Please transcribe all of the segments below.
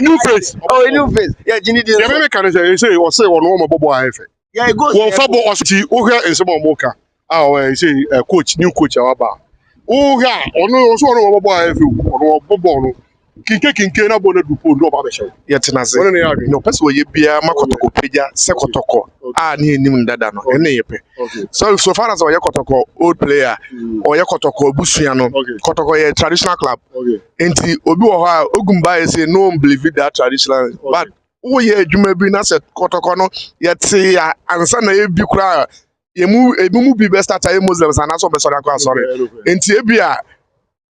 new face. Oh, a new face. Yeah, Ginny did. Yeah, can say or say on one bobo ahead. Yeah, it goes. One football or city, and some mocha. I say coach, new coach, our bar. Oh, yeah, or no, also on bobo ahead or bobo. Kinke na bonnet du pond over the show. Yet, no, person will be a Makotoko Pedia, Sekotoko. Ah, near Nimdadano, and Nape. So far as our Yakotoko old player or Yakotoko Busiano, Kotoko a traditional club. And the Obuha Ogumba say no one believe that traditional, but oh, yeah, you may be not said Kotokono, yet say, and son a bukra. You move a movie best at Muslims and also Besodaka, sorry. And Tibia,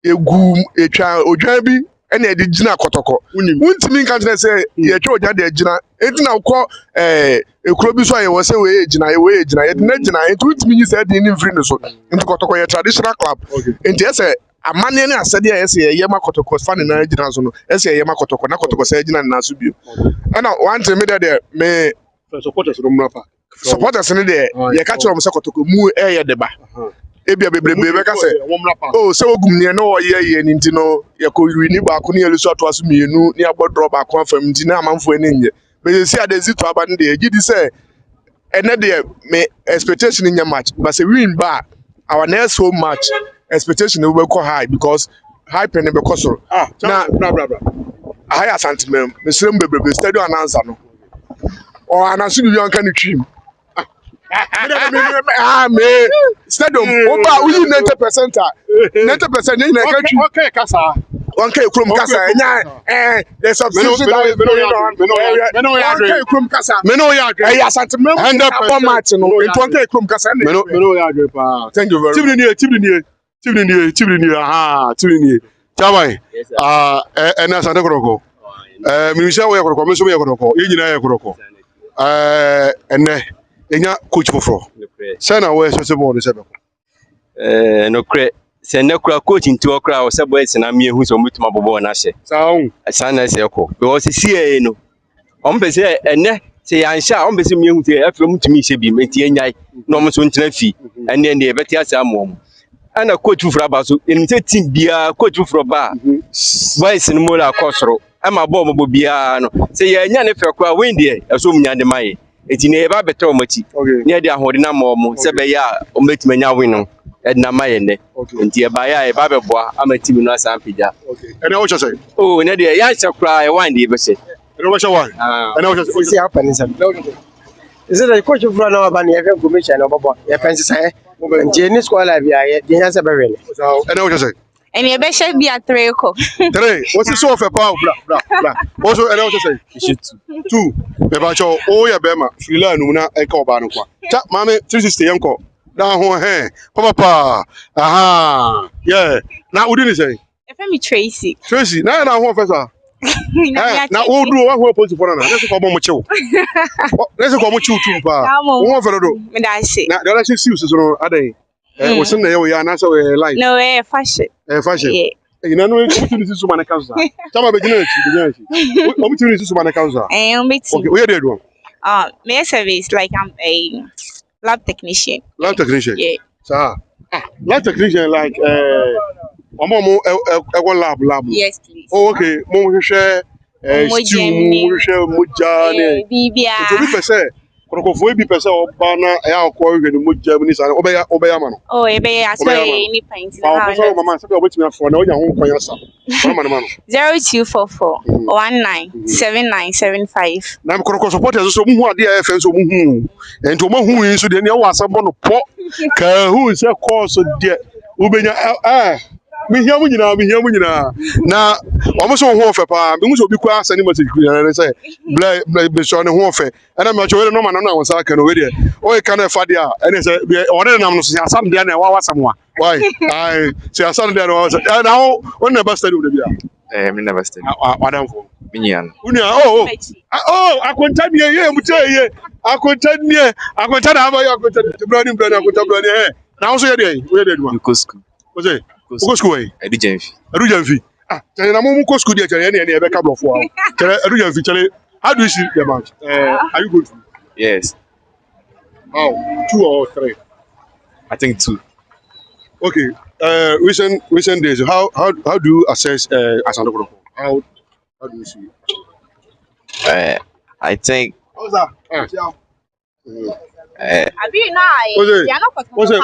a goom, a child, or Jabi. And the Gina Kotoko. Wouldn't mean can say, yeah, the Gina, it now call a Krobis, I was away, Gina, away, Gina, and it would mean said in Friends into Kotoko, a traditional club. And yes, a man in a said, yes, a Yama Kotoko, funny Nigerian, as a Yama Kotoko, Nakotoko, Sajin and Nasubu. And I want to meet there, may supporters from Rapa. Supporters in there, you catch on Sakotoko, Moo air deba. Ebia bebrebe ka say oh say ogum ne no ye ntino ye ko wini ba ko ne yeluso to aso mienu ne abodro ba ko afam ntina amanfo ani nye be see adezi to aba ne de gidi say ene de me expectation in your match but say win ba our next home match expectation will go high because high penny because na bra high Asante me srem bebrebe stadium announcer no or announce bi yon kan twim me stadium over we 90%. 90% in the country. Okay, Kasa. Okay, Krum Kasa. There's substitution. Okay, Krum Kasa. Meno ya. Asante me. And the match no. Okay, Krum Kasa. Meno ya. Thank you very much. Tibni. Aha, Tibni. Chawai. And Asante Kotoko. Minister we Kotoko, me so we Kotoko. Yi nyina ya Kotoko. And Enya coach for Sana where so board is no cre se ne kura coach into okra o se boys na me hu so mutuma bobo na hye Sana se ko because see no on be se ene se yan sha on be se me hu se afro mutumi hye bi meti enyai no mo so ntena fi ene ne e beti ase amom ana coach for aba so enim se team bia coach for ba boys no mo la kosoro ama bo mo bia no se ya nya ne fe kwa win de so munya de mai eti ne eba beto mati ne de ahode na mo se be ya o metime nya win no e na maye ne enti eba ya eba beboa amati mi no asampija ene wo say oh ne de ya chakra e wan de be se ene wo say wan ene wo say see happen is it the coach for now ba ne e commission no bobo e pense say nje ni school la bia ye de nya se be wele ene wo say and you be should be at 3 ko 3 what's the so of a power bla also ene wo say two me ba cho o ya be ma freela nu na e ka oba no kwa cha mame 360 yenko da ho papa aha yeah na udi ni say if me Tracy na ho officer na o duro wa ho police for na let's go mo chew let's go mo chew too pa wo fere do me da say na the election seals so no adai we say na ya na say we line no fashion yeah ina no opportunity so man council chama be gina chi opportunity so man council okay where dey do my service like I'm a lab technician yeah sir lab technician like omo lab yes please okay mo hwehwe stew mo hwehwe moja ne bibia to be person Kotoko bi person oba na ya akwa hwehwe ne moja ni sa obeya ma no oh ebeya so any pint na so mama say obetimi afọ na onya ho kwanya sa ma no 0244 197975 na Kotoko supporters so mu hu ade ya fe so mu hu enti o ma hu yin so de ne wa asabo no po ka hu se course de ubenya mi hia mu nyina na omo so ho ofe pa mi mu so bi kwa sani message na say bla be so ne ho ofe ana me cho no ma na won sa ka no we de o e ka na fa de a ene say o ne nam no so asam de na wa wasamwa why ai say asam de na wa na o na ba study de bia me never stay wadam fo minyan unia akonta ni ye muta ye akonta na ba ye akonta brani akonta na so ye de we de do Kosku o say Kosku wey Adujamfi tell na mo Kosku dey tell na e be ka blofo tell Adujamfi tell how do you see the match are you good? yes how 2 or 3 I think 2 okay recent days how do you assess Asante Kotoko how do you see I think. How's that? I mean, no, you're not What's it?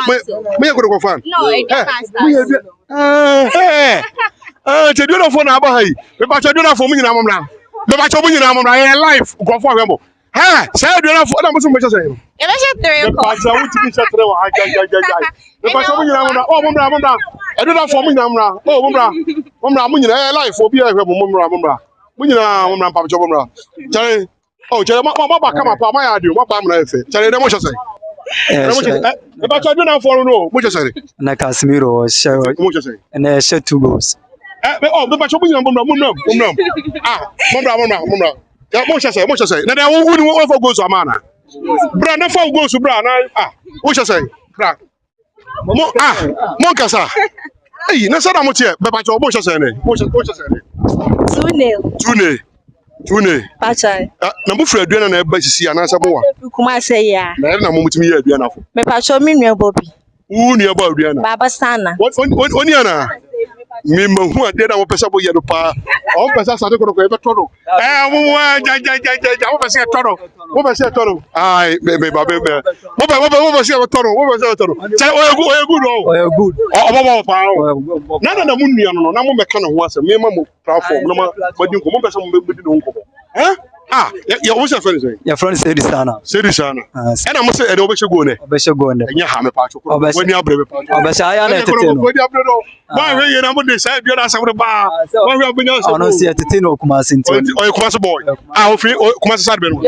Me go fan. No, it doesn't. Te do na phone aba hai. Me ba che do na phone nyina mamra. Me ba che mo nyina mamra life go for hwemo. Ha, say do na phone na mo so mo che say. You mentioned 3 o'clock. Ba che wuti bi che 3 wa ha ja. Me ba che mo nyina mamra. Oh mamra. E do na phone mo nyina mamra. Oh mamra mo nyina life obi a hwemo mamra. Mo nyina mamra pa che mamra. Chare. Oh, chare ma ba kama pa ma ya dio, ma ba mra efe. Chare de mo che say. E ba che do na phone no, mo che say. Na Casemiro Mo che say. and I shot 2 goals. Me ba che mo nyina mamra. Ah, mamra. Ya mo che say. Na de wo for goals amana. Bra na for goals bra na mo che say. Bra. Mo kasa. Hey, na sada mo che, be ba che mo che say ne. Mo che say ne. 2-0. Pachai. Na mo fra aduana na eba sisi anasa mo wa. Kuma say ya. Na mo mutimi ya aduana fo. Me pacho mi nua Bobby. Wu nua ba aduana. Baba Sana. Oni ana. Mi ma hu ade na mo pesa bo ye do pa. O pesa Asante Kotoko e be to do. Mo wa ja mo pesa to do. Mo pesa to do. Ai me ba be. Mo pesa to do. Mo pesa to do. Che o good o. Oh, good. O pa o. Na mo nua no na mo me ka na ho asem. Me ma mo platform na ma din ko mo pesa mo be di no ko. Ya wo se fere say. Your friend said Sana. Sana. Na mo se e de obehye go ne. Obehye go ne. Enya ha me pa cho. Wani abre me pa cho. Obehye aya na tete no. Wani abre no. Ba we ye na mo de say bia na asem ba. Ba we abenya so. Ono se tete no kuma sinti. O kuma so boy. Ofri kuma so side be no.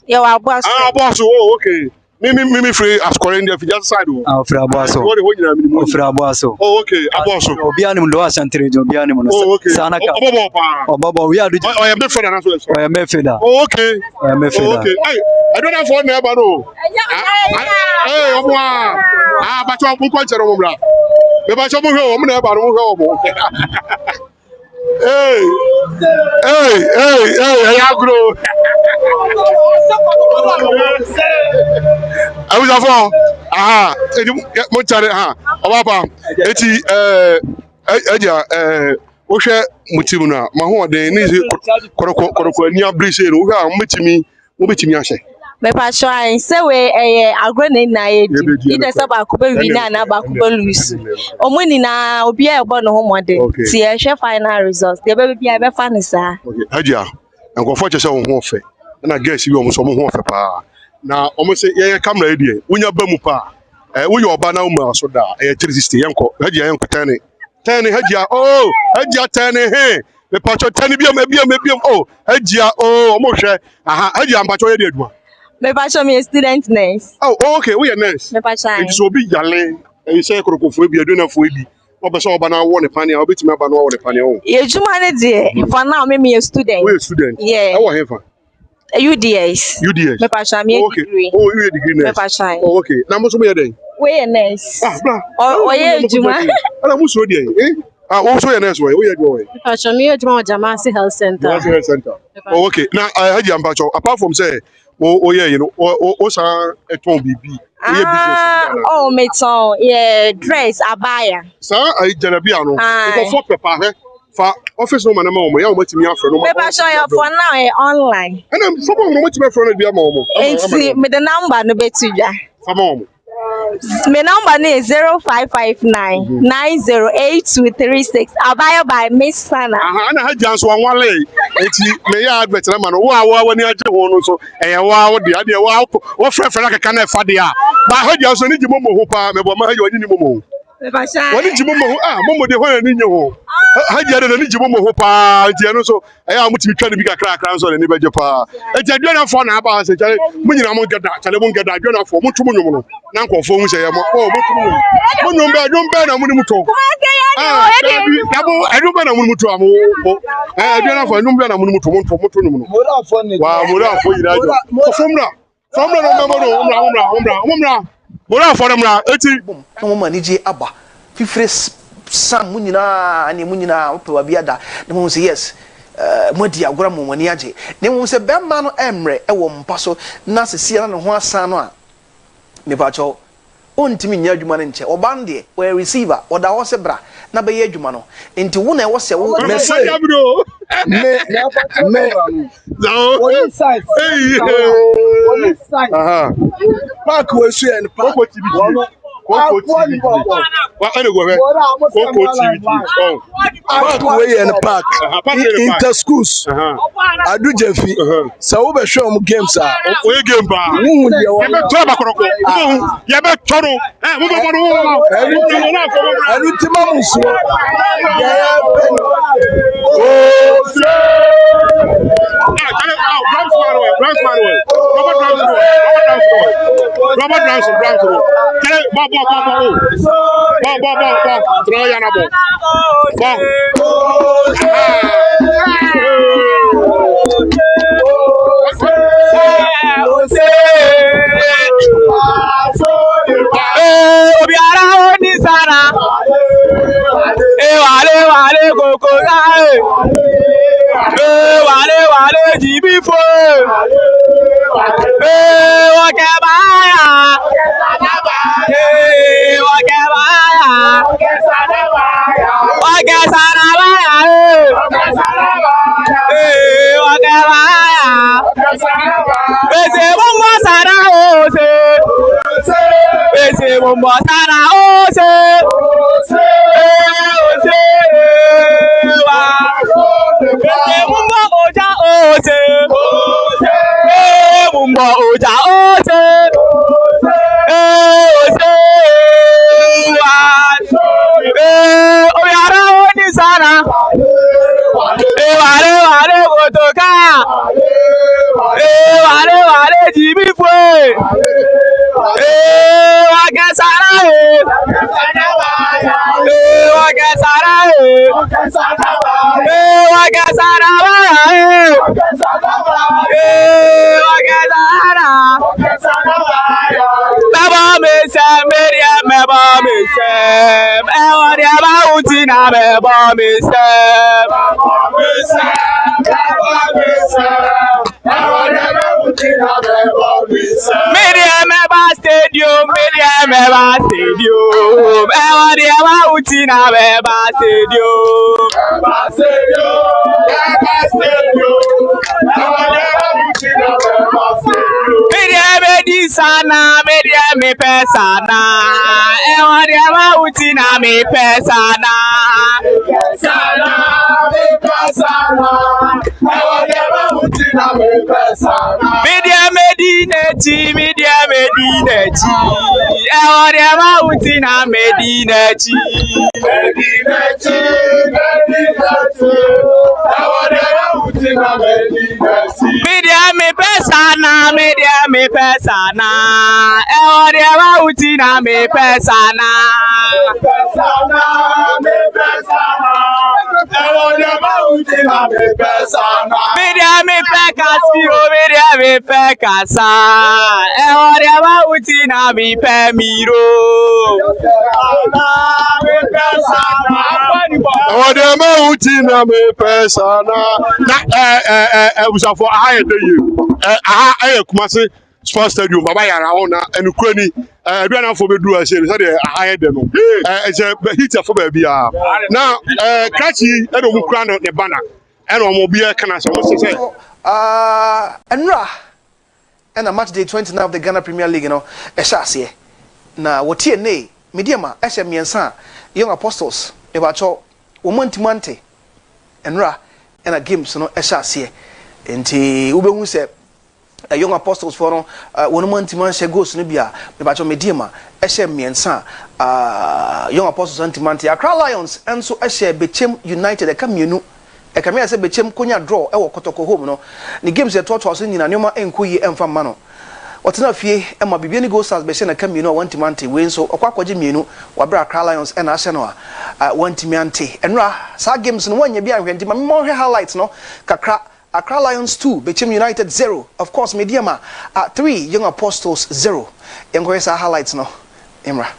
Yo aboaso. Aboaso. Oh, okay. Me free as Korean fi just side o. Ofri aboaso. What ho nyina minimum. Ofri aboaso. Oh, okay. Aboaso. Obi anim ndo Asante region, obi anim no. Sana ka. Obobo pa. Obobo we adu. Oh, ya me friend na so. Oh, ya me feda. Oh, okay. Oh, ya me feda. Okay. Hey, I don't have phone number no. Hey, omo ba cho mo ko chere mo bra. Me ba cho mo hwe o mo na ba no mo hwe o mo. Hey, ya grow. I was afọ. Mo tare Obapa. Eti eja wo hwe mutim na ma ho den ni koroko ani abrise no wo ha mo betimi ahye. Me pacho ai se we agro na ye di. Ide se ba ko be wi na ba ko be lose. Omuni na obi e bo no ho mode. Ti e hwe final results. De be bia be fa ni sa. Okay. Haja. Nkofo che se wo ho fe. Na guess bi o mo so mo ho fe pa. Na omo se ye camera e die. Unya ba mu pa. Wo ye oba na mu aso da. 360 yenko. Haja yenko tane. Tane haja. Oh, haja tane he. Me pacho tane biam. Oh, haja omo hwe. Haja mpacho ye de aduma. Me pacho me student nurse. Oh, okay. We are nurse. Me pacho ai. It so be yale. E say korokofo bi aduna fo bi. Obeso oba na wo ne pane, obetimi aba na wo ne pane o. Ye juma ne de. For now me a student. We a student. Yeah. How are you? UDS. Me pacho me degree. Oh, you a degree nurse. Me pacho ai. Oh, okay. Na mo so mo ye den. We a nurse. Bra. O ye juma. Ala mo so dey. Wo so ye nurse we ye do we. Pacho me juma Jamasi Health Center. Jamasi Health Center. Oh, okay. Now Haji Ampacho, apart from say yeah, you know, o sa eton bibi. Oh, meton, yeah, dress, abaya. Sa ai jalabia no. Ko for pepa he. Fa office no manama omo ya o matimi afro no. Me ba show you for now online. And some no matimi afro no bia ma omo. Enti me the number no betuja. Fa ma omo. My number is 0559 908236. Abaya by Miss Sana. Na Haji anso anwale. Enti me ya advert na ma no. Wo wani age ho no so. Wa wo de ade wo frefra kaka na fa de a. Ba Haji anso ni jimomo ho pa me bo ma Haji wani ni momo. Me ba sha. Wani jimomo ho momo de ho ni nye ho. Haji ade ni jimomo ho pa. Enti eno so ya mutimi twa ni bi kakra so ni beje pa. Enti aduana fo na aba se chale munyina mo gada chale mo gada aduana fo mutu munyomo no. Na nkofo hu se ye mo mutu munyomo be na muni muto. Dabo adumba na muni mutu amo. Aduana fo adumba na muni mutu nyumo no. Mora fo yira jo. Fomra no memo no umra. Mora fo na eti no manage aba fifre sam munyina ani munyina opewa biada na mo say yes modi agora mo wani age na mo say bemma no emre e wo mpa so na sesi na ho asan no a me ba cho ontimi nya adwuma no nche oban de we receiver oda ho se bra na be ye adwuma no enti wo na wo se wo me park we su en park Koko TV. What any go Koko TV. Oh. Park we in park. Inter schools. Adu Jefi. So we be show mu games ah. We game ba. Wu de wo. Ye be to ba koroko. Ye be to no. Mo be mo no. Elu ti ma mu so. Robert Johnson. Throw yana bo. Obiara oni sana. Wale koko wale jibi fo. Wakebaya. For Kumasi Sports Stadium, Baba Yara ona and Ukraine. Aduana for Bedru, I said, I no. It's a hit for baby. Now, Kachi, I don't crown the banner. I don't be a cancer. And a match day 29 of the Ghana Premier League, you know, a chassis. Now, what here, nay, Mediama, SM Yansan, Young Apostles, Ebacho, Womantimante, and a games, no, a chassis. And Ube said, a Young Apostles for one month goes Nibia, Ebacho Mediama, SM Yansan, Young Apostles Antimante, Accra Lions, and so I share Bechem United, a commune. E kamia se bechem konya draw e wo Kotoko home no ni games e to so nyina nyoma enkoyi emfa ma no wotena fie e ma bibia ni go stars be she na kamie no wantimante we nso okwakwaje mienu wabra Accra Lions e na ahye no a wantimante enra sa games no wanya bia hwenti ma mo hwe highlights no kakra Accra Lions 2 Bechem United 0 of course Mediama 3 Young Apostles 0 enkoyi sa highlights no emra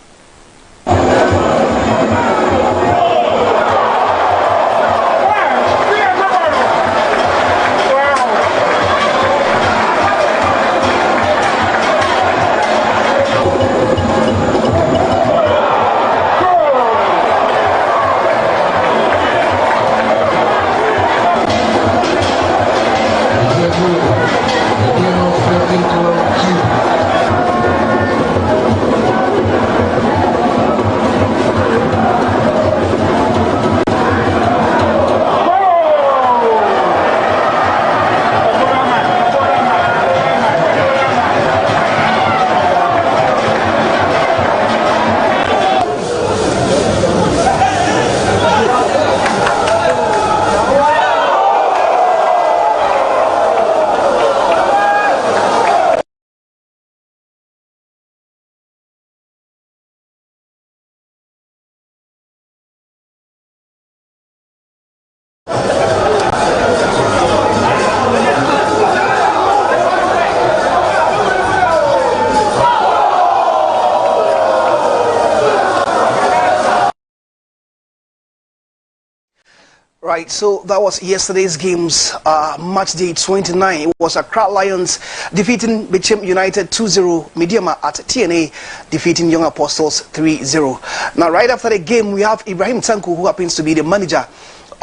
Right, so that was yesterday's games, match day 29. It was Accra Lions defeating Bichim United 2-0, Mediama at TNA defeating Young Apostles 3-0. Now, right after the game, we have Ibrahim Tanku, who happens to be the manager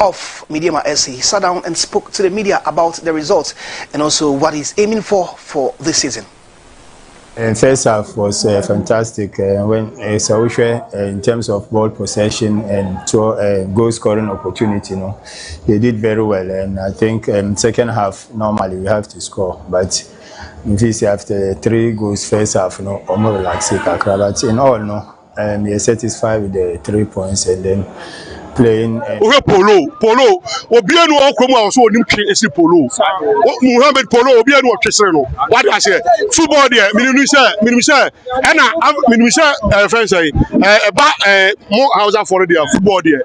of Mediama SC. He sat down and spoke to the media about the results and also what he's aiming for this season. And first half was fantastic when in terms of ball possession and goal scoring opportunity. They did very well, and I think second half normally we have to score, but after 3 goals first half, almost relax. But in all, we are satisfied with the 3 points, and then playing. Polo. Obianu okromu also onim twe esi polo. Muhammad Polo obianu otwesere no. What I say? Football there, minimum say, friends say, mo Hausa for there, football there.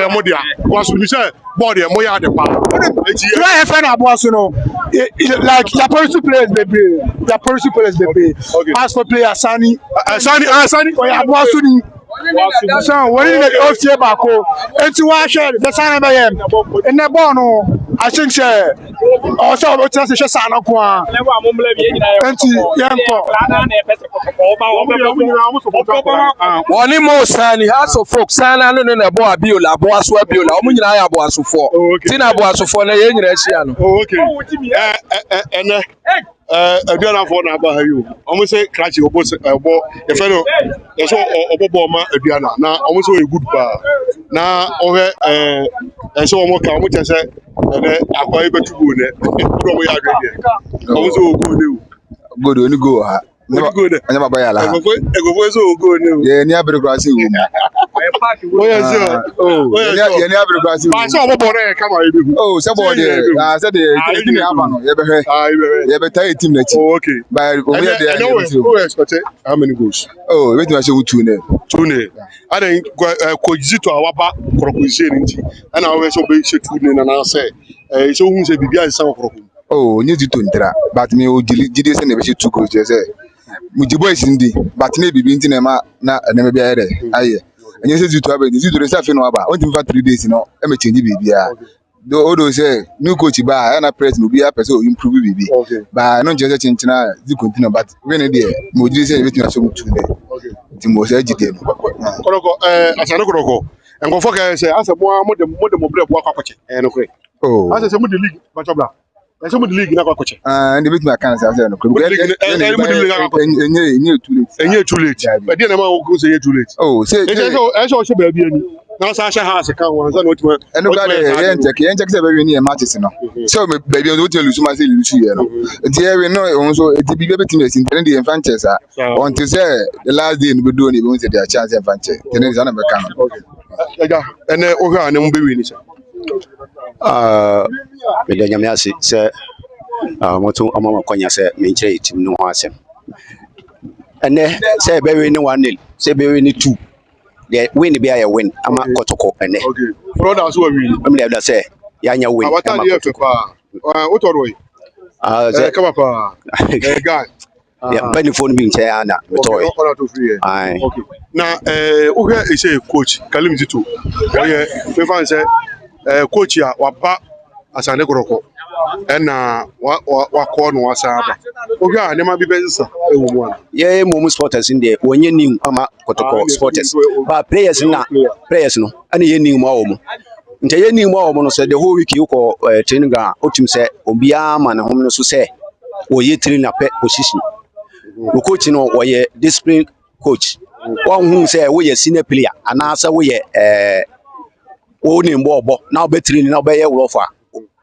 Mo there. Was we say, ball there, mo ya de pa. Try FN Abuasu no. Like your policy players they play. As for player Asante. Or Abuasu ni. So when in the off year back, and to watch the sign by him in the bono, I think also about to say Sana Kwa and one more Sani has of folks, Sana and a boa biola, boas were biola, Munaya boas for Tina boas for the young Russian. And Aduana for Nabahayu. Almost say Cratchy or the fellow, so Obama Aduana. Now, almost a good bar. Now, over and so more come, which I said, and I'm able to go there. Also, good when you go. No good. I never buy a lot. I go so good. Yeah, near the grassy. Oh, somebody. I said, okay. But how many goals? Oh, wait, I show 2. I think Kojito our back proposition, and I always obey 2 and I say, so who's a BBI is some problem. Oh, need to enter, but me would delete and never 2 goals, you say. Mujibo is indeed, but maybe being in a never be a day. And you said to have the reserve in Waba, only for 3 days, I'm a change baby. Though those say, new coach by and a press will be up as improve baby. But not just in China, you continue, but when a day, Muji said, everything so much today. The most agitated. Kotoko, and go for say, as a more mobile walk up and okay. Oh, as a league, but some of the league never coach. And the bit my cancer, too late. But then I'm going to say too late. Oh, say, I saw baby. Now Sasha has a count once and nobody check very near matches. So, baby, I don't tell you so much. There we know also it be everything is in the franchise. Until say the last day we do only say their chance in franchise. Then is another count. And Oga and Mumbi. Mede nyame ase se moto amama kwanya se menkyere team no ho asem ene se be win 1-0 se be win 2 the win be a win ama Kotoko ene okay brothers who win am le say ya nya win ama Kotoko otoro se come up guy yeah bani phone bi nche ana metoy okay na uhwe ise coach Kalim Zito oye me fan say coach ya wapa Asante Koroko na wa call no wasaba oga ne ma bi bensa ewu mo ye mo sporters inde wonye nim ama Kotoko sporters ba players no ani ye nim awo mo nti ye ni mo no say the whole week you ko training ground otum say obia ma ne hom no so say o ye training pe position the coach no o ye discipline coach one who say we ye senior player and answer we ye o ni mbo na o be training na o be ye wofa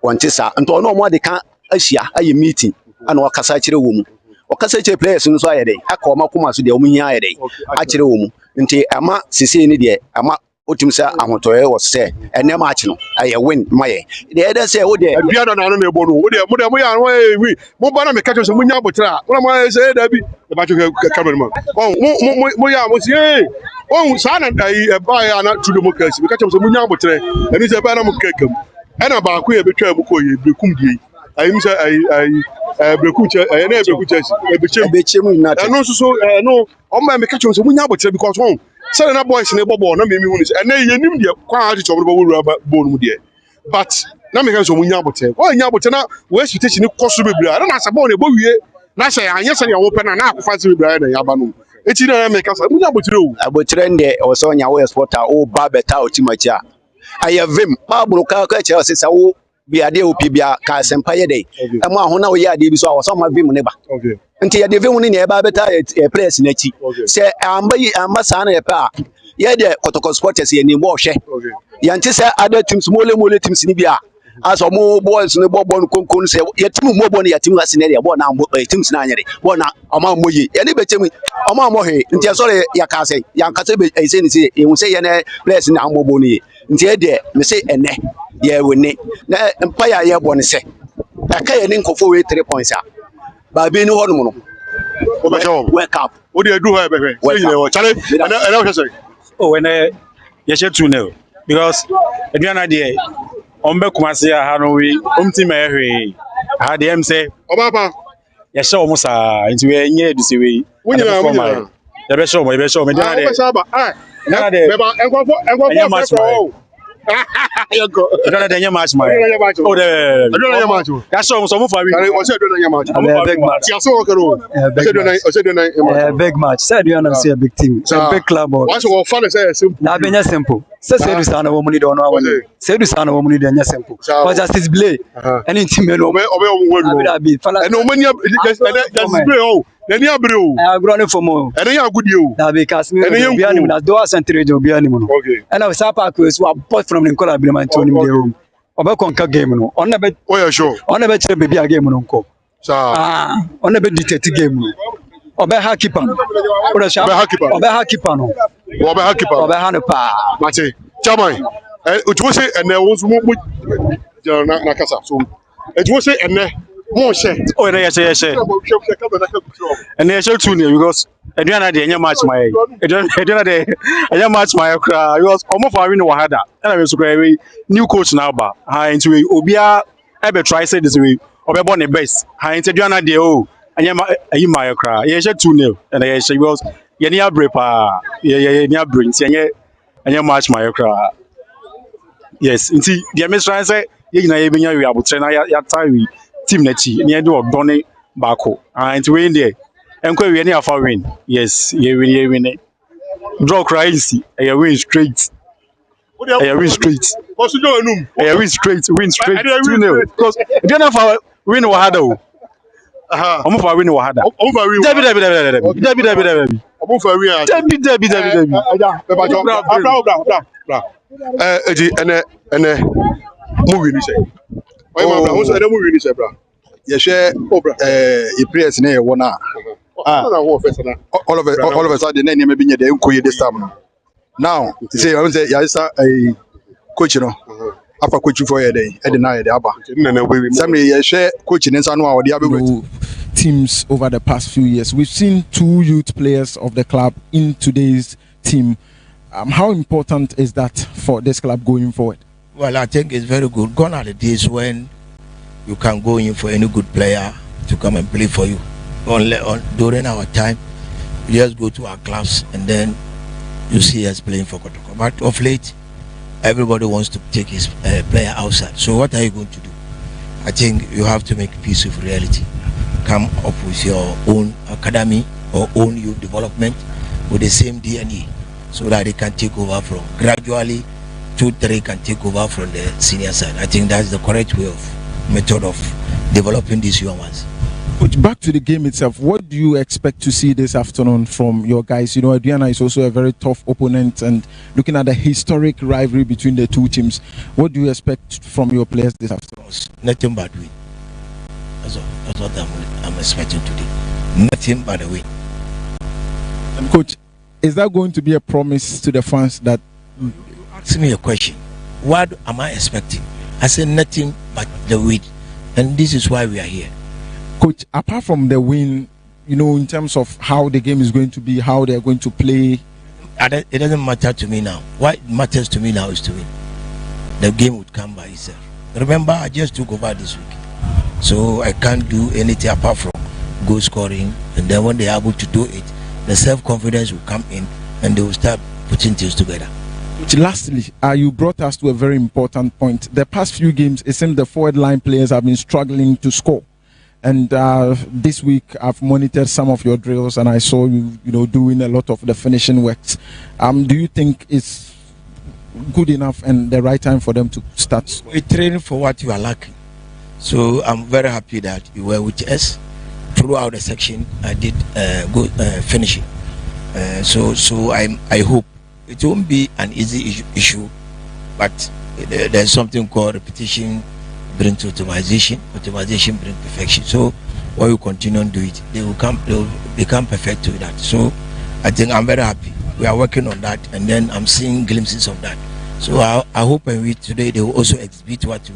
wonte sa nto no mo de kan ahia aye meeting ana o kasa kire wo mu o kasa kire players no so aye dey aka o makoma so de o mu hia aye dey a kire wo mu nti ama sisi ni de ama otimsa ahotoye was say ene match no aye win maye the other say wo de bia na no ebo no wo de mo ya no wi mo ba na me catch so munya botra wo na mo say da bi e ba cho camera man mo ya mo say sa na e ba ya na to democracy me catch so munya botra eni say ba na mo kekam ena ba ko ye betwa mu ko ye bekum die ayi mi say ayi bekum che na bekum che e bechem na no so no o ma me catch so munya botra because one say na boys na bobo na me hu ni say na ye nim de kwa ha chicho bo wura bo no de but na me kan so munya bote o nya bote na we expectation koso bebra na sa bo na bo wie na say anya se ya wo pe na akfa se bebra na ya ba no eti na me kan sa munya bote o abotre nde o so nya we sporter o ba beta o timachi a ayavim ba buru ka che o se sa wo bia de o pibia ka sempa ye dey e mo ahona o ye ade bi so a so ma vim ne ba okay nti ye de vim ni e ba beta e press na chi se amba sa na ye pa ye de Kotoko sporters ye ni mo hwe yanti se other teams mole teams ni bia aso mo boys ni bobo no konkon se ye team mo bo ni ye team ase na ye bo na teams na anyere bo na oma moyi ye ni betemi oma mo he nti so ya ka se ya ka se be se ni se e hu se ye na press na ambo ni nti e de me se ene ye woni na empire ye bo ni se aka ye ni nkofo we 3 points a ba bi ni ho no no o ba show wake up o de du ho e be be say you chale and o say oh when ye she 2-0 because Aduana dey ombe kumase ha no we team e hwe ha dey em say obapa ye she omo sa nti we nye eduse we wunyina ye be show me dey na dey na dey be ba enko yoko Aduana dey nye match my oh dey Aduana nye match ya show so mo fa we o say Aduana nye match big match ya so o kero o say Aduana big match say Aduana say a big team a big club once we fan say simple na be simple say du sana wo muni do no awon say du sana wo muni de nya simple because justice play any team no obe o won be fala and o mani justice play o nani abre o agro no fomo ene ya gudi o na be Casemiro obi anim na do Asante region obi anim no and we sa park we so apart from the Nkola Abirman to nim dey home obe konka game no on na be oh yeah sure on na be chere baby a game no nko sa on na be dictate game no obe ha keeper no obe ha keeper no obe ha no pa mate chairman otuwo say ene wo so mo na kasa so otuwo say ene mo she oh na ye she and ye she 2-0 because Aduana dey nya match my Aduana dey nya match my kra because omo for win wahada na we so kra we new coach na ba ha into we obia e be try say this way obe born the best ha into Aduana dey oh anya ayi my kra ye she 2-0 and ye she because ye ni abre pa ye ni abre nti anya match my kra yes nti the me try say ye gina ye benya we abotre na ya tie we team na chi ni e do odone bako and we in there enko we ni afa win yes ye win draw crazy e win straight e win straight e win straight 2-0 because they na fa win wahada o omo fa win wahada omo fa win David omo fa win David eji ene mo win ni say oy ma bra mo so ene mo win ni say bra ye hwe e press na ye wona all of us the name be nyede enkoye this time no now say I say ya isa coach no afa coach for ye dey e dey na ye dey aba some ye hwe coach ni nsa no a odi abewe teams over the past few years. We've seen 2 youth players of the club in today's team. How important is that for this club going forward? Well, I think it's very good. Gone are the days when you can go in for any good player to come and play for you. During our time, we just go to our clubs and then you see us playing for Kotoko. But of late, everybody wants to take his player outside. So what are you going to do? I think you have to make peace with reality. Come up with your own academy or own youth development with the same DNA so that they can take over from gradually 2-3 can take over from the senior side. I think that's the correct method of developing these young ones. Coach, back to the game itself, what do you expect to see this afternoon from your guys? You know, Aduana is also a very tough opponent, and looking at the historic rivalry between the two teams, what do you expect from your players this afternoon? Nothing but win. That's what I'm expecting today. Nothing but a win. And Coach, is that going to be a promise to the fans that... Ask me a question. What am I expecting? I said nothing but the win. And this is why we are here. Coach, apart from the win, you know, in terms of how the game is going to be, how they're going to play... It doesn't matter to me now. What matters to me now is to win. The game would come by itself. Remember, I just took over this week. So I can't do anything apart from goal scoring. And then when they're able to do it, the self-confidence will come in and they will start putting things together. Lastly, you brought us to a very important point. The past few games, it seems the forward line players have been struggling to score. And this week, I've monitored some of your drills, and I saw you, doing a lot of the finishing works. Do you think it's good enough and the right time for them to start? We train for what you are lacking. So I'm very happy that you were with us throughout the section. I did good finishing. So I hope it won't be an easy issue, but there's something called repetition brings automation brings perfection. So while you continue to do it, they will become perfect to that. So I think I'm very happy. We are working on that, and then I'm seeing glimpses of that. So I hope today they will also exhibit what to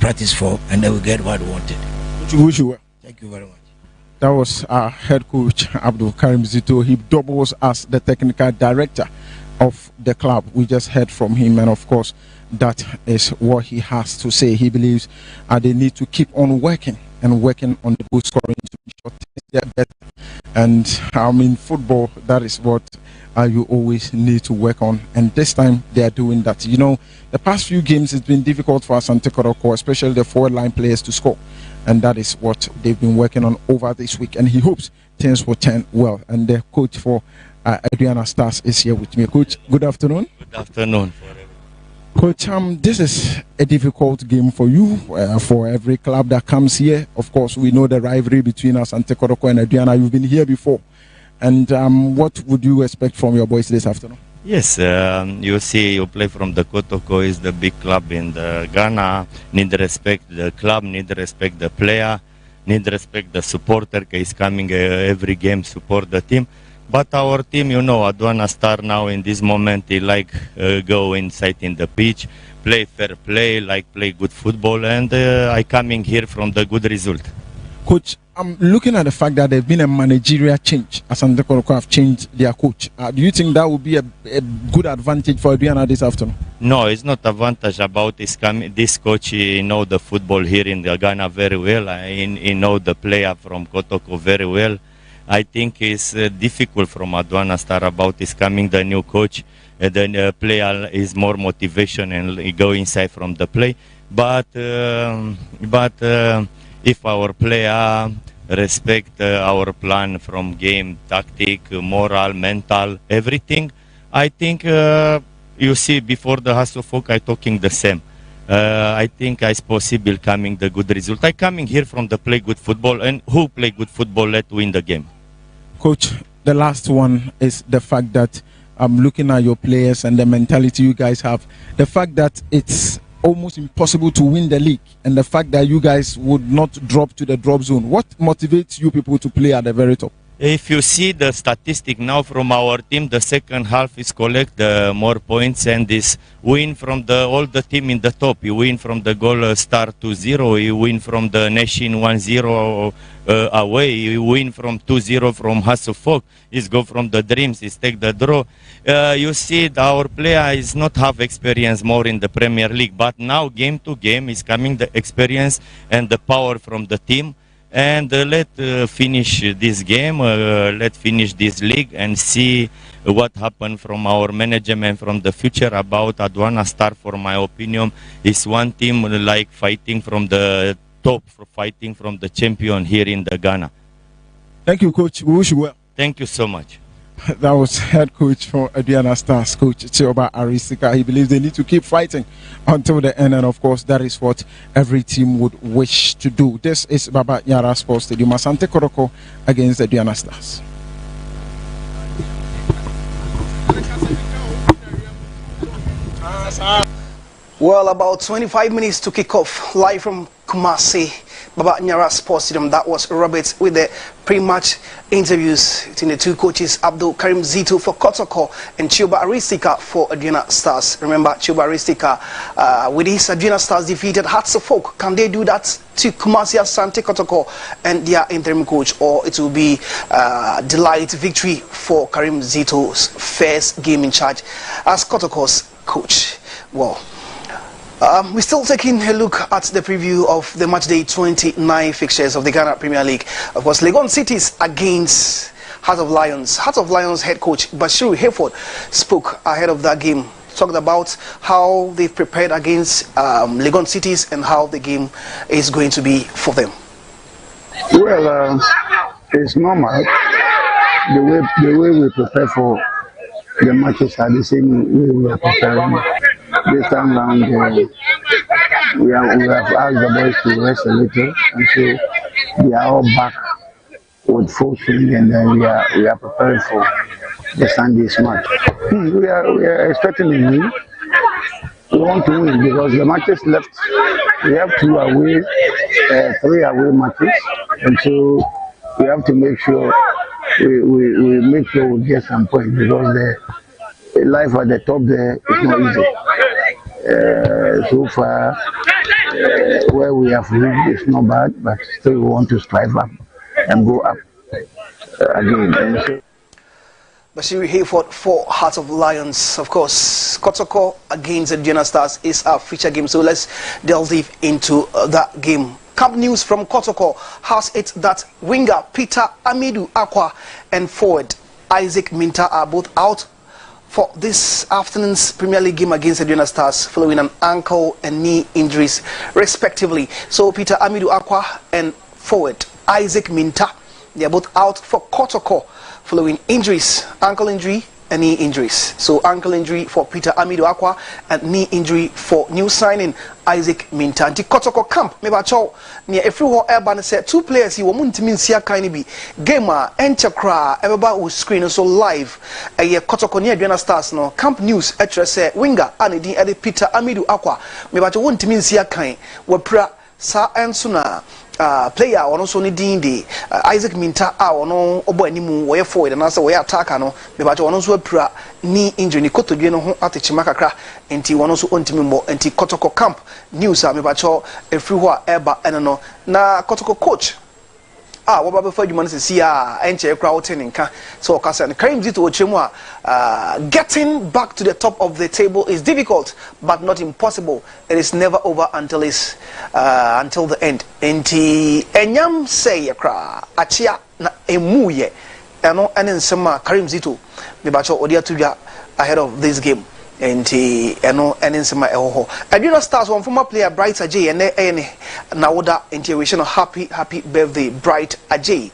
practice for, and they will get what we wanted. Wish you well. Thank you very much. That was our head coach, Abdul Karim Zito. He doubles as the technical director of the club. We just heard from him, and of course, that is what he has to say. He believes they need to keep on working on the goal scoring to ensure things get better. And in football, that is what you always need to work on. And this time, they are doing that. You know, the past few games, it's been difficult for Asante Kotoko, especially the forward line players, to score. And that is what they've been working on over this week. And he hopes things will turn well. And the coach for Aduana Stars is here with me. Coach, good afternoon. Good afternoon. Coach, this is a difficult game for you, for every club that comes here. Of course, we know the rivalry between Asante Kotoko and Aduana. You've been here before. And what would you expect from your boys this afternoon? Yes, you see, you play from the Kotoko, is the big club in the Ghana. Need respect the club, need respect the player, need respect the supporter. Is coming every game, support the team. But our team, Aduana Star now in this moment, they like go inside in the pitch, play fair play, like play good football, and I coming here from the good result. Coach, I'm looking at the fact that there's been a managerial change. Asante Kotoko have changed their coach. Do you think that would be a good advantage for Aduana this afternoon? No, it's not advantage about this coach. He know the football here in Ghana very well. He know the player from Kotoko very well. I think it's difficult from Aduana Star about is coming the new coach. The player is more motivation and he go inside from the play. But if our player respect our plan from game, tactic, moral, mental, everything, I think you see before the Hasselhoff I talking the same. I think it's possible coming the good result. I coming here from the play good football, and who play good football let win the game. Coach, the last one is the fact that I'm looking at your players and the mentality you guys have. The fact that it's almost impossible to win the league, and the fact that you guys would not drop to the drop zone. What motivates you people to play at the very top? If you see the statistic now from our team, the second half is collect the more points and is win from all the team in the top. You win from the goal start 2-0, you win from the nation 1-0 away, you win from 2-0 from Hasselhoff, is go from the dreams, is take the draw. You see our player is not have experience more in the Premier League, but now game to game is coming the experience and the power from the team. And let's finish this game, let's finish this league and see what happened from our management from the future about Aduana Star. For my opinion, is one team like fighting from the top, fighting from the champion here in the Ghana. Thank you, Coach. We wish you well. Thank you so much. That was head coach for Aduana Stars, Coach Chioba Arisika. He believes they need to keep fighting until the end, and of course, that is what every team would wish to do. This is Baba Yara Sports Stadium. Asante Kotoko against Aduana Stars. Well, about 25 minutes to kick off, live from Kumasi, Baba Nyara Sports Stadium. That was Robert with the pre-match interviews between the two coaches, Abdul Karim Zito for Kotoko and Chioba Aristika for Aduana Stars. Remember, Chioba Aristika, with his Aduana Stars defeated Hearts of Oak. Can they do that to Kumasi, Asante, Kotoko and their interim coach, or it will be delight victory for Karim Zito's first game in charge as Kotoko's coach? Well, we're still taking a look at the preview of the matchday 29 fixtures of the Ghana Premier League. Of course, Legon Cities against Heart of Lions. Heart of Lions head coach Bashiru Hayford spoke ahead of that game, talked about how they've prepared against Legon Cities and how the game is going to be for them. Well, it's normal. The way we prepare for the matches are the same way we are preparing. This time round, we have asked the boys to rest a little, and so they are all back with full swing, and then we are preparing for the Sunday's match. We are expecting a win. We want to win because the matches left. We have 2 away, 3 away matches, and so we have to make sure we make sure we get some points because the life at the top there is not easy. So far, where we have reached is not bad, but still we want to strive up and go up again. And so Bashiru Hayford for Heart of Lions. Of course, Kotoko against the Aduana Stars is our feature game, so let's delve deep into that game. Camp news from Kotoko has it that winger Peter Amidu Akwa and forward Isaac Minta are both out for this afternoon's Premier League game against the Aduana Stars following an ankle and knee injuries respectively. So Peter Amidu Akwa and forward Isaac Minta, they are both out for Kotoko following injuries, ankle injury and knee injuries. So ankle injury for Peter Amidu Akwa and knee injury for new signing Isaac Minta. Anti Kotoko camp, maybe cho near everyone urban said 2 players he won't sia kind be gamer enchakra everybody will screen so live a year Kotoko near Aduana Stars no camp news say winger and the Peter Amidu Akwa maybe cho won't sia kind we pra sa ensuna player or also ni dindi Isaac Minta ono obo animu we forward and answer we attacker no me ba ono so apura ni injury ni kotodwe no ho atechima kakra enti wono so ontimi mbo enti Kotoko camp news me ba cho efri ho eba eno na Kotoko coach what about before you man see enche ekra woten nka so okasa and Karim Zito ochemu getting back to the top of the table is difficult but not impossible. It is never over until the end. Enti enyam say ekra achia na emuye eno ensema Karim Zito me ba cho odia tudwa ahead of this game. Enti eno ensema ehoho Aduana Stars one former player Bright Ajay ene na woda enti we wish happy birthday Bright Ajay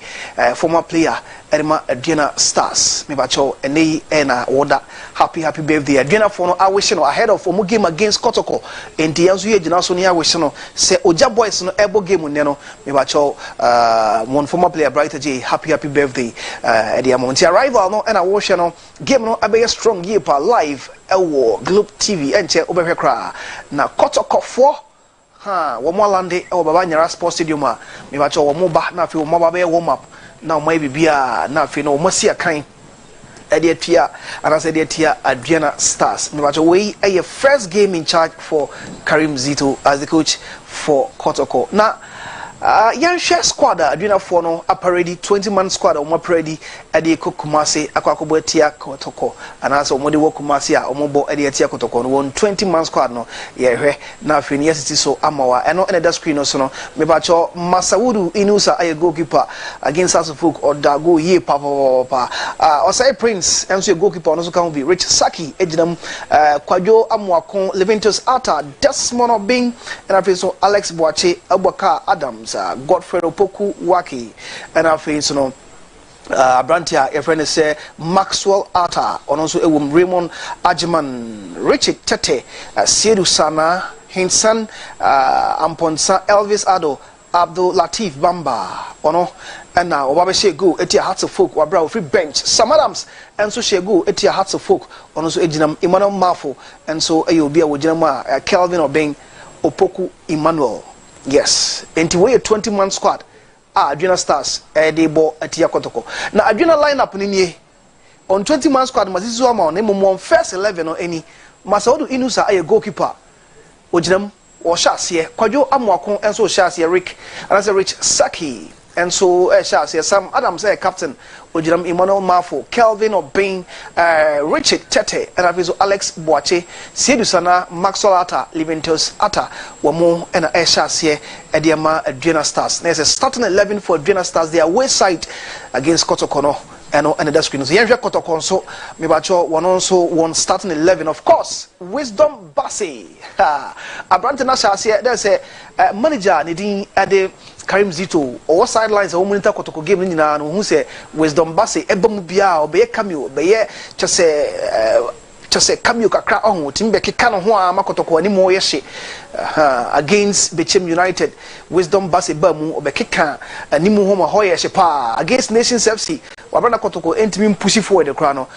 former player Edema Aduana Stars me ba cho ene na woda happy birthday Aduana for no wish no ahead of omo game against Kotoko enti yanso ye gina so ne wish no se Oja Boys no ebo game ne no me ba cho one former player Bright Ajay happy birthday Ediamo enti arrival no na wo hwe no game no abeye strong year pa live ewo Globe TV enche obehwe kra na Kotoko for wo mo lande ewo Baba Nyara Sports Stadium a me ba cho wo mo ba na fe wo mo ba be warm up na mo bibia na fe no wo mo sia kan Ediatia and as Ediatia Aduana Stars me ba cho we a first game in charge for Karim Zito as the coach for Kotoko. Na yan share squad Aduana for no aparedi 20-man squad o mo aparedi ade Kumasi akwakobo tia Kotoko and as o mo de wo Kumasi a o mo bo ade tia Kotoko no 20-man squad no ye hwe na afini yesiti so amawa eno ene da screen no so no me ba cho Masawudu Inusa aye goalkeeper against Asafuk or da go ye papa Osai Prince enso goalkeeper no so kan be Rich Saki ejinam Kwadwo Amwakon Leventus Ata Desmond Obing and afini so Alex Boache Abwaka Adams Godfrey Opoku Waki and our face no Abrantia, a friend say Maxwell Arthur, on also Raymond Ajiman, Richard Tete, Siedu Sana, Hinson, Amponsa, Elvis Ado, Abdul Latif Bamba, ono, and now Obabeshe go, Etia Hearts of Folk, Wabra free bench, Sam Adams, and so she go, Etia Hearts of Folk, on also Ejinam Emmanuel Mafo, and so Ayobia Wojama, Kelvin Obeng, Opoku Emmanuel. Yes, and to weigh a 20-man squad. Aduana Stars, they bought at Kotoko. Now, Aduana lineup in on 20-man squad, Mazizuama, name first 11 or any. Masaudu Inusa, a goalkeeper. Ojinam, or Shasia, Kwajo Amwakon, and so Shasia Rick, and as a Rich Saki, and so Shasia, Sam Adams, a captain, Ojinam Emmanuel Mafo, Kelvin Obeng, Richard Tete, and Aviso Alex Boache, Sedusana, Maxwell Atta, Liventus Atta, Wamo, and Shasia. Ediama Aduana Stars. There's a starting 11 for Aduana Stars. They are away side against Kotoko and another screen. So here Kotoko so Mibacho one also one starting 11. Of course, Wisdom Bassi. Abrantana Shasia. There's a manager Nidin Ade Karim Zito or sidelines or monitor Kotoko game in who say Wisdom Bassi Ebomubia or Be Cameo Be just say Cameo Kakra on Timbe Kikano Hua Makotoko anymore yeshi against Bechem United, Wisdom Bassi Bamu or Bekika Nimu Homa Hoya Shepa against Nations FC. Wabana Kotoko entimin pushing forward the crown.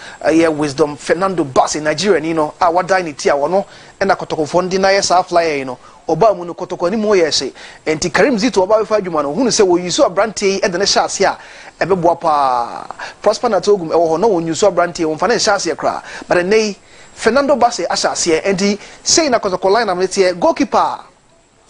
Wisdom Fernando Bassi Nigeria, our dining tia wano and a Kotoko Fondina sa flyer, Obamu no Kotoko anymore yeshi. And Karim Zito about Fajumano, who say, well, you saw a branty at the Nashas here. Ebewapa Prosper Natogum or no, you saw branty on financial here cry, but a nay. Fernando Bassi Ashasia and he saying a Kotoko line I'm here goalkeeper.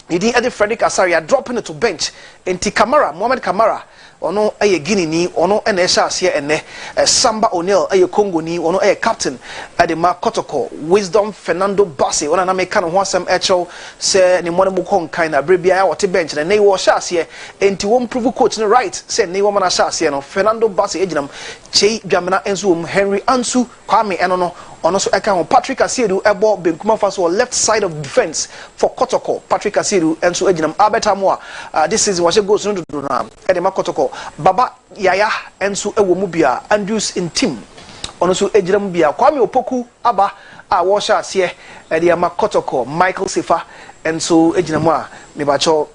He did Eddie Frederick Asaria dropping it to bench and Kamara, Mohamed Kamara, or no a Guinea ni, or no an Ashasia and Samba O'Neill, a Congo ni, or no a captain at the Kotoko, Wisdom Fernando Bassi, or an American who wants some echo, say ni Monamukon kind of Bribia or bench and they were Shasia and to one prove coach in the right, said Ni woman Ashasia, no Fernando Bassi Ejinam, Che Jamina Enzum, Henry Ansu, Kwame Enono. Also, Patrick Asiedu, a ball being Kumafaso, left side of defense for Kotoko. Patrick Asiedu, and so Ejinam Abetamwa. This is what she goes into Edema Kotoko. Baba Yaya, and so Ewumubia, Andrews in team. Also, Ejinam Bia, Kwame Opoku, Abba, Awasha, Sie, Ediama Kotoko, Michael Sifa, and so Ejinamwa, Mibacho,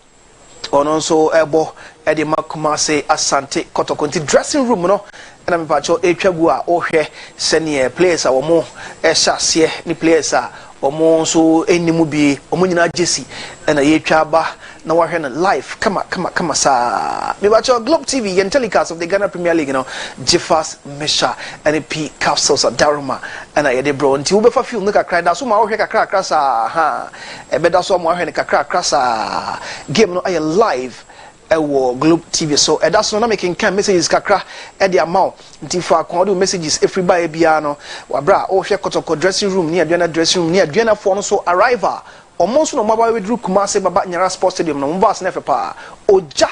also Ebo, Edema Kumase, Asante, Kotoko, into dressing room, no. And I'm about your Epagua or here, senior players or more, Eshasia, ni players or more so any movie, or Munina Jesse, and a Yechaba, now we're here live. Come on, sir. Me about your Globe TV and telecast of the Ghana Premier League, Jeffas, Mesha, and a P capsules at Daruma, and I had a bro until we feel look at cry. That's why I hear crack crassa, a better somewhere in a crack crassa game. No, I live. Globe TV so that's not making can messages kakra e the amount ntifa kon do messages everybody bia no wabra o hwe Kotoko dressing room near Aduana dressing room near Aduana for no so arrival almost no mobile with group Kumase Baba Nyara Sports Stadium no mbas na fepa oja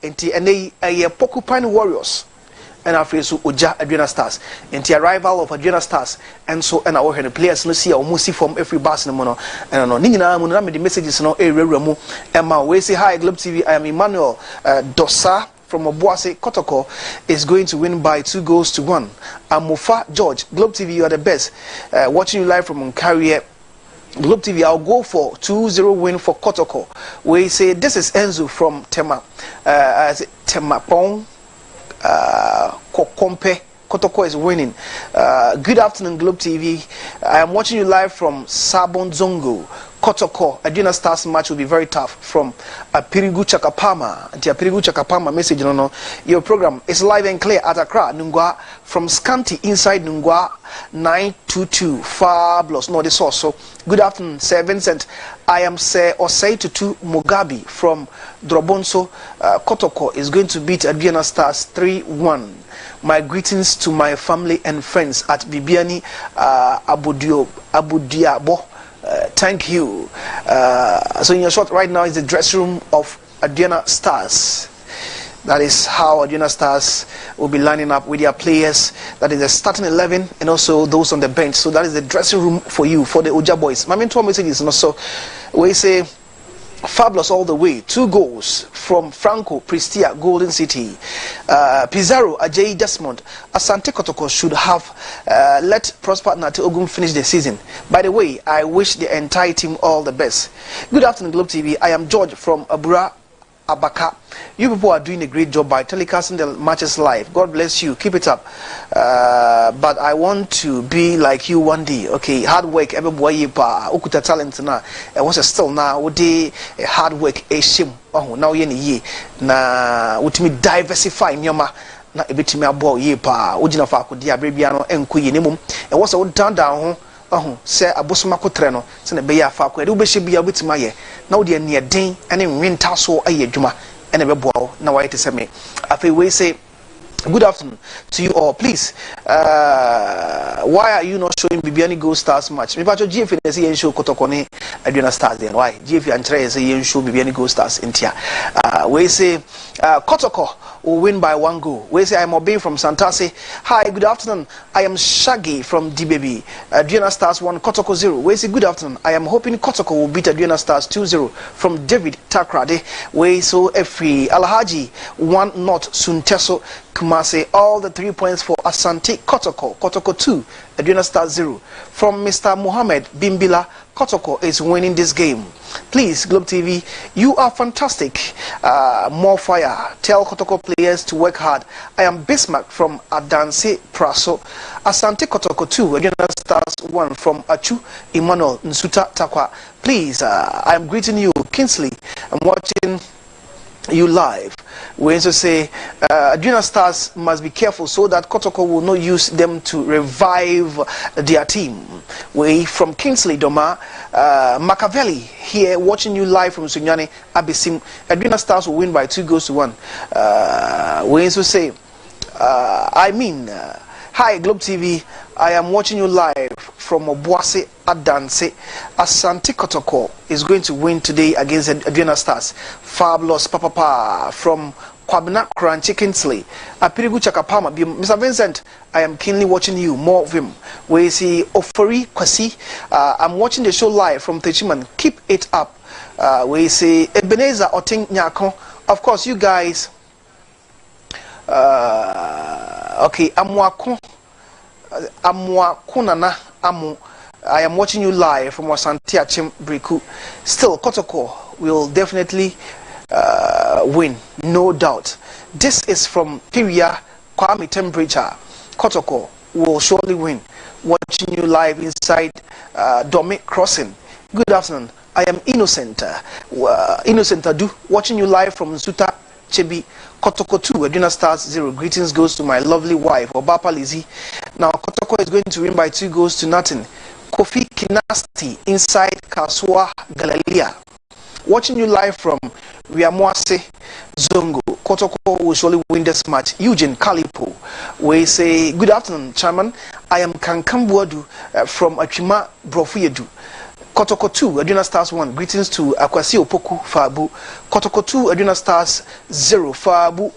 enti ene a Porcupine Warriors and after so Oja Aduana Stars and the arrival of Aduana Stars and so and our players no see almost from every bus no mono and no nyina mu na me the messages no ewura mu Emma we say hi Globe TV I am Emmanuel Dosa from Obuase Kotoko is going to win by 2-1. Amofa George Globe TV you are the best watching you live from Ontario Globe TV I'll go for 2-0 win for Kotoko. We say this is Enzo from Temapong Kokompe Kotoko is winning. Good afternoon, Globe TV. I am watching you live from Sabon Zongo. Kotoko, Aduana Stars match will be very tough from Pirigu Chakapama. And Pirigu Chakapama message, your program is live and clear at Accra, Nungwa, from Scanty inside Nungwa 922. Fabulous. No, this also. Good afternoon, Sir Vincent. I am Sir Osei Tutu Mugabi from Drobonso. Kotoko is going to beat Aduana Stars 3-1. My greetings to my family and friends at Bibiani Abudiabo. Thank you. So in your shot right now is the dressing room of Aduana Stars. That is how Aduana Stars will be lining up with their players. That is the starting 11 and also those on the bench. So that is the dressing room for you, for the Oja boys. My mentor message is also we say Fabulous all the way. 2 goals from Franco Prestia, Golden City. Pizarro, Ajay Desmond. Asante Kotoko should have let Prosper Nate Ogum finish the season. By the way, I wish the entire team all the best. Good afternoon, Globe TV. I am George from Abura Abaka. You people are doing a great job by telecasting the matches live. God bless you. Keep it up. But I want to be like you one day. Okay, hard work. Everybody, ukuta talent na. Once still now, we dey hard work. Shame. Oh, now you ni na utimi diversify nyoma. Na ebetimi abo ye pa. Ujina fa akudi abrebia no enko ye nemum. E was a down say abosoma kotre no se na be ya fa ko e be bia obetima ye na wo de ne den ene nwenta so aye dwuma ene be boa na wa yete se me afei we say good afternoon to you all. Please, why are you not showing Bibiani Gold Stars match? Me pacho GF ne say show Kotoko ne Aduana Stars then. Why? GF antre say show Bibiani Gold Stars in tia. We say Kotoko will win by 1 goal. We say I'm Obey from Santase. Hi, good afternoon. I am Shaggy from DBB. Aduana Stars 1, Kotoko 0. We say good afternoon. I am hoping Kotoko will beat Aduana Stars 2-0 from David Takrade. We so Efri Alhaji 1 not Sunteso Kumase, all the 3 points for Asante Kotoko. Kotoko 2, Aduana Stars 0. From Mr. Mohammed Bimbila, Kotoko is winning this game. Please, Globe TV, you are fantastic. More fire. Tell Kotoko players to work hard. I am Bismarck from Adanse Praso. Asante Kotoko 2, Aduana Stars 1 from Achu Emmanuel Nsuta Takwa. Please, I am greeting you, Kingsley. I'm watching you live. We also say Aduana Stars must be careful so that Kotoko will not use them to revive their team. We from Kingsley Doma, Machiavelli here watching you live from Sunyani Abisim. Aduana Stars will win by 2-1. We also say hi Globe TV, I am watching you live from Obuase Adanse. Asante Kotoko is going to win today against Aduana Stars. Fabulous Papa from Kwabena Kranchi Kingsley. Apirigu Chakapama. Mr. Vincent, I am keenly watching you. More of him. We see Ofori Kwasi. I'm watching the show live from Techiman. Keep it up. We see Ebenezer Oting Nyako. Of course, you guys. Okay, Amwakunana Amu. I am watching you live from Asante Achim Briku. Still, Kotoko will definitely win, no doubt. This is from Piria Kwame Temperature. Kotoko will surely win. Watching you live inside Dome Crossing. Good afternoon. I am Innocent. Innocent Adu. Watching you live from Nsuta Chebi. Kotoko 2, Aduana Stars 0. Greetings goes to my lovely wife, Obapa Lizzie. Now, Kotoko is going to win by 2-0. Kofi Kinasti inside Kasua Galilea. Watching you live from Riamuase Zongo. Kotoko will surely win this match. Eugene Kalipo. We say, good afternoon, Chairman. I am Kankambuadu from Achima Brofuyedu. Kotoko 2, Aduana Stars 1. Greetings to Akwasi Opoku Fabu. Kotoko 2, Aduana Stars 0. Fabu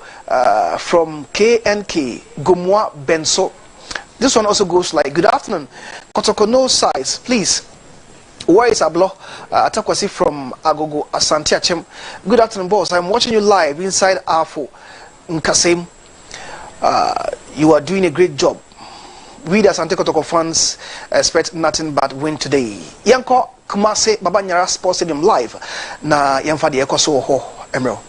from KNK Gomwa Benso. This one also goes like, good afternoon. Kotoko no size, please. Where is Ablo? Atakwasi from Agogo Asante Achem. Good afternoon, boss. I'm watching you live inside Afo Nkasem. You are doing a great job. We the Asante Kotoko fans expect nothing but win today. Yanko Kumase Babanyara Sports Stadium live. Na Yanfa de Ekoso ho Emerald.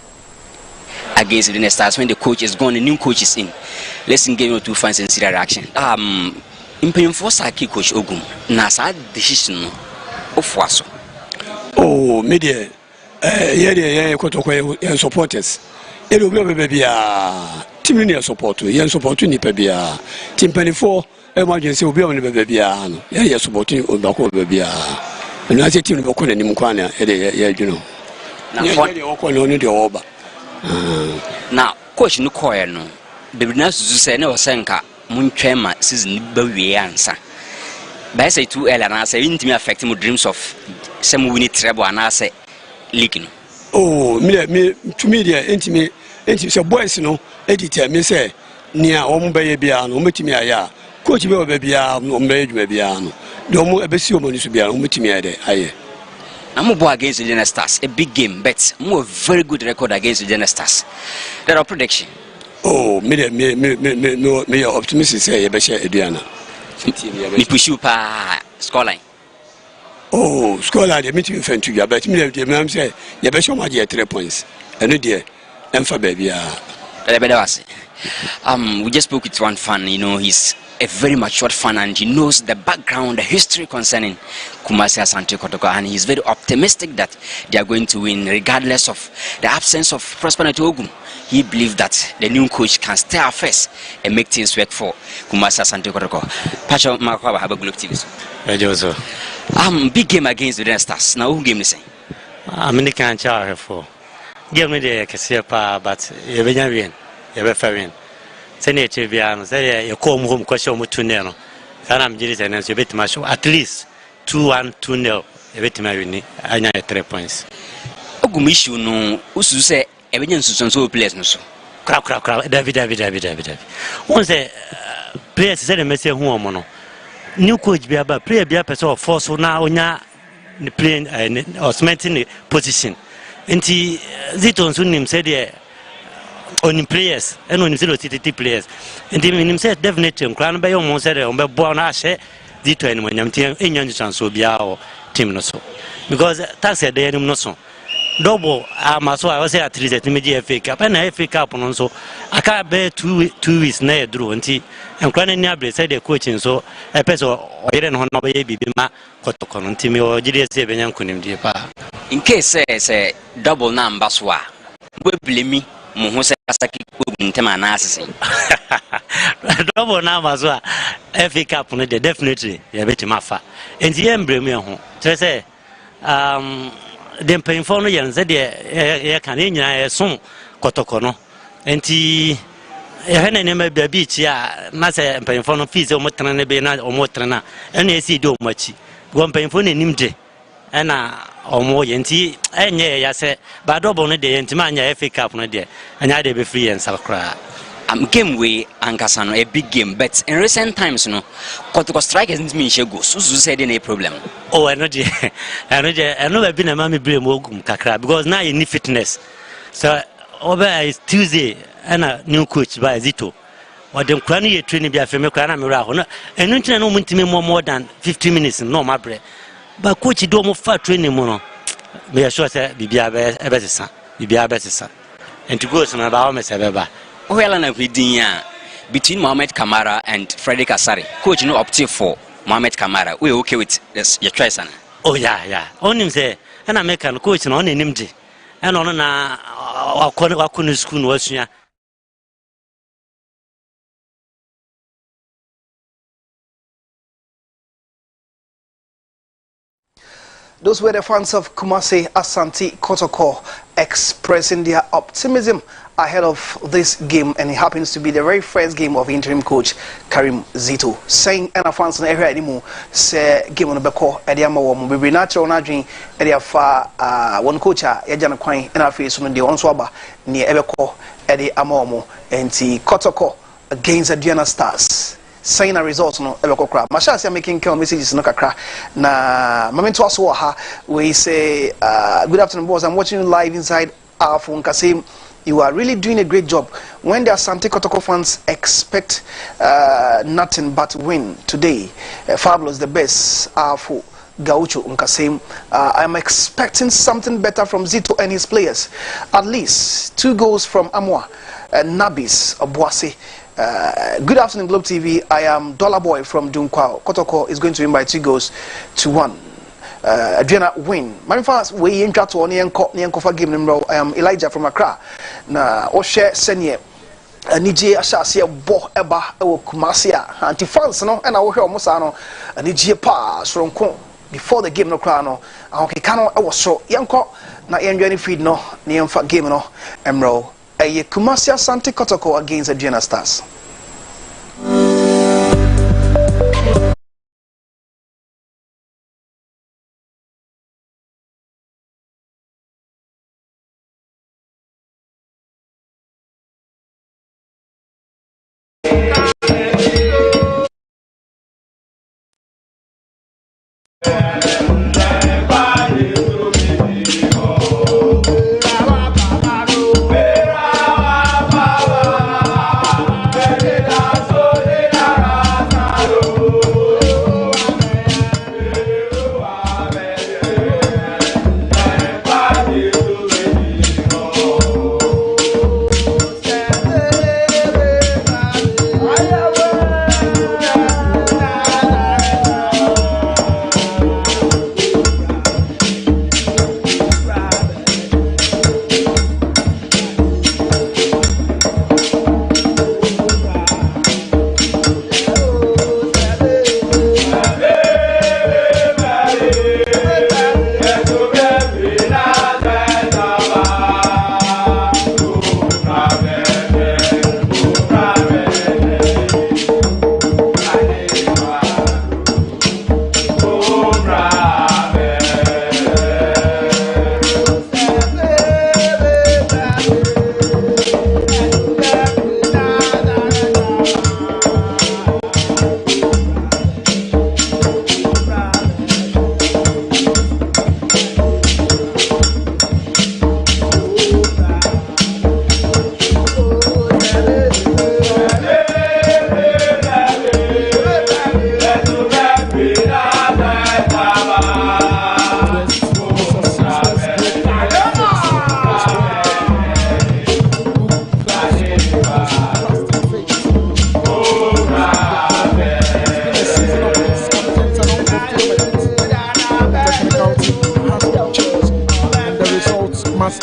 Against the Stars when the coach is gone, the new coach is in. Let's give you 2 fans and see their reaction. In force I keep coach Ogum. Nasa decision of Waso. Oh, media. Yeah, Kotoko and supporters. It will be a team in support. You support ni pebia. Team 24 emergency will be on the baby. Yeah, supporting Obako baby. And I say team Boko and Nimkwana, you know. Now, coach no choir no. The business say no senka munchema season bawie answer. By say 2 L and I say intimate affect my dreams of some winning treble and I say leaking. Oh, me to media intimate so boys no editor me say near Ombebiano, Metimia, coach baby no marriage babyano. No more a besio monisubia, Metimia, aye. I'm more against the General Stars, a big game, but more very good record against the General Stars. That are prediction. Oh, me optimistic say you be share Aduana. Me push you pa scoreline. Oh, scoreline dey meet you friend to you, but me dey say you be share my 3 points. And no there, emfa baby we just spoke with one fan, you know, he's a very matured fan and he knows the background, the history concerning Kumasi Asante Kotoko, and he's very optimistic that they are going to win regardless of the absence of Prosperity Ogun. He believes that the new coach can stay at first and make things work for Kumasi Asante Kotoko. Pacho Makwaba have a good TV. Big game against the Red Stars. Now who game the same? I'm in the can't for. Give me the Cassiapa, but you be win. You be fair win. Send it to Vian, say you come home, question with 2-0. And I'm just and you bet my show at least 2-1, 2-0. You bet my win. I know 3 points. Ogumishu no, Usu say, evidence so players no so. Crap, David. Once the players said a message who mono. New coach be about player be a person of force so now onya playing or cementing the position. And Zito Sunim said there on players and on zero TTT players. And he said definitely on Crown by almost said on Bonashe Zito and when I'm in young chance will be our team no so. Because that's a day no so. Double so I was at least at the FA Cup and FA Cup on so I can't bear 2 weeks near drew and Crown Nabri said the coaching so a person or didn't want to be Kotoko and Timmy or GDS Benyan couldn't be in case say double number swa. We blame me. Muhuse Kasaki Ntema Nasi. Double number swa. FA Cup on it definitely. You bet him afa. And the emblem home. Say them paying for no yen said there can in some Kotoko no. And he had a beach ya Nasa paying for no fees or Motrana Bena or Motrana. And you see do much. One paying for Nimde. And or more yenti, and yeah, say, but double on the day and Timania FA Cup on the day, and I be free and Salcra. Game way Ankasano, a big game, but in recent times, no, Kotoko strike hasn't been Shago, so said in a problem. Oh, I know I've been a mammy blame Wogum Kakra because now you need fitness. So, over is Tuesday and a new coach by Zito. Or them cranny training be a female cranamira, and no moment more than 50 minutes, no, my bread. But coach, you don't fat training mono. We are sure that Bibia Bessa. And to go some about Miss Abeba. Well, and between Mohamed Kamara and Frederick Asari, coach no opted for Mohamed Kamara. We're okay with this, your choice. Oh, yeah. On him say, and I make a coach on him, and on a corner school was here. Those were the fans of Kumasi Asante Kotoko expressing their optimism ahead of this game, and it happens to be the very first game of interim coach Karim Zito. Saying and fans in the area anymore say game on the beko Ediama Wom be natural na dream Edia fa one coach Yajana Kwan and our face on the Onswaba near Ebeko Edi Amomo and Kotoko against Aduana Stars. Sign a result no ebeko kra machine are making count messages no kakra na momento aso ha we say good afternoon boss, I'm watching you live inside our phone Kasim. You are really doing a great job. When the Asante Kotoko fans expect nothing but win today, fabulous, the best for Gaucho Nkasim. I'm expecting something better from Zito and his players. At least 2 goals from Amwa, Nabis Obuasi. Good afternoon, Globe TV. I am Dollar Boy from Dunkwao. Kotoko is going to win by 2-1. Aduana win. My fans, we in chat on the game number. I am Elijah from Accra. Na Oshe Senye. Nije Ashasi Bo Eba Ewo Kumasia. Anti fans no, and I will hear Mosano. Nije Pa Sronko before the game no crano. Okay, Kano I was so Yanko. Na Yanjani feed no, Niamfa game no, Emro. A Kumasi Asante Kotoko against Aduana Stars.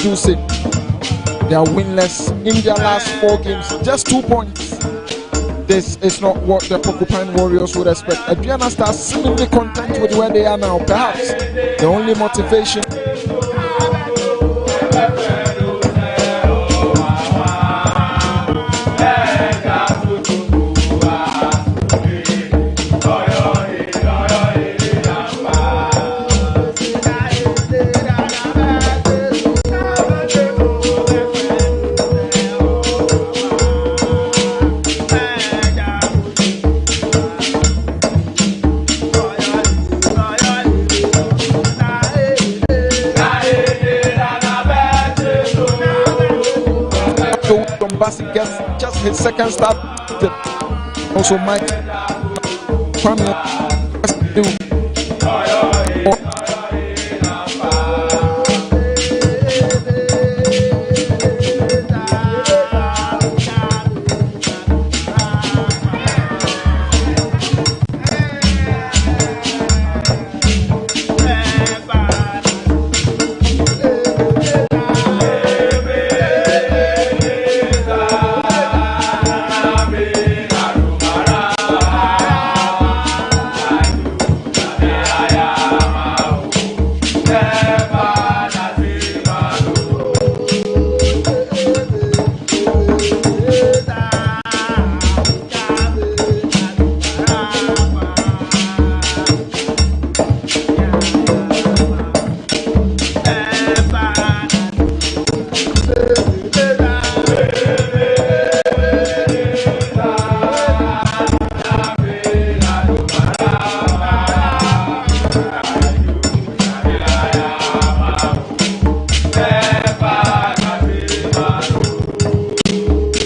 losing. They are winless in their last 4 games, just 2 points. This is not what the Porcupine Warriors would expect. Aduana Stars seemingly content with where they are now. Perhaps the only motivation Bassi gets just his second start. Also Mike Kwame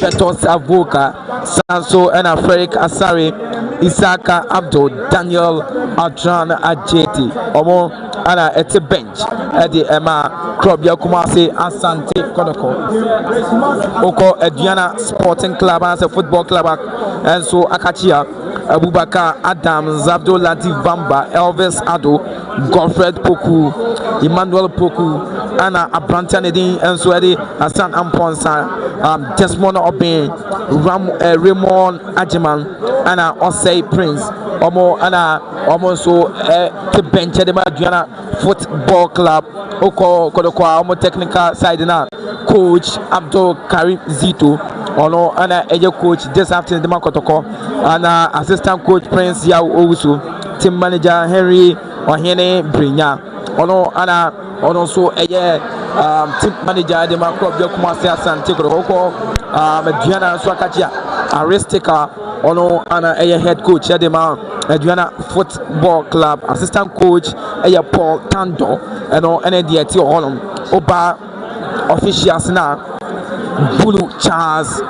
Petos Avoka, Sanso and Afrik Asari, Isaka Abdul, Daniel Adran Ajeti, Omo Ana at the bench, Eddie Emma, Krobia Kumasi, Asante Kotoko, Oko Aduana Sporting Club as a football club, and so Akachia, Abubakar Adams, Abdul Latif Bamba, Elvis Ado, Godfred Poku, Emmanuel Poku, Anna Abrantanedi, and so Eddie Hassan Amponsa, Desmond Obin, Raymond Ajiman, Anna Osei Prince, Omo Anna Omoso the bench at the Aduana Football Club, Oko Kotoko, Omo technical side na coach Abdul Karim Zito, Ono Anna Ejo coach this afternoon the Kotoko, Anna assistant coach Prince Yao Owusu, team manager Henry Ohene Brinya, Ono Anna Ono so team manager the Macro Kumasi Asante Kotoko, Aduana Swakachia, Aristica, Ono Anna head coach at the Aduana Football Club, assistant coach Paul Tando, and NDT Holland, Oba officials now, Bulu Charles,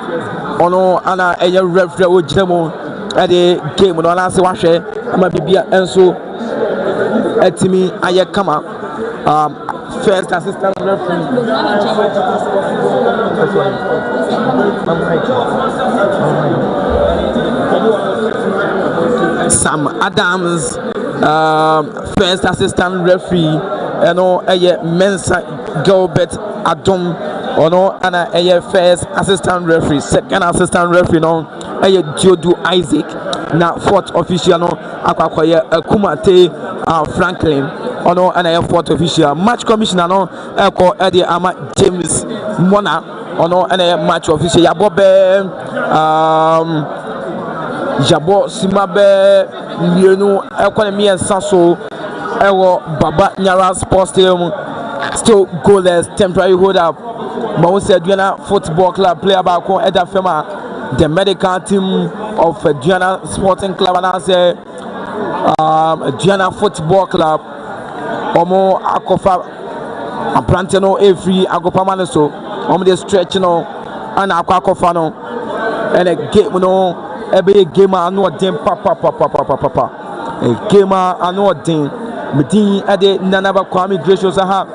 Ono Anna referee Ojemo at the game on last wash, Amabibia Enso Etimi Ayakama, first assistant referee. Sam Adams, first assistant referee, Mensa Gilbert Adom, and first assistant referee, second assistant referee, Jodu Isaac, now fourth official, Akwakoye Kumate Franklin, and fourth official, match commissioner, Eddie Ama James Mona, and match official, Yabobe, Jabo Simabe Mienu Economy and Sasso Ewo Baba Nyara Sports Stadium still goalless, temporary hold up. Mawuse Aduana Football Club player back on Eda Fema, the medical team of Aduana Sporting Club, and I say Aduana Football Club Omo Akofa Abranteno every Agopa Manaso Omo the stretch and Akofa no and a game every gamer I know them papa a gamer I know them Medin Ade Nanaba Kwame Gracious Aha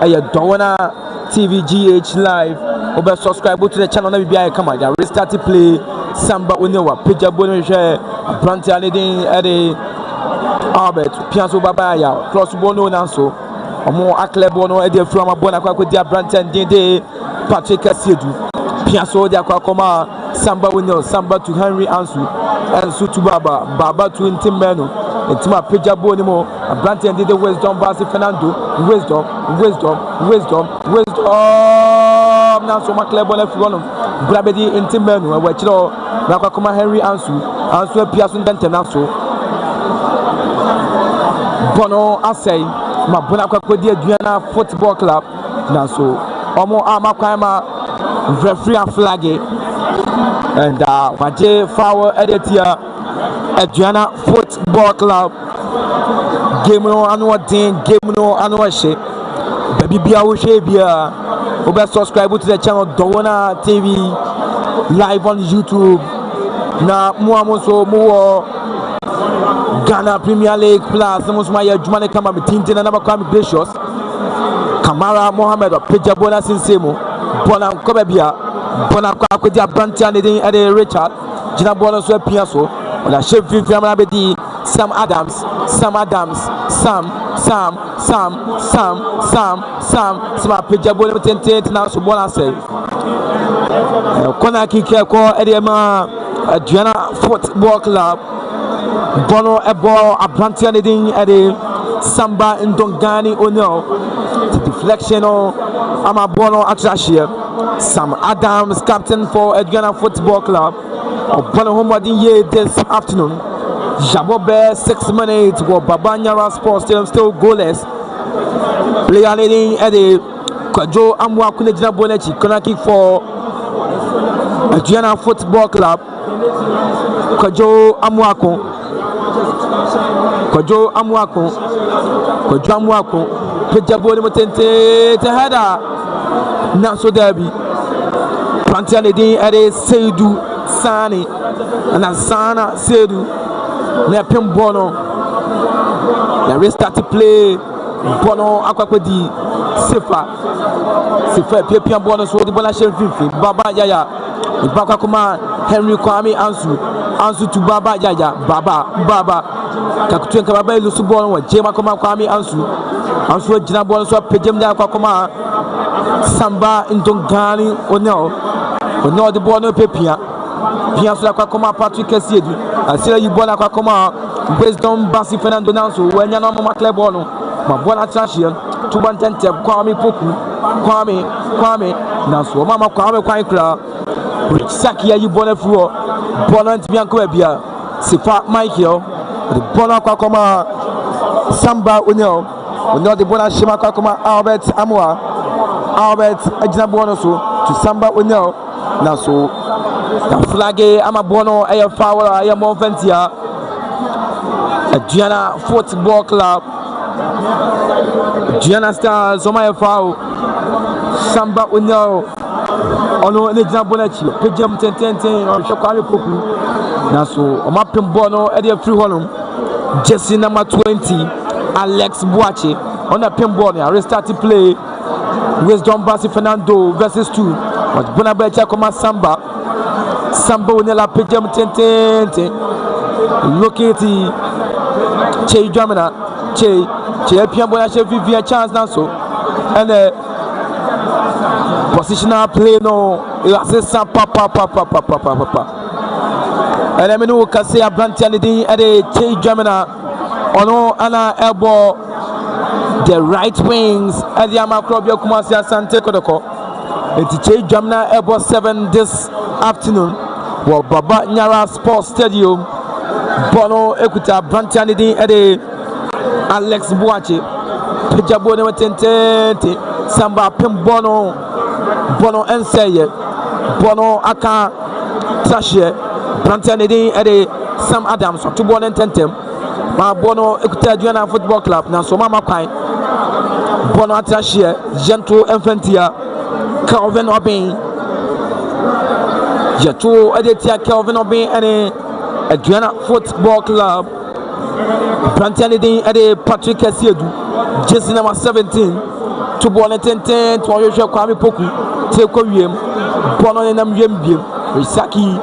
Aduana TV GH Live over subscribe to the channel na bibia come on restart to play samba unewa page abone share Brante Anedin Ade Albert Pianso Babaya cross bono nanso Omo aklebo no e dey from abona kwa ko dia Branton de Patrick Asiedu Piaso dia kwa koma Samba Winner Samba to Henry Ansu to Baba to Intimeno Intima Peja Bonimo Branton de Wisdom Basi Fernando Wisdom now so maklebo na funo Brabedi Intimeno we chiro na kwa koma Henry Ansu Piaso Dantena so Bono Asay Mabuna kwa dia Aduana Football Club na so omo amakwa referee and flag and waje foul editor Aduana Football Club game no anu she baby bia wo she bia obe subscribe to the channel Aduana TV live on YouTube na muamoso muwo Ghana Premier League Plus musuma ya juma ne kama mitinti na kwa gracious Kamara Mohammed Peja Bona Sinsemo Bona Kobebia Bona Kwadia Brantian Ede Richard Jina Bona so Piaso on a chef Fiamra Bedi Sam Adams Peja Bona Tente now so Bona say Kona Kike ko Edema Aduana Football Club Bono Ebo Brantian Ede Samba Ndongani Ono deflection on Amabono Atrashia Sam Adams captain for Aduana Football Club Bono Homadin Ye this afternoon Jabobe 6 minutes for Babanyara Sports Stadium still goalless player leading Eddie Kwajo Amwa Kunejina Bonechi corner kick for Aduana Football Club Kwajo Amwako Pejabo ni motente te header na so derby Pantia ne din ere Seidu Sani na Sana Seidu na Pembono na restart to play Bono akwapedi Sefa pia Bono so di Bola Shelfifi Baba Yaya Ibaka kuma Henry Kwame Ansu to Baba Yaya Baba Kakutenka Baba Lusu Bono wa Jema kuma Kwame Ansu Jina Bono so pejem da kwa kuma Samba Ndongani Ono the Bono Pepia so kwa kuma Patrick Asiedu asira yibona kwa kuma Wisdom Basi Fernando Nanso wenya no mama club bono mabona trashia tubantente Kwame Poku Kwame Nanso mama Kwame kra Saki ya yibona fuo bono ntimianko bia Sifa Michael the bono kwa kuma Samba Ono the bona shima kwa kuma Albert ajina bono so to Samba Ono na so the flag ama bono aye foul aye monfentia Aduana Football Club Aduana Stars oma foul Samba Ono ne jina bono chi pejem tenten o shokwale poku na so oma pem bono e dey free honum jersey number 20 Alex Boache on a pin ball now restart to play Wisdom Basi Fernando versus 2 but Bonabecha come Samba Unela Pejem Tente locate Che Jamina Che Pian Bonache Vivian chance now so and positional play no assist papa and I mean who can say a Brantian at a Che Jamina ono ana elbow the right wings at the Amakrobio Kumasi Asante Kotoko. It's Che Jamna elbow 7 this afternoon. Well, Baba Nyara Sports Stadium. Bono Equita Brantianidi at Alex Boache. Pejabo never tente Samba Pim Bono Enseye. Bono Aka Trashe. Brantianidi at Sam Adams or 2 1 and tentem. Ma Bono Equita Aduana Football Club na so mama kwai Bono Atrashie Gentle Infantia Calvin Obin Jeto Edetia Calvin Obin and Aduana Football Club Brantianidi Ede Patrick Asiedu jersey number 17 to Bono 10 to Oyosho Kwame Poku Teko Wiem Bono Nenam Yembiem Risaki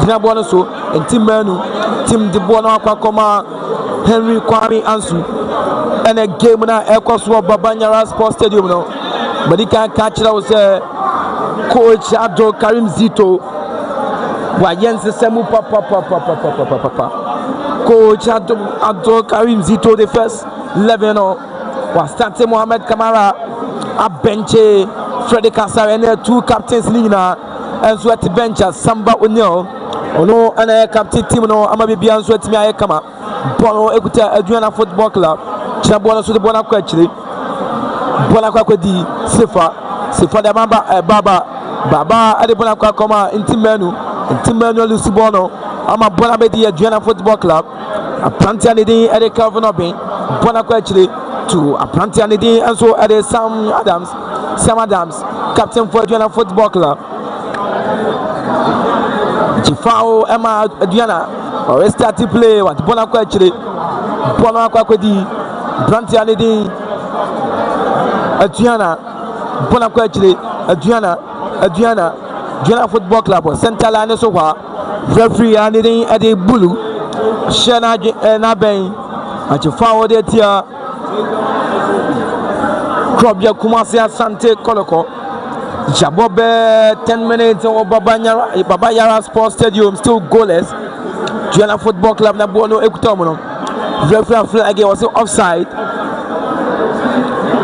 Dina Bono so and Tim Manu Tim de Bono Aquacoma Henry Kwame Ansu and a game na Ekoswa Babanyara Sports Stadium no but he can catch it was coach Abdul Karim Zito Wayense Semu papa coach Abdul Karim Zito the first 11 was starting Mohamed Kamara Abenche Freddy Kasar and the two captains Lina and so at the bench as Samba O'Neill ono and captain team no Amabi and so at me Kama Bono Ekuta Aduana Football Club Chabona so the Bona Kwachili Bona Kwakwedi Sifa the Baba Adebona Kwakoma Intimenu Lucibono Ama Bona Bedi Aduana Football Club a Plantianidi at the Calvin Obin Bona Kwachili to a Plantianidi and so at the Sam Adams captain for Aduana Football Club Chifao Emma Aduana or start to play what Bona Kwachili Bona Kwakwedi Plantianidi Aduana Bona Kwachili Aduana Football Club or Central Line so far referee and at the Bulu Shana Naben and Chifao de Tia Krobia Kumasi Asante Kotoko Jabobe 10 minutes or Baba Yara Sports Stadium still goalless. Aduana Football Club na Bono Ekutomono. Referee flag was offside.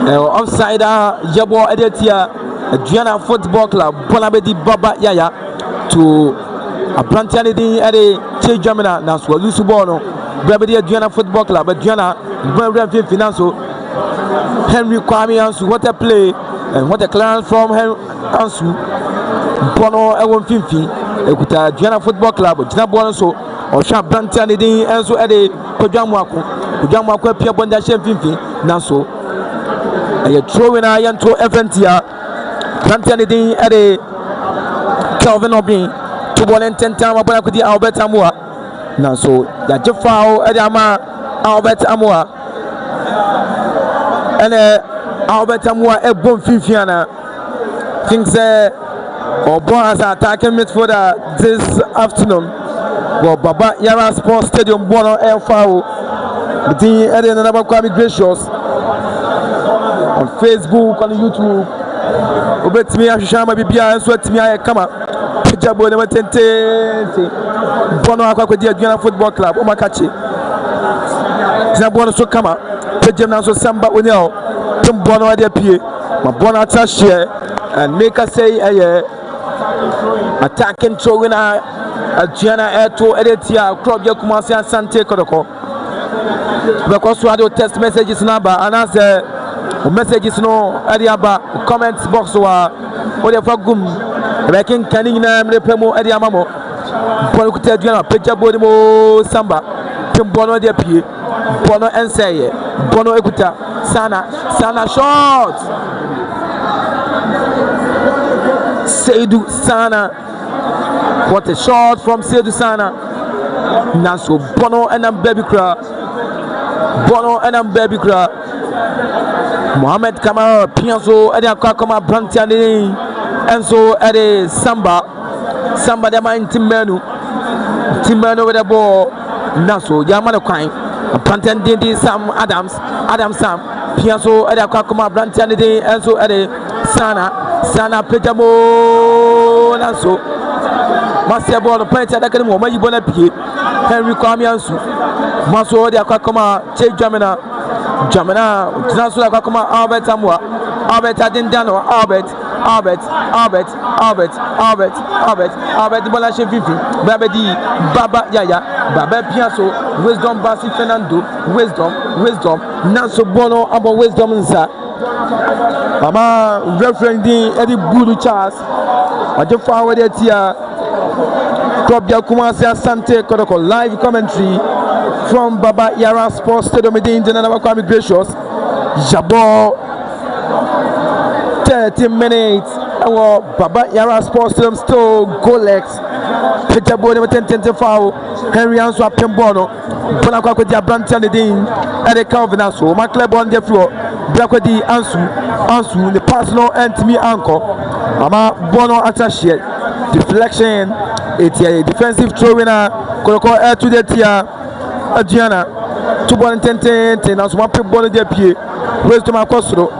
Offside Jabo Edetia Aduana Football Club Bonabedi Baba Yaya to a Plantianidi at a Che Jamina Naswa Lusubono. Brabedi Aduana Football Club Aduana Brabedi Finanso Henry Kwame Ansu, what a play and what a clearance from Ansu Bono Ewon Finfi Ekuta Aduana Football Club Jina Bono so or Sharp Plantianidi Ansu Ede Kojamwako Pia Bonda Shem Finfi Naso a throwing iron to Eventia Plantianidi Ede Calvin Obin to 1 and 10 time about the Albert Amua Naso Yajafao Edama Albert Amua and Albert Amua a bon Fifiana thinks or Boas attacking midfielder this afternoon. Well, Baba Yara Sports Stadium Bono Air Foul the Eden and Kwame Gracious on Facebook, on YouTube. Obet me Ashama Bibia and sweat me I come up. Jabo never tente Bono Aquadia Aduana Football Club, Omakachi. Zabono so come up. Pejam so Samba Unel, Tim Bono at the PA, Mabona Tashia, and make us say attacking Chowina, Aduana Airto Edetia, Krobia Kumasi Asante Kotoko. Because we had text messages number and as messages no Adiaba comments box or whatever gum, Rekin Canina, Repemo Adiamamo, Bonuta Aduana, Pejabodimo Samba, Tim Bono de PA. Bono Enseye, Bono Ekuta, Sana shot. Seydou Sana, what a shot from Seydou Sana. Naso Bono and Baby Kra, Mohamed Kamara, Pianso, Edia Kakoma, Brantiani, and so Eddie Samba the man Timenu with the ball. Naso Yamano Crime. Plantain Dindi Sam Adams Sam Pianso Eda Kakoma Brantianidi and so Ede Sana Pejamo Naso Masia Bono Penta Academy Mayi Bonapi Henry Kwame Ansu Maso Eda Kakoma Che Jamina Naso Kakoma Albert Amua Albert Adindano Albert Bolashe Vivi Babedi Baba Yaya Baba Piasso Wisdom Basi Fernando Wisdom Nanso Bono about Wisdom Nsa Mama referending Eddie Bulu Charles I just forward it here Krobia Kumasi Asante Kotoko live commentary from Baba Yara Sports Stadium in Indiana Kwame Gracious Jabo 30 minutes. Our Baba Yara Sports Stadium still goalless. Pejabo never 10 foul. Henry Ansu Apembono. Bonakwa kwa dia Brantian Edin. Ede Calvin Ansu. Macleb on the floor. Blakwedi Ansu. The pass no end to me anchor. Mama Bono attaché. Deflection. It's a defensive throw winner. Kotoko air to the tia. Aduana. two ball ten na so one pin ball dey pie wisdom akosoro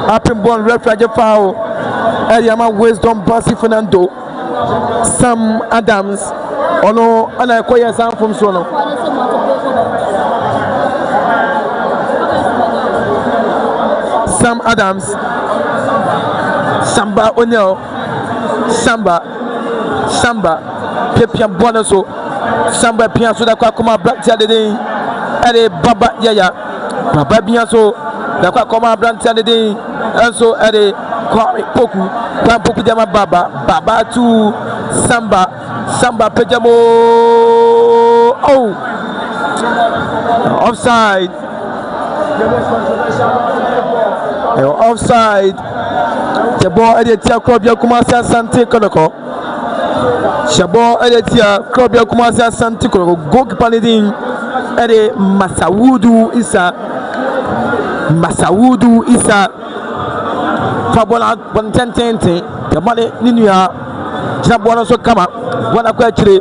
apin ball referee foul Eliama wisdom Basi Fernando Sam Adams ono ana koya sam from so no Sam Adams Samba O'Neal Samba Pepia Bonaso Samba Pianso da kwa koma black tia de ere Baba Yaya Baba Bianso da kwa koma black tia de enso ere Kwame Poku Dema Baba to Samba Pejamo offside the ball at the tia club Kumasi Asante Kotoko Shabo at the tia club Kumasi Asante Kotoko goalkeeper leading at the Masawudu Isa Fabola 110 the money Ninia Jabwana so come up one actually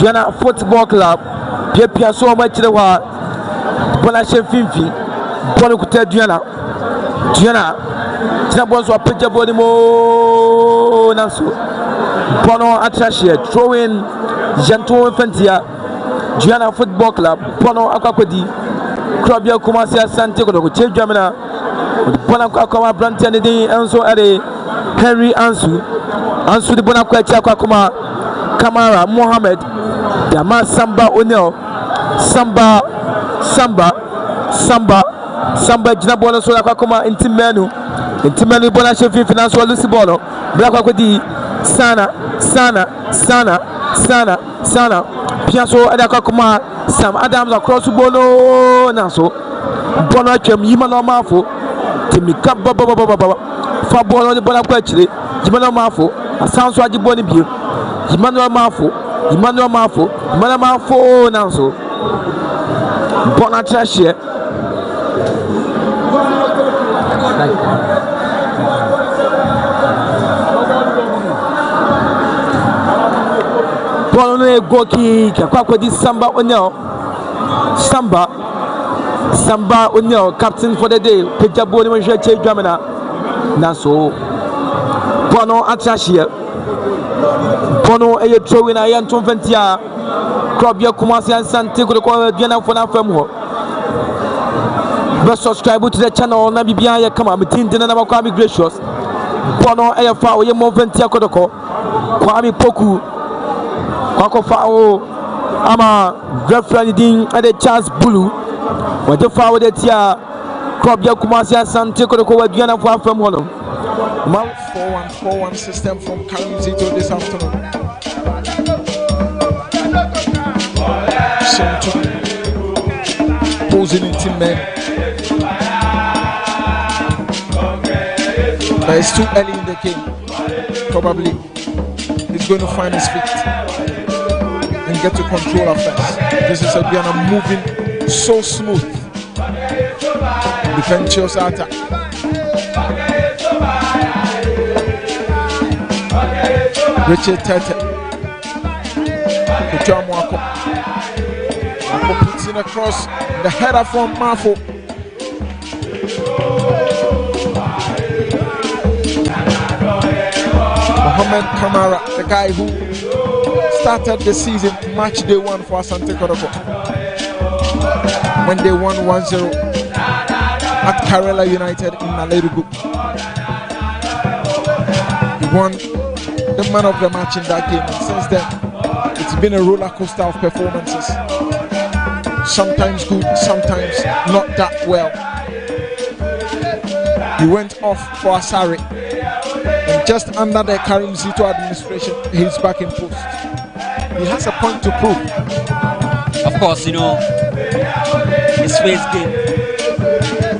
Jana Football Club Pia so much the war Bola Shefimfi Bola Kuta Jana Jabwas were pitcher body mo Nanso Bono Atrashia throwing Janto Infantia Jana Football Club Bono Aquapedi Club Kumasi Asante Kotoko Chief Jamina Bonakwa Branton Enzo Ade Henry Ansu the Bonakwa Chakwa Kamara Mohammed Dama Samba O'Neal Samba Jinabono Sola Kakoma Intimenu Bona Shefi Financial Lucy Bono Black Wakodi Sana Piaso Adakakoma Sam Adams across Bono Naso Bono Chem Yimano Mafo Timika Baba Fabono the Bona Quachri Jimano Mafo Sounds like Boni Beer Emmanuel Mafo Nanso Bona Trashia Bono Goki Kakwa Samba O'Neal Samba O'Neal captain for the day Pejabo Nimashe Jamina Naso Bono Atrashia Bono a throwing a young Tonventia Club Kumasi and Asante Kotoko Diana Fona Femho. But subscribe to the channel Nabibia come up between Dinana Kwame Gracious Bono a foul Moventia Kotoko Kwame Poku Kwako foul Ama referee din at the chance Bulu what the foul the tia Club Kumasi and Asante Kotoko Diana Fona Femho 4-1-4-1 system from Karimzito this afternoon. Sonto posing in team men. But it's too early in the game. Probably he's going to find his feet and get to control affairs. This is Aduana moving so smooth. Defensive attack. Richard Tete Kuchamuako puts in across the header from Mafo. Mohamed Kamara, the guy who started the season match day 1 for Asante Kotoko when they won 1-0 at Karela United in Nalerugu. He won the man of the match in that game, and since then it's been a roller coaster of performances, sometimes good, sometimes not that well. He went off for Asari, and just under the Karim Zito administration he's back in post. He has a point to prove. Of course, you know, his first game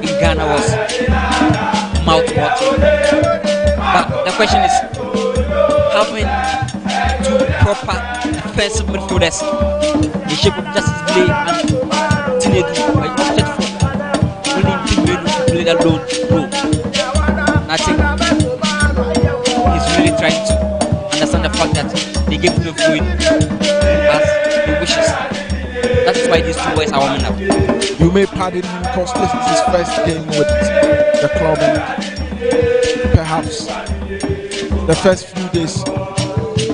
in Ghana was mouth-watering, but the question is, having two proper defensive midfielders, the shape of Justice Blay and Tinedu, I opted for only Tinedu to play that lone role. And I think he's really trying to understand the fact that they gave him a fluid as he wishes. That is why these two boys are warming up. You may pardon him because this is his first game with the club, and perhaps the first few days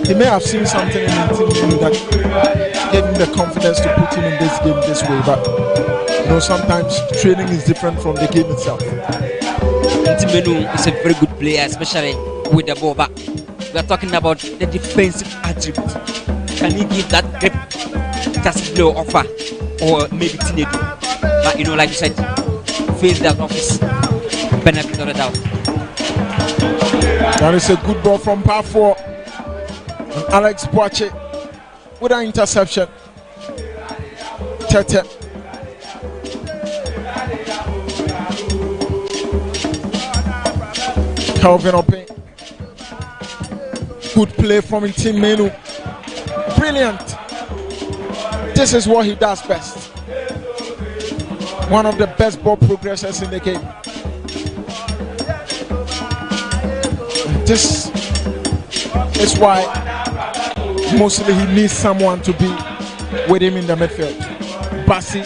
he may have seen something in him that gave him the confidence to put him in this game this way. But you know, sometimes training is different from the game itself. Timenu is a very good player, especially with the ball. But we are talking about the defensive attribute. Can he give that grip just blow offer, or maybe Tinedu? But you know, like you said, face that office, benefit of the doubt. That is a good ball from par 4. And Alex Boache with an interception. Tete. Calvin Open. Good play from Team Menu. Brilliant. This is what he does best. One of the best ball progressors in the game. This is why mostly he needs someone to be with him in the midfield. Bassi,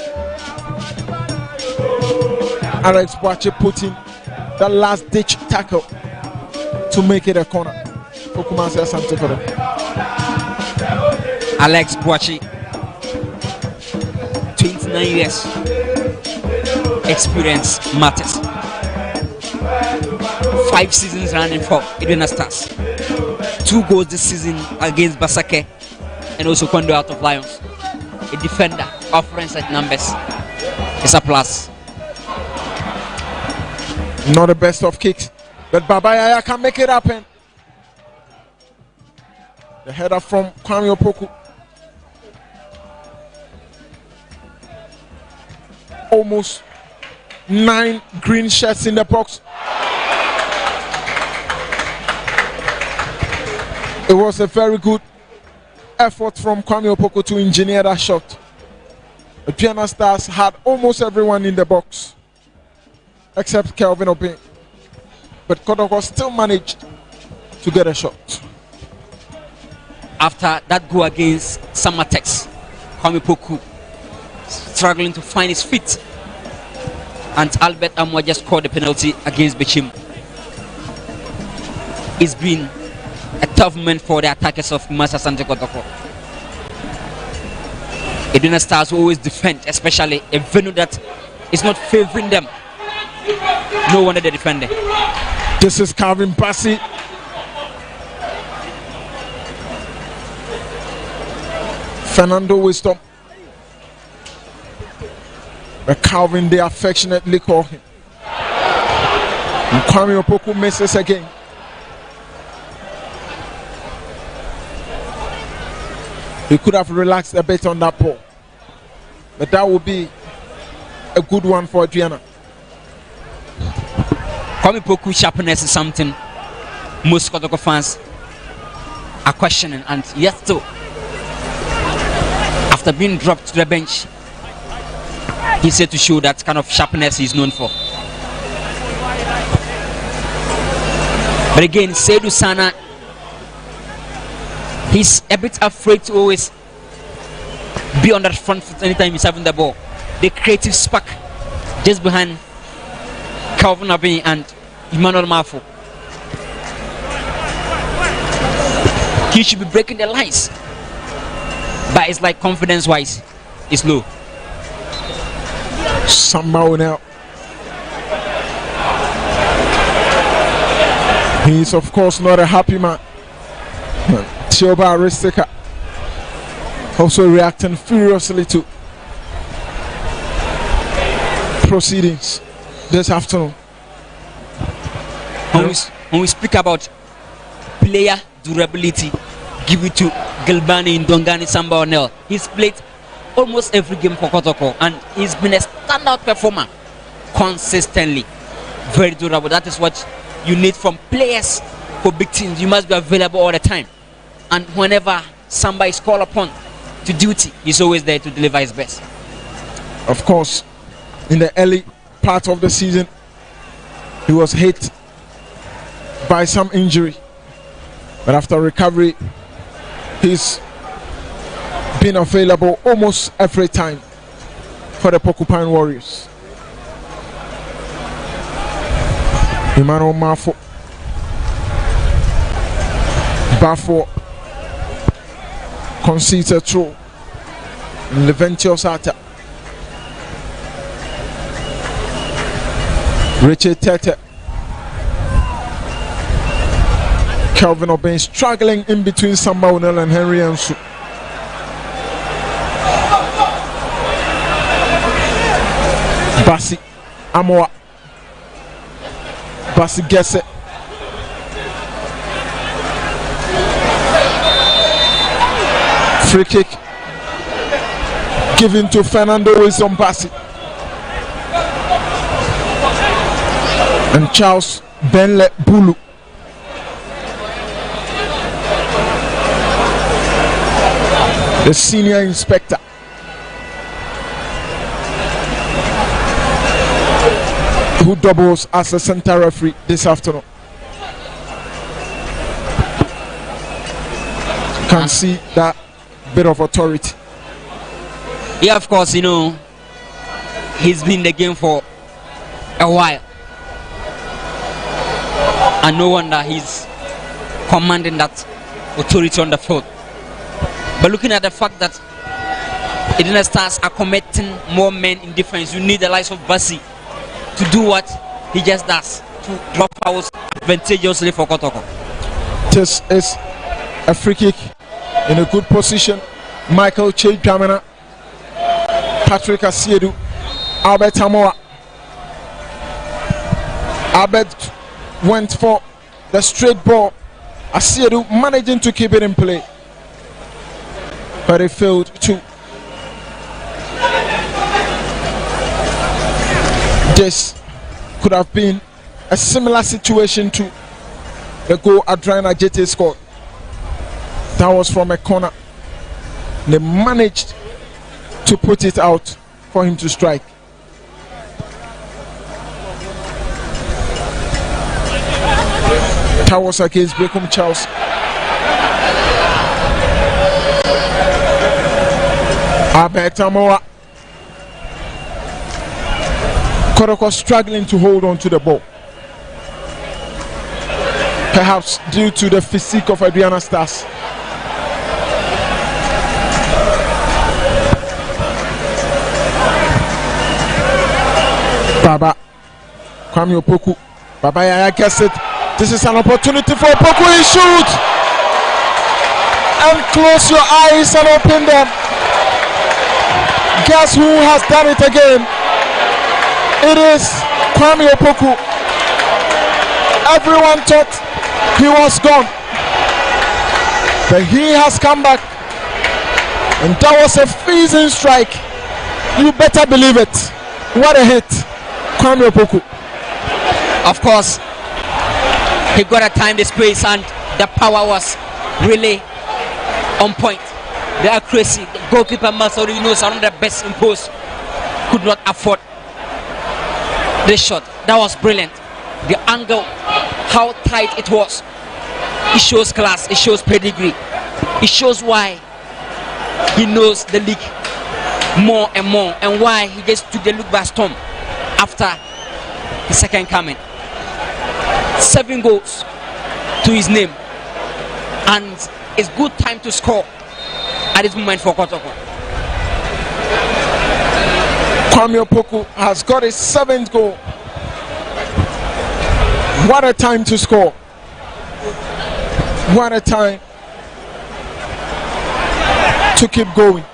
Alex Boache put in the last ditch tackle to make it a corner for Kumasi Asante for them. Alex Boache, 29 years, experience matters. 5 seasons running for Aduana Stars. 2 goals this season against Basake and also Kondo out of Lions. A defender offering such numbers is a plus. Not the best of kicks, but Babayaya can make it happen. The header from Kwame Opoku. Almost 9 green shirts in the box. It was a very good effort from Kwame Opoku to engineer that shot. The Aduana Stars had almost everyone in the box except Kelvin Obin, but Kotoko still managed to get a shot. After that goal against Samatex, Kwame Opoku struggling to find his feet, and Albert Amwa just scored the penalty against Bechim. It's been a tough moment for the attackers of Asante Kotoko. Aduana Stars always defend, especially a venue that is not favoring them. No wonder they're defending. This is Calvin Bassi. Fernando Wisdom. But Calvin, they affectionately call him. And Kwame Opoku misses again. He could have relaxed a bit on that ball, but that would be a good one for Aduana. Kwame Opoku sharpness is something most Kotoko fans are questioning, and yet still, after being dropped to the bench, he said to show that kind of sharpness he's known for. But again, Seydou Sana, he's a bit afraid to always be on that front foot anytime he's having the ball. The creative spark just behind Calvin Abin and Emmanuel Mafo. He should be breaking the lines, but it's like confidence-wise, it's low. Somehow now, he's of course not a happy man. Tioba Aristika also reacting furiously to proceedings this afternoon. When we speak about player durability, give it to Gilbani in Dongani Samba Onel. He's played almost every game for Kotoko and he's been a standout performer consistently. Very durable. That is what you need from players for big teams. You must be available all the time. And whenever somebody is called upon to duty, he's always there to deliver his best. Of course, in the early part of the season, he was hit by some injury. But after recovery, he's been available almost every time for the Porcupine Warriors. Emmanuel Mafo. Bafo concedes a throw. Leventios Ata. Richard Tete. Kelvin Obeng struggling in between Samba Unel and Henry Ansu. Basi Amoa. Basi gets it. Free kick given to Fernando Wilson Basi. And Charles Benle Bulu. The senior inspector. Who doubles as a center referee this afternoon. You can see that bit of authority. Yeah, of course, you know, he's been in the game for a while. And no wonder he's commanding that authority on the field. But looking at the fact that Edina Stars are committing more men in defense, you need the likes of Basi to do what he just does, to drop fouls advantageously for Kotoko. This is a free kick in a good position. Michael Che Jamina, Patrick Asiedu, Albert Amoa. Albert went for the straight ball. Asiedu managing to keep it in play, but it failed to. This could have been a similar situation to the goal Aduana JT scored. That was from a corner. They managed to put it out for him to strike. That was against Beckham Charles. Albert Amoa. Kotoko struggling to hold on to the ball. Perhaps due to the physique of Aduana Stars. Baba Kwame Opoku. Baba Yaya gets it. This is an opportunity for Opoku. He shoots! And close your eyes and open them. Guess who has done it again? It is Kwame Opoku. Everyone thought he was gone, but he has come back, and that was a freezing strike. You better believe it. What a hit, Kwame Opoku. Of course, he got a time, the space, and the power was really on point. The accuracy, the goalkeeper muscle, you know, is one of the best in post. Could not afford this shot. That was brilliant. The angle, how tight it was. It shows class, it shows pedigree. It shows why he knows the league more and more, and why he just took the look by storm after the second coming. 7 goals to his name, and it's good time to score at this moment for Kotoko. Kwame Opoku has got his 7th goal. What a time to score. What a time to keep going.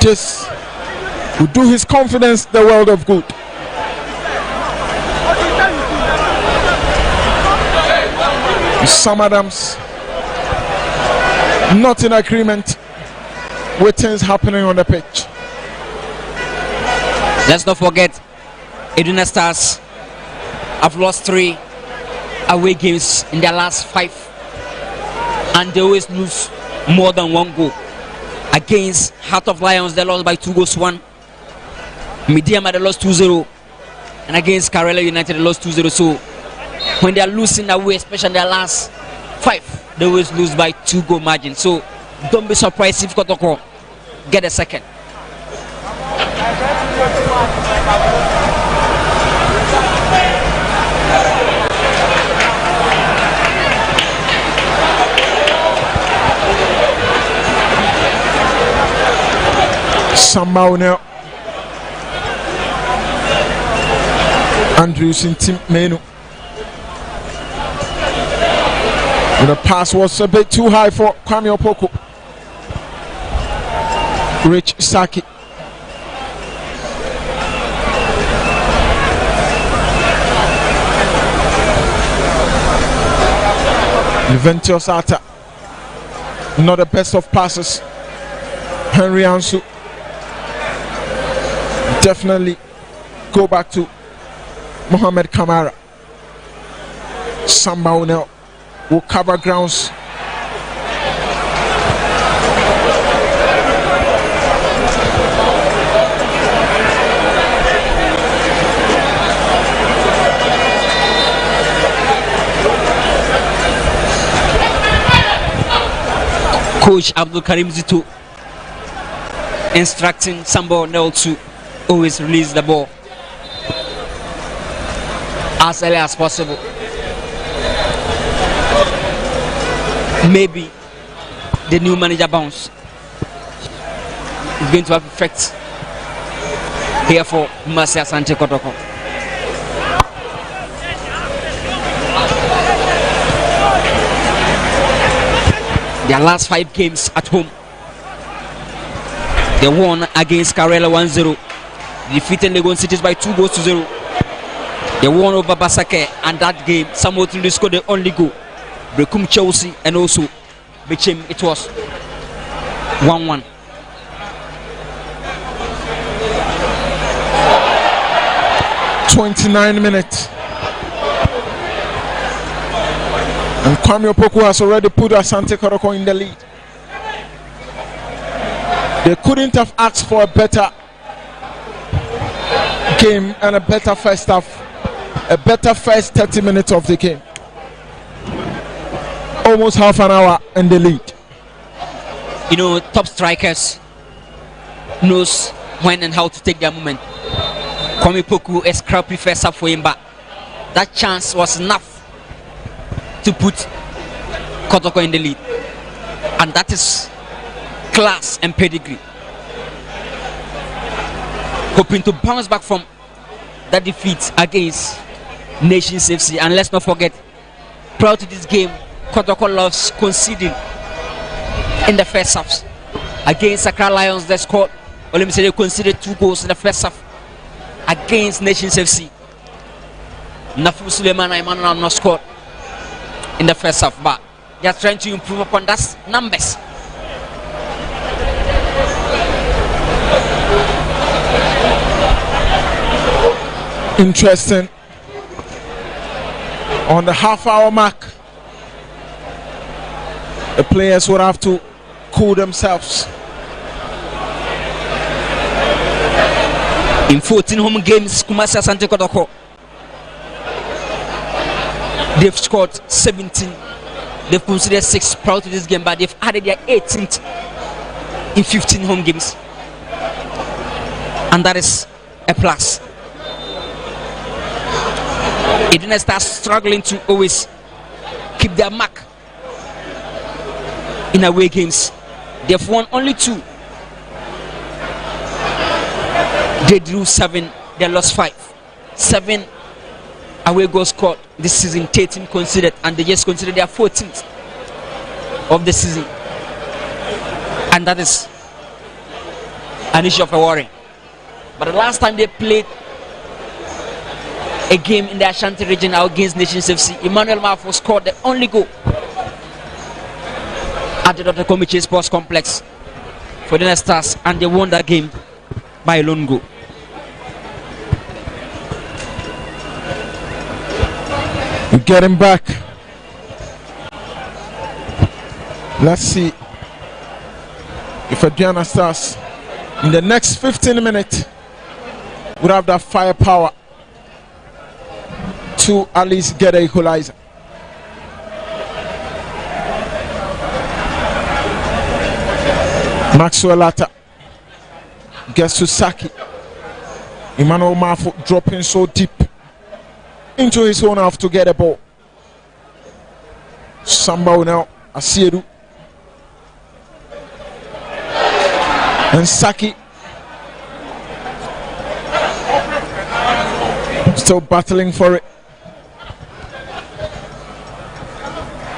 This will do his confidence the world of good. Sam Adams not in agreement with things happening on the pitch. Let's not forget, Edina Stars have lost 3 away games in their last 5, and they always lose more than 1 goal. Against Heart of Lions, they lost by 2 goals to 1. Mediama, they lost 2-0, and against Karela United, they lost 2-0. So when they are losing away, especially in their last 5, they always lose by 2-goal margin. So don't be surprised if Kotoko get a second. Somehow now Andrews in Team Menu. The pass was a bit too high for Kwame Opoku. Rich Saki. Juventus Ata. Not the best of passes. Henry Ansu. Definitely go back to Mohamed Kamara. Samba now will cover grounds. Coach Abdul Karim Zito instructing Samba Nel to always release the ball as early as possible. Maybe the new manager bounce is going to have effect here for Asante Kotoko. Their last 5 games at home, they won against Karela 1-0, defeated Legon Cities by 2-0. They won over Basake, and that game Samuel Tunde scored the only goal. Brekum Chelsea and also Bechem, it was 1-1. "29 minutes. And Kwame Opoku has already put Asante Kotoko in the lead. They couldn't have asked for a better game and a better first half, a better first 30 minutes of the game. Almost half an hour in the lead. You know, top strikers knows when and how to take their moment. Kwame Opoku, a scrappy first half for him, but that chance was enough to put Kotoko in the lead, and that is class and pedigree. Hoping to bounce back from that defeat against Nations FC. And let's not forget, prior to this game, Kotoko loves conceding in the first half. Against Accra Lions, they scored, or let me say they conceded 2 goals in the first half. Against Nations FC, Nafu Suleiman Emmanuel not scored in the first half, but they are trying to improve upon that numbers. Interesting. On the half-hour mark, the players would have to cool themselves. In 14 home games, Kumasi Asante Kotoko, they've scored 17. They've considered 6 prior to this game, but they've added their 18th in 15 home games, and that is a plus. It didn't start struggling to always keep their mark in away games. They've won only 2. They drew 7, they lost 5. 7 away goals scored this season, 13 considered, and they just considered their 14th of the season, and that is an issue of a worry. But the last time they played a game in the Ashanti region against Nations FC, Emmanuel Mafo scored the only goal at the Dr. Komiche Sports Complex for the Stars, and they won that game by a lone goal. We get him back. Let's see if Aduana Stars in the next 15 minutes would have that firepower to at least get a equalizer. Maxwell Atta gets to Saki. Emmanuel Mafo dropping so deep into his own half to get a ball. Samba now, Asiedu. And Saki still battling for it.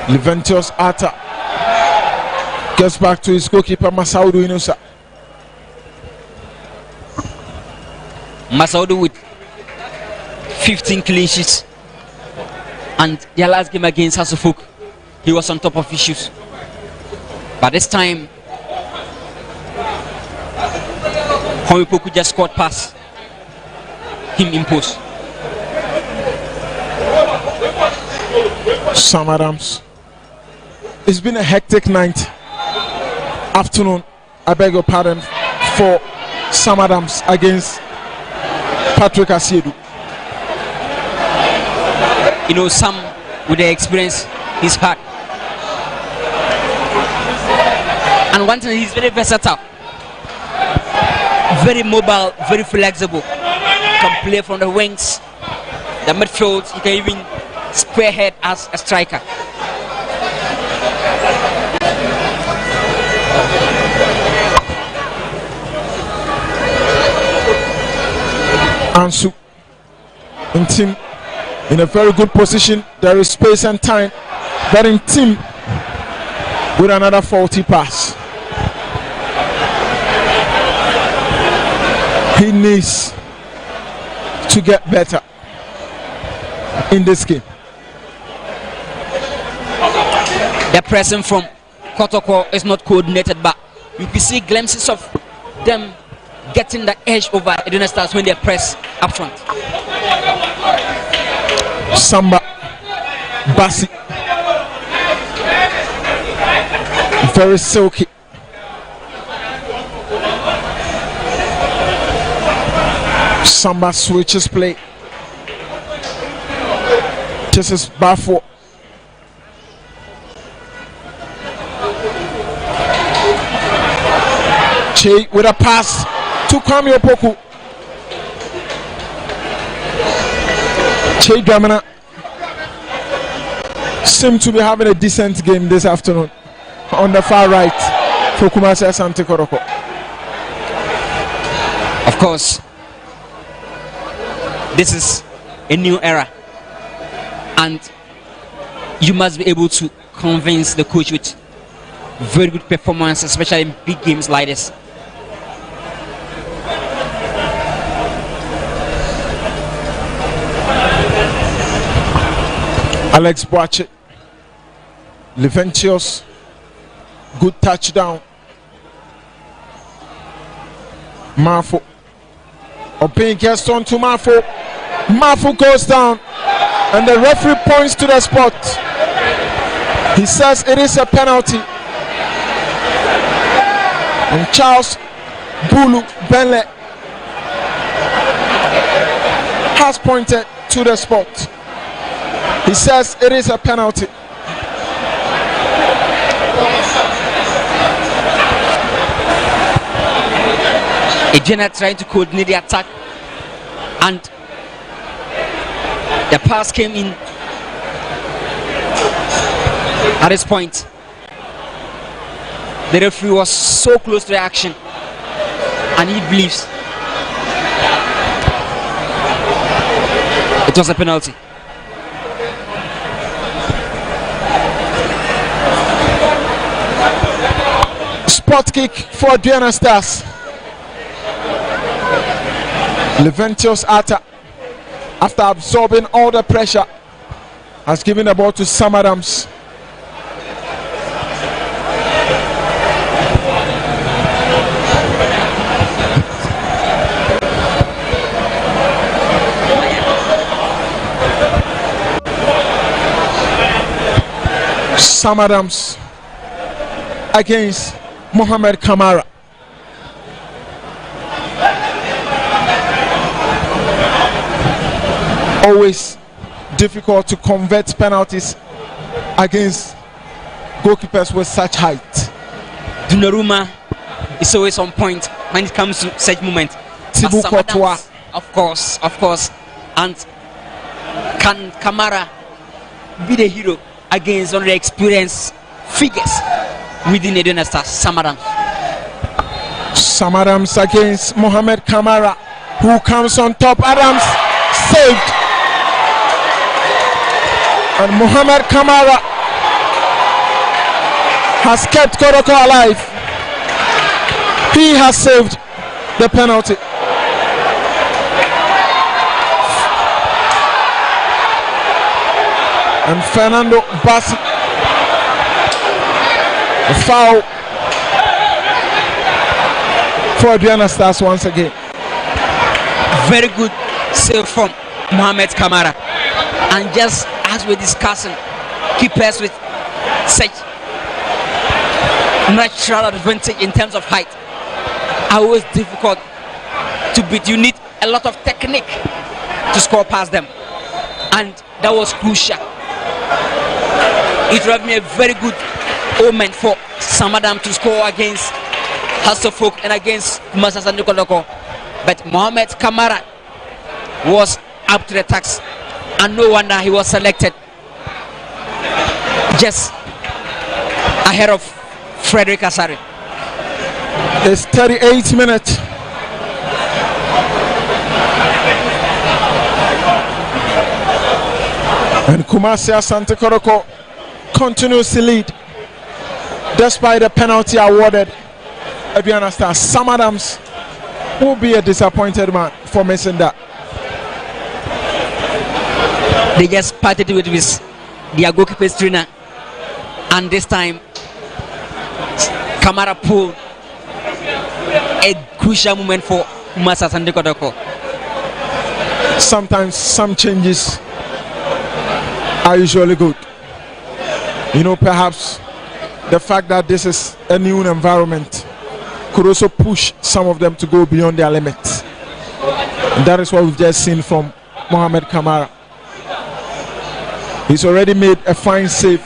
Leventius Atta gets back to his goalkeeper Masaudu Inusa. Masaudu with 15 clean sheets, and their last game against Hasselhoek, he was on top of issues. But this time, Homipoku just scored past him in post. Sam Adams. It's been a hectic afternoon, I beg your pardon, for Sam Adams against Patrick Asiedu. You know, Sam, with the experience, he's hard. And one thing, he's very versatile, very mobile, very flexible. Can play from the wings, the midfield. He can even spearhead as a striker. Ansu in team in a very good position. There is space and time, but in team with another faulty pass. He needs to get better in this game. The pressing from Kotoko is not coordinated, but you can see glimpses of them getting the edge over Aduana Stars when they press up front. Samba Basi, very silky. Samba switches play. This is Bafo. Che with a pass to Kwame Opoku. Che Dramana seem to be having a decent game this afternoon on the far right for Kumasi Asante Kotoko. Of course, this is a new era, and you must be able to convince the coach with very good performance, especially in big games like this. Alex Boache, Leventius, good touchdown. Mafo, Opin gets on to Mafo. Mafo goes down, and the referee points to the spot. He says it is a penalty. And Charles Bulu Benle has pointed to the spot. He says it is a penalty. Aduana trying to coordinate the attack, and the pass came in at this point. The referee was so close to the action, and he believes it was a penalty. Spot kick for Aduana Stars. Leventius Atta, after absorbing all the pressure, has given the ball to Sam Adams. Sam Adams against Mohamed Kamara. Always difficult to convert penalties against goalkeepers with such height. Donnarumma is always on point when it comes to such moments. Thibaut Courtois. Of course. And can Kamara be the hero against one of the experienced figures within the dynasty? Sam Adams against Mohamed Kamara, who comes on top. Adams saved. And Mohamed Kamara has kept Kotoko alive. He has saved the penalty. And Fernando Bassi, a foul for Aduana Stars once again. Very good save from Mohamed Kamara. And just as we're discussing, keepers with such natural advantage in terms of height are always difficult to beat. You need a lot of technique to score past them, and that was crucial. It would have been a very good omen for Samadam to score against Hasselfolk and against Asante Kotoko, but Mohamed Kamara was up to the task, and no wonder he was selected just ahead of Frederick Asare. It's 38 minutes. And Kumasi Asante Kotoko continues to lead despite the penalty awarded. Aduana Stars. Sam Adams will be a disappointed man for missing that. They just parted with their goalkeeper's trainer, and this time Kamara pulled a crucial moment for Asante Kotoko. Sometimes some changes are usually good. You know, perhaps the fact that this is a new environment could also push some of them to go beyond their limits. And that is what we've just seen from Mohamed Kamara. He's already made a fine save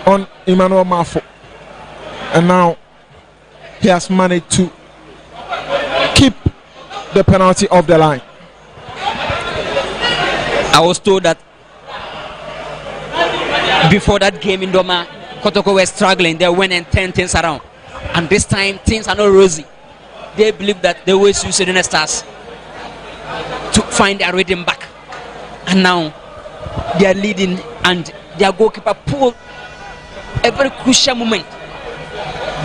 on Emmanuel Mafo, and now he has managed to keep the penalty off the line. I was told that before that game in Doma, Kotoko were struggling. They went and turned things around, and this time things are not rosy. They believe that they will use the Stars to find their rhythm back, and now they are leading, and their goalkeeper pulled a very crucial moment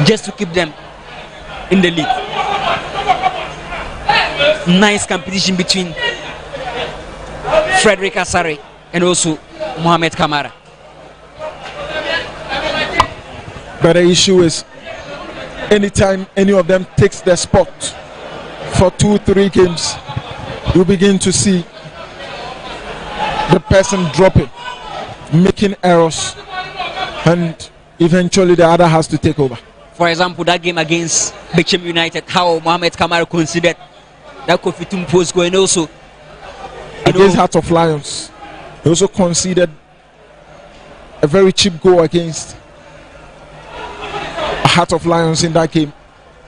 just to keep them in the lead. Nice competition between Frederick Asare and also Mohamed Kamara. But the issue is, anytime any of them takes the spot for 2-3 games, you begin to see the person dropping, making errors, and eventually the other has to take over. For example, that game against Bechem United, how Mohamed Kamara considered that Kofi Tumpo's going also. Against Heart of Lions, he also conceded a very cheap goal against Heart of Lions in that game.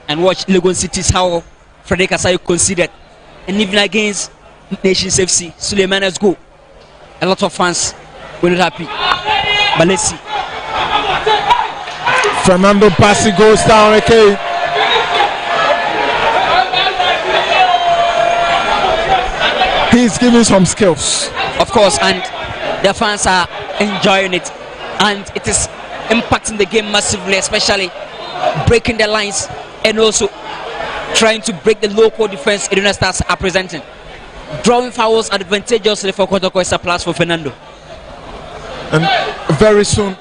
And watch Legon City's how Frederick Asare conceded. And even against Nations FC, Suleiman's goal. A lot of fans were not happy. But let's see. Fernando Bassi goes down again. He's giving some skills. Of course, and the fans are enjoying it. And it is impacting the game massively, especially breaking the lines and also trying to break the local defense Aduana Stars are presenting. Drawing fouls advantageously for Kotoko is a plus for Fernando. And very soon,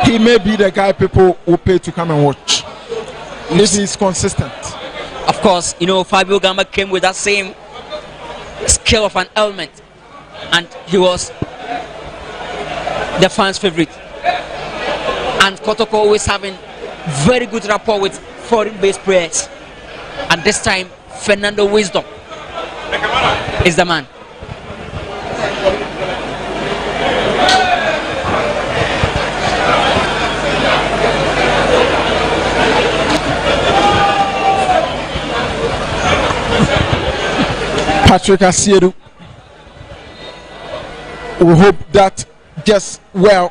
he may be the guy people will pay to come and watch. If he's consistent. Of course, you know, Fabio Gamba came with that same skill of an element, and he was the fans' favorite. And Kotoko always having very good rapport with foreign-based players. And this time, Fernando Wisdom is the man. Patrick Asiedu. We hope that gets well.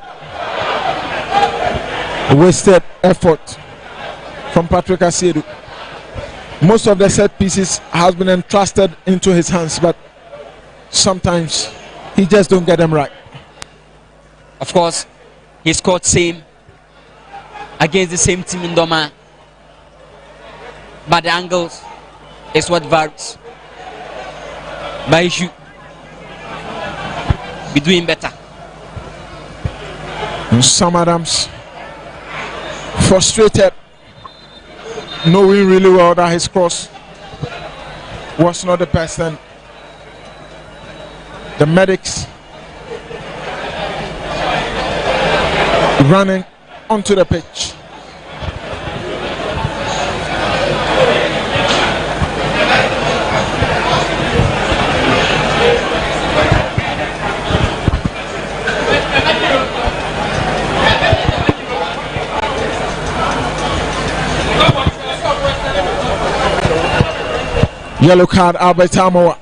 Wasted effort from Patrick Asiedu. Most of the set pieces has been entrusted into his hands, but sometimes he just don't get them right. Of course, he scored same against the same team in Doma, but the angles is what varies. But he should be doing better. And Sam Adams frustrated, knowing really well that his cross was not the best, and the medics running onto the pitch. Yellow card, Albert Amoa.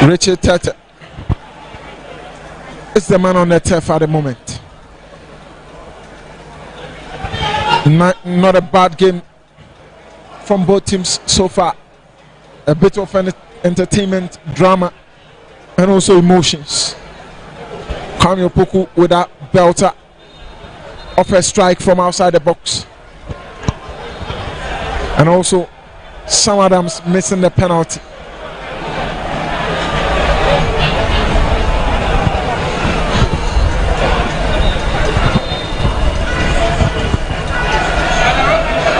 Richard Tete is the man on the turf at the moment. Not a bad game from both teams so far. A bit of an entertainment, drama, and also emotions. Kwame Opoku with that belter of a strike from outside the box. And also Sam Adams missing the penalty.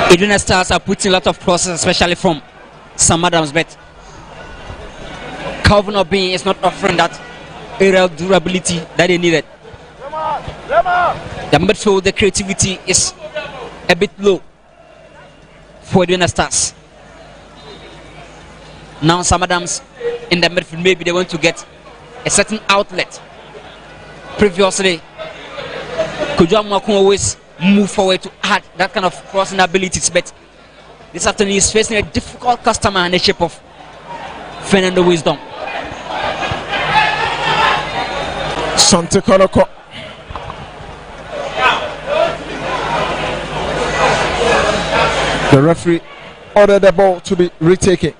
Aduana Stars are putting a lot of crosses, especially from Sam Adams, but Calvin Obin is not offering that aerial durability that they needed. The midfield, the creativity is a bit low for Aduana Stars. Now Sam Adams in the midfield, maybe they want to get a certain outlet. Previously, Kujama can always move forward to add that kind of crossing abilities, but this afternoon he's facing a difficult customer in the shape of Fernando Wisdom. Asante Kotoko. The referee ordered the ball to be retaken.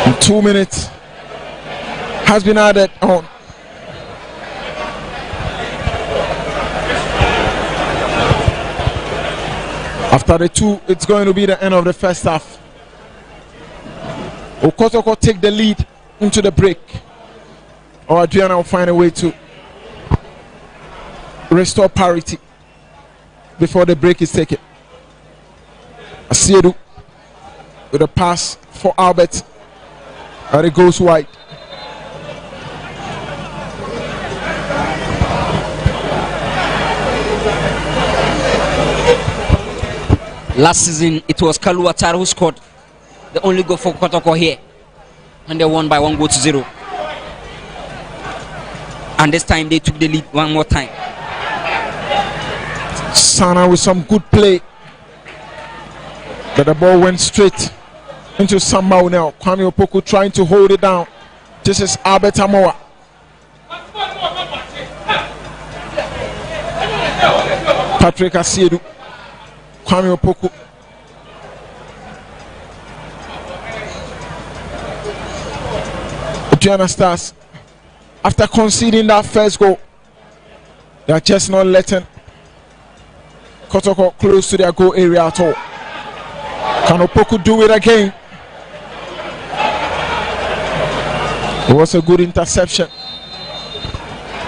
And 2 minutes has been added on. After the 2, it's going to be the end of the first half. Kotoko take the lead into the break, or Aduana will find a way to restore parity before the break is taken. Asiedu with a pass for Albert, and it goes wide. Last season, it was Kalu Atar who scored the only goal for Kotoko here, and they won by 1-0. And this time they took the lead one more time. Sana with some good play, but the ball went straight into Sambao now. Kwame Opoku trying to hold it down. This is Albert Amoa. Patrick Asiedu. Kwame Opoku. Aduana Stars, after conceding that first goal, they are just not letting Kotoko close to their goal area at all. Can Opoku do it again? It was a good interception.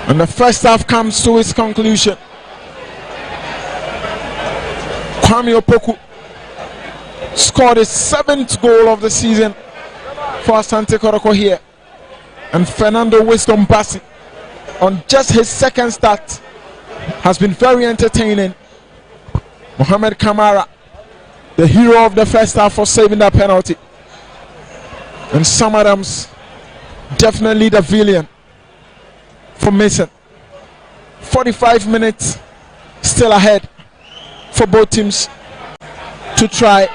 And the first half comes to its conclusion. Kwame Opoku scored his 7th goal of the season for Asante Kotoko here. And Fernando Wisdom Bassi, on just his 2nd start, has been very entertaining. Mohamed Kamara, the hero of the first half, for saving that penalty. And Sam Adams, definitely the villain for missing 45 minutes still ahead for both teams to try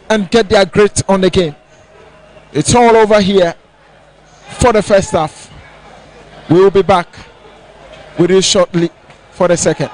and get their grit on the game. It's all over here for the first half. We will be back with you shortly for the second.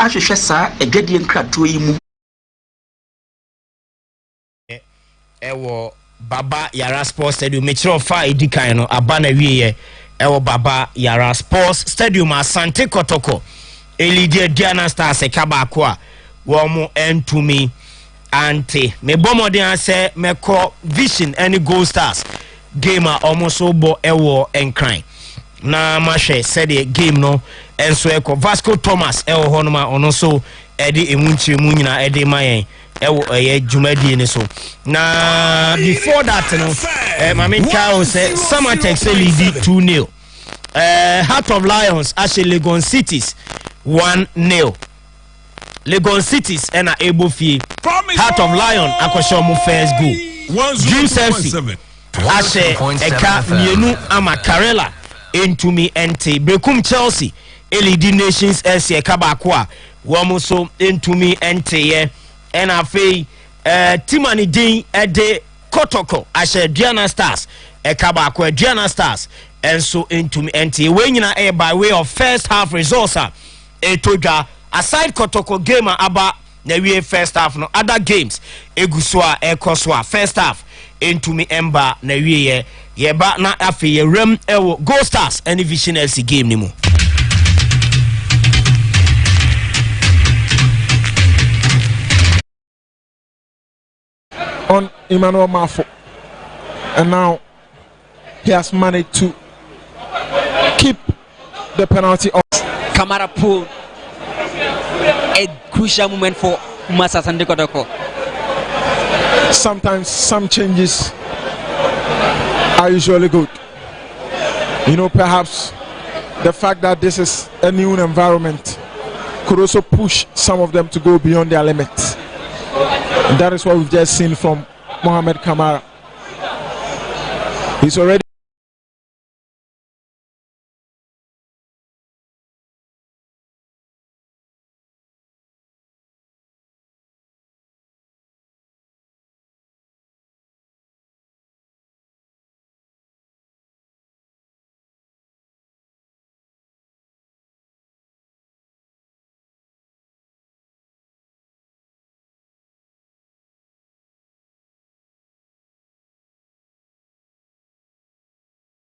ahwehwɛ saa adwadie nkratoɔ yi mu ɛwɔ Baba Yara Sports Stadium metro fa edikan no aba na wieye ɛwɔ Baba Yara Sports Stadium Asante Kotoko elidi Aduana Stars ekabako a wo mo entumi ante me bomoden ase meko Vision any Gold Stars game a omoso bo ɛwɔ Enkran na mahwe said game no enso eko Vasco Thomas ewo honoma ono so edi emunchire mu nyina edi mayen ewo jumadi ni so na before that no Mami Kao say Samatex lead 2-0 Heart of Lions actually Legon Cities 1-0 Legon Cities and able fee Heart of Lion akosho mu first goal Dreams FC ashe eka mienu amakarela into me ente Bekum Chelsea LED Nations SC kabako a wo so into me ente ye and afei Timani din ede Kotoko ashe Aduana Stars kabako Aduana Stars and so into me ente we nyina by way of first half results etoja aside Kotoko game aba na we first half no other games egusua ekoswa first half into me ember na we ye ba na afi ye rem ewo Gold Stars any Vision LC game ni mu on Emmanuel Mafo, and now he has managed to keep the penalty off. Kamara Pool, a crucial moment for Asante Kotoko. Sometimes some changes are usually good. You know, perhaps the fact that this is a new environment could also push some of them to go beyond their limits. And that is what we've just seen from Mohamed Kamara. He's already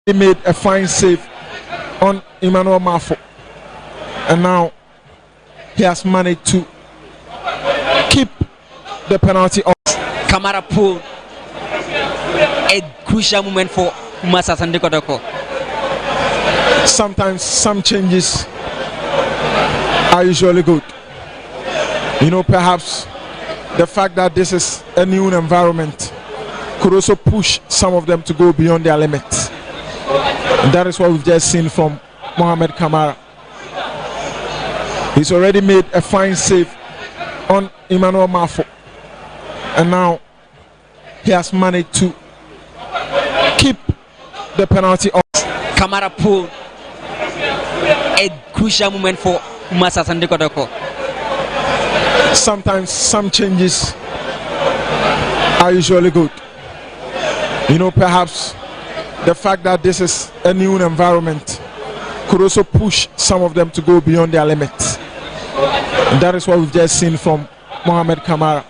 made a fine save on Emmanuel Mafo, and now he has managed to keep the penalty off. Kamara Pool, a crucial moment for Asante Kotoko. Sometimes some changes are usually good. You know, perhaps the fact that this is a new environment could also push some of them to go beyond their limits. And that is what we've just seen from Mohamed Kamara. He's already made a fine save on Emmanuel Mafo, and now he has managed to keep the penalty off. Kamara Pool, a crucial moment for Asante Kotoko. Sometimes some changes are usually good. You know, perhaps the fact that this is a new environment could also push some of them to go beyond their limits. And that is what we've just seen from Mohamed Kamara.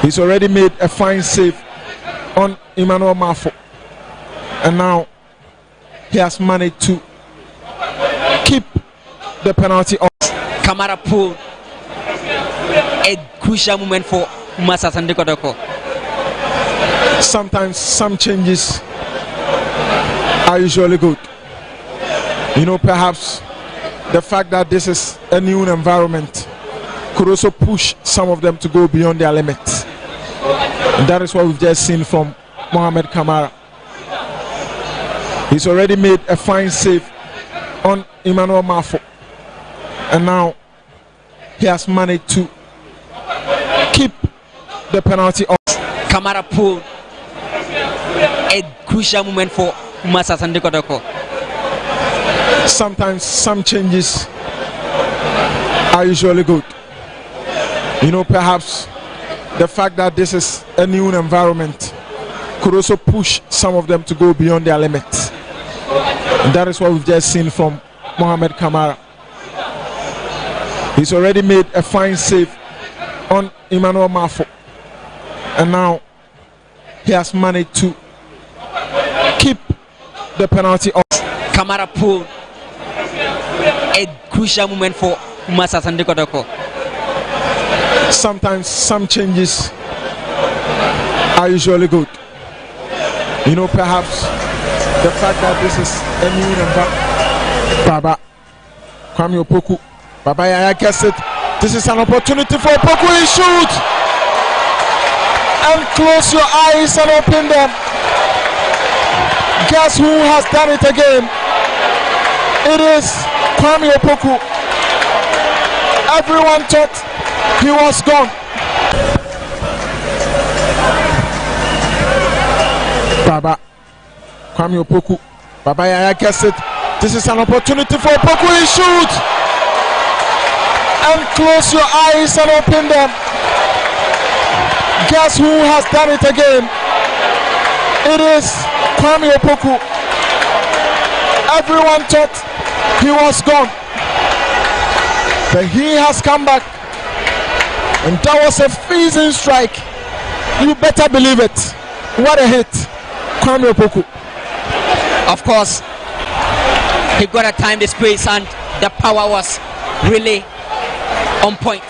He's already made a fine save on Emmanuel Mafo. And now he has managed to keep the penalty off. Kamara pulled a crucial moment for Asante Kotoko. Sometimes some changes are usually good. You know, perhaps the fact that this is a new environment could also push some of them to go beyond their limits. And that is what we've just seen from Mohamed Kamara. He's already made a fine save on Emmanuel Mafo. And now he has managed to keep the penalty off. Kamara pulled a crucial moment for Asante Kotoko. Sometimes some changes are usually good. You know, perhaps the fact that this is a new environment could also push some of them to go beyond their limits. And that is what we've just seen from Mohamed Kamara. He's already made a fine save on Emmanuel Mafo. And now he has managed to keep the penalty off. Kamara pulled a crucial moment for Asante Kotoko. Sometimes some changes are usually good. You know, perhaps the fact that this is a new environment. Baba Kwame Opoku. Baba Yaya gets it. This is an opportunity for Opoku. He shoots. And close your eyes and open them. Guess who has done it again? It is Kwame Opoku. Everyone thought he was gone. Baba Kwame Opoku. Baba Yaya gets it. This is an opportunity for Opoku. He shoots. And close your eyes and open them. Guess who has done it again? It is Kwame Opoku. Everyone thought he was gone, but he has come back, and that was a freezing strike. You better believe it. What a hit, Kwame Opoku. Of course, he got a time, the space, and the power was really on point.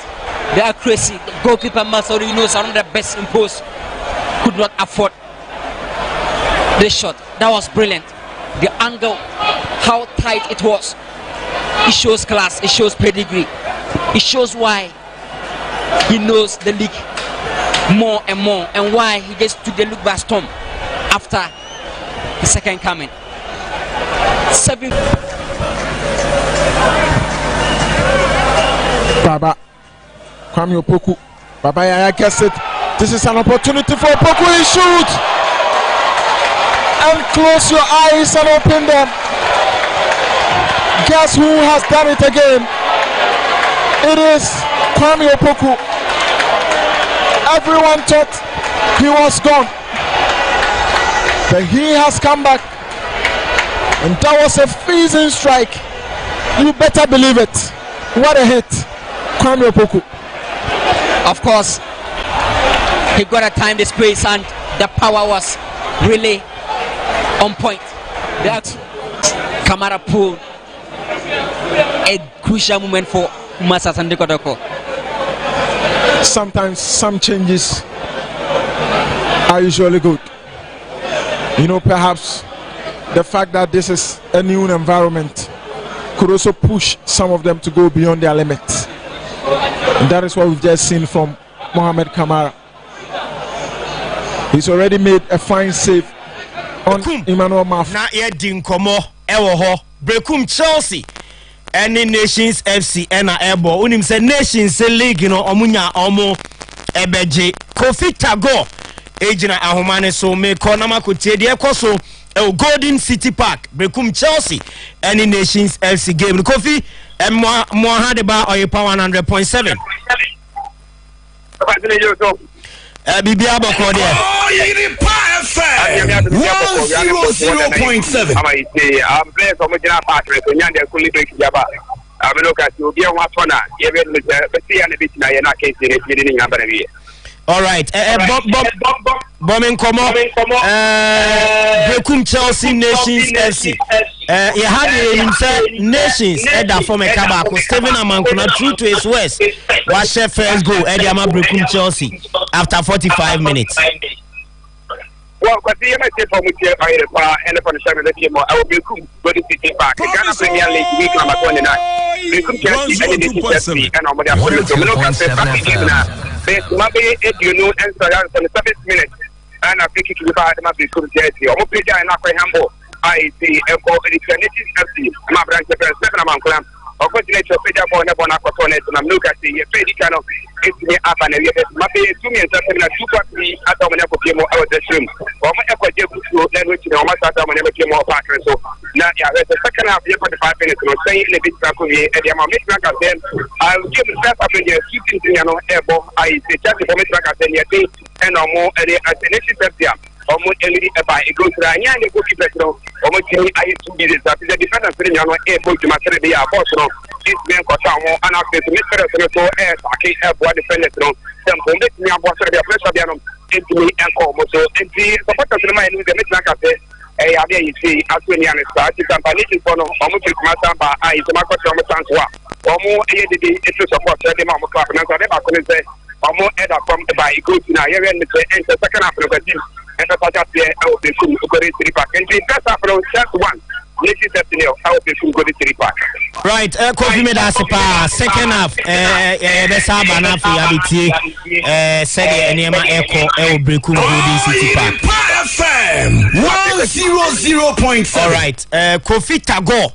The accuracy, the goalkeeper muscle, you know, is one of the best in post. Could not afford this shot. That was brilliant. The angle, how tight it was. It shows class, it shows pedigree. It shows why he knows the league more and more, and why he just took the look back storm after the second coming. 7. Baba Kwame Opoku. Baba Yaya gets it. This is an opportunity for Opoku. He shoots. And close your eyes and open them. Guess who has done it again? It is Kwame Opoku. Everyone thought he was gone, but he has come back, and that was a freezing strike. You better believe it. What a hit, Kwame Opoku. Of course, he got a time, the space, and the power was really on point. That Kamara pulled a crucial moment for Asante Kotoko. Sometimes some changes are usually good. You know, perhaps the fact that this is a new environment could also push some of them to go beyond their limits. And that is what we've just seen from Mohamed Kamara. He's already made a fine save on Emmanuel Mafo. Na ye dinkomo ewo ho Brekum Chelsea any Nations FC ena ebo unim se Nations League no omunya omo ebeje Kofi Tago ejina ahomane so me konama kotie de ekoso Golden City Park Brekum Chelsea any Nations FC game Kofi mo had ba oyepa 100.7 bibia boko de FM 100.7. I say, I'm playing for Mujina Partner, so Yanda Kuli Jaba. I mean, look at you, be a Watona, even with the sea and the beach, and I can't see it in number. All right, Bombing come up, Brekum Chelsea Nations FC. He had himself Nations at that former Kabako, Steven Amankuna through to his west. Watch the first goal, Ediama Brekum Chelsea after 45 minutes. Well, because the MSC from which I and the Foundation of the team, I will be cool, but it's the back. The Ghana Premier League week number 29. Brekum Chelsea and the and on the Maybe you know, and so on the 7th minute, and I think it will be bad. Must be good. I'm a player and not humble. I see a call for the Nations FC. My branch of 7 among them. Of course, let's say that one upon our component, and I'm looking at the Freddy kind of it's me up and maybe 2 minutes after 2 at the Monaco came out of the room. Or my echo then which you know, my father never came more partner. So now, yeah, there's a second half here for the 5 minutes. I'm saying in a bit back with me, and I'm making back at them. I'll give the first up in the shooting thing, you know, airball. I say, just for me back at them, and no more at the Nations FC. Almost any by a good run, and a good people. Almost any I used to be this. The defenders are able to master the apostle. This man got on and after the Mr. So as I can't have one defender. Then for me, I'm watching the pressure into me and almost so. And the supporters of the man who the Mr. I have you see, as when you are starting company for almost to come out by the market from the Santua. Or more, it's a support the Mamma Club, and I couldn't say, or more either from by good now, you're in the second half of the team. And the Patriot there, I will be cool to go to the park. And the first half of just one. Nations FC, I will be cool to go to the park. Right, Kofi Medasipa, second half, Besaba Nafi Abiti, said Enema Echo, El Brekum Golden City Park. FM 100.7. All right, Kofi Tago,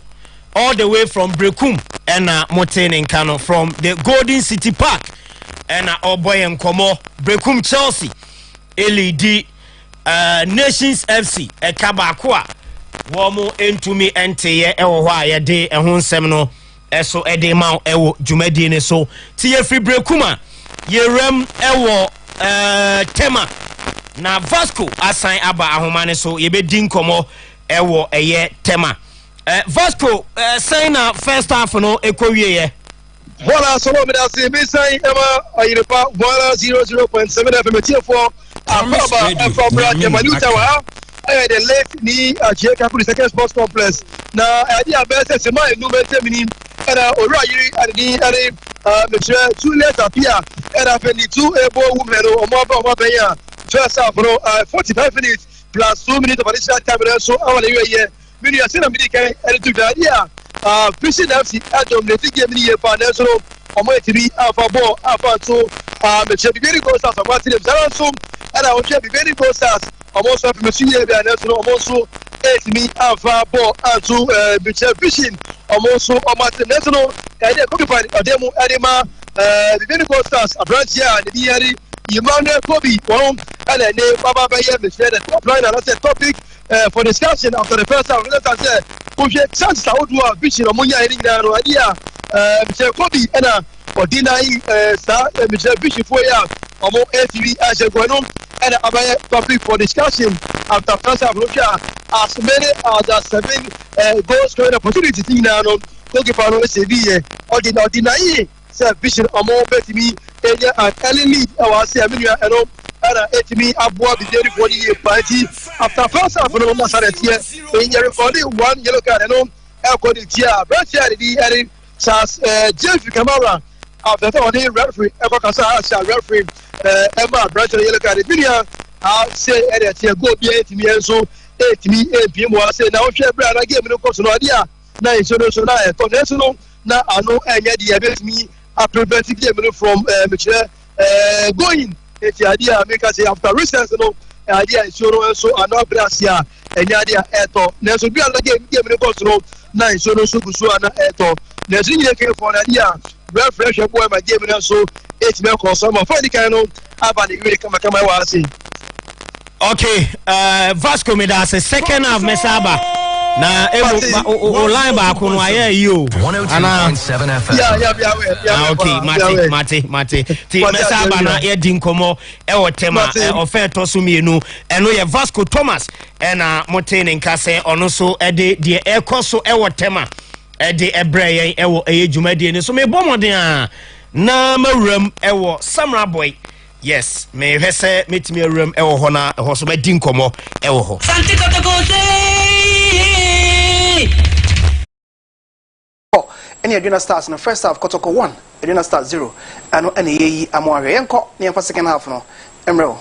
all the way from Brekum and Moten and Kano from the Golden City Park and Oboy and Komo, Brekum Chelsea, LED. Nations FC Kabakwa Womo into me ente ewo hwa ye de ehun sem no eso ede ma ewo dwumadi ne so ti ye fi Brekuma ye rem ewo tema na Vasco asan aba ahoma ne so ye be din komo ewo eye tema Vasco sign na first half no ekowie ye Bola so me da se me sign ema ayirepa bola 00.7 FM for Ababa from Maluta wa the late ni Ajeka for the second sports complex na idea best se ma enu mente mini era ora yiri ani me try 2 late appear era 22 ebo women o mo ba ya first half no 45 minutes plus 2 minutes of additional time so awale ye mini asina mini kai ere to the idea Christian FC adom le ti game ni ye pa na so omo etiri afa ball afa to me try be very good stars about them so and I will be very good stars almost have machine here and almost 8 me afa ball and to be fishing almost almost national idea occupy ademu adema the very good stars a branch here and the here Emmanuel Kobe one and then Baba Baye me said the top line and that's a topic for discussion after the first half. Let us say Kobe chance how do a fishing omonya ring na no idea Mr. Kobe and ordinary star Mr. Bishop for ya omo ATV as a gwanom and a topic for discussion after first half look as many as 7 goal scoring opportunities in now goalkeeper no say be ordinary say vision omo betimi enya and early lead our say aminu eno and etimi aboa be very for the party after first half no masaret here in your recording 1 yellow card no according to branch here the Charles Jeff Kamara after the referee ever kasa as referee Emma branch yellow card video say area here go be etimi enso etimi mpm wa say na o hwe bra na game no course no dia na so na e to no na ano enya dia betimi a prevent game from going eti idea make us say after recess no idea is so ano brasia enya dia eto na so bi ala game no course no na so gusu ana eto na so nyine ke for na dia refresh boy my game na so etimi ko so ma for the kind no abani really kama wa say okay Vasco me da say second half mesaba na o line back no aye you ana yeah okay mate ti mesa ba na ye di nkomo e wo tema ofe to so mienu eno ye Vasco Thomas ena mote nka se ono so de ekoso e wo tema de ebreye e wo ejumade ni so me bomoden a na mawuram e wo Samra Boy. Yes, me hese metimi awuram e wo ho na ho so madi nkomo e wo ho. Asante Kotoko. Any Aduana Stars in the first half, Kotoko 1, Aduana Stars 0. And any ye amore yanko near for second half no. Emro.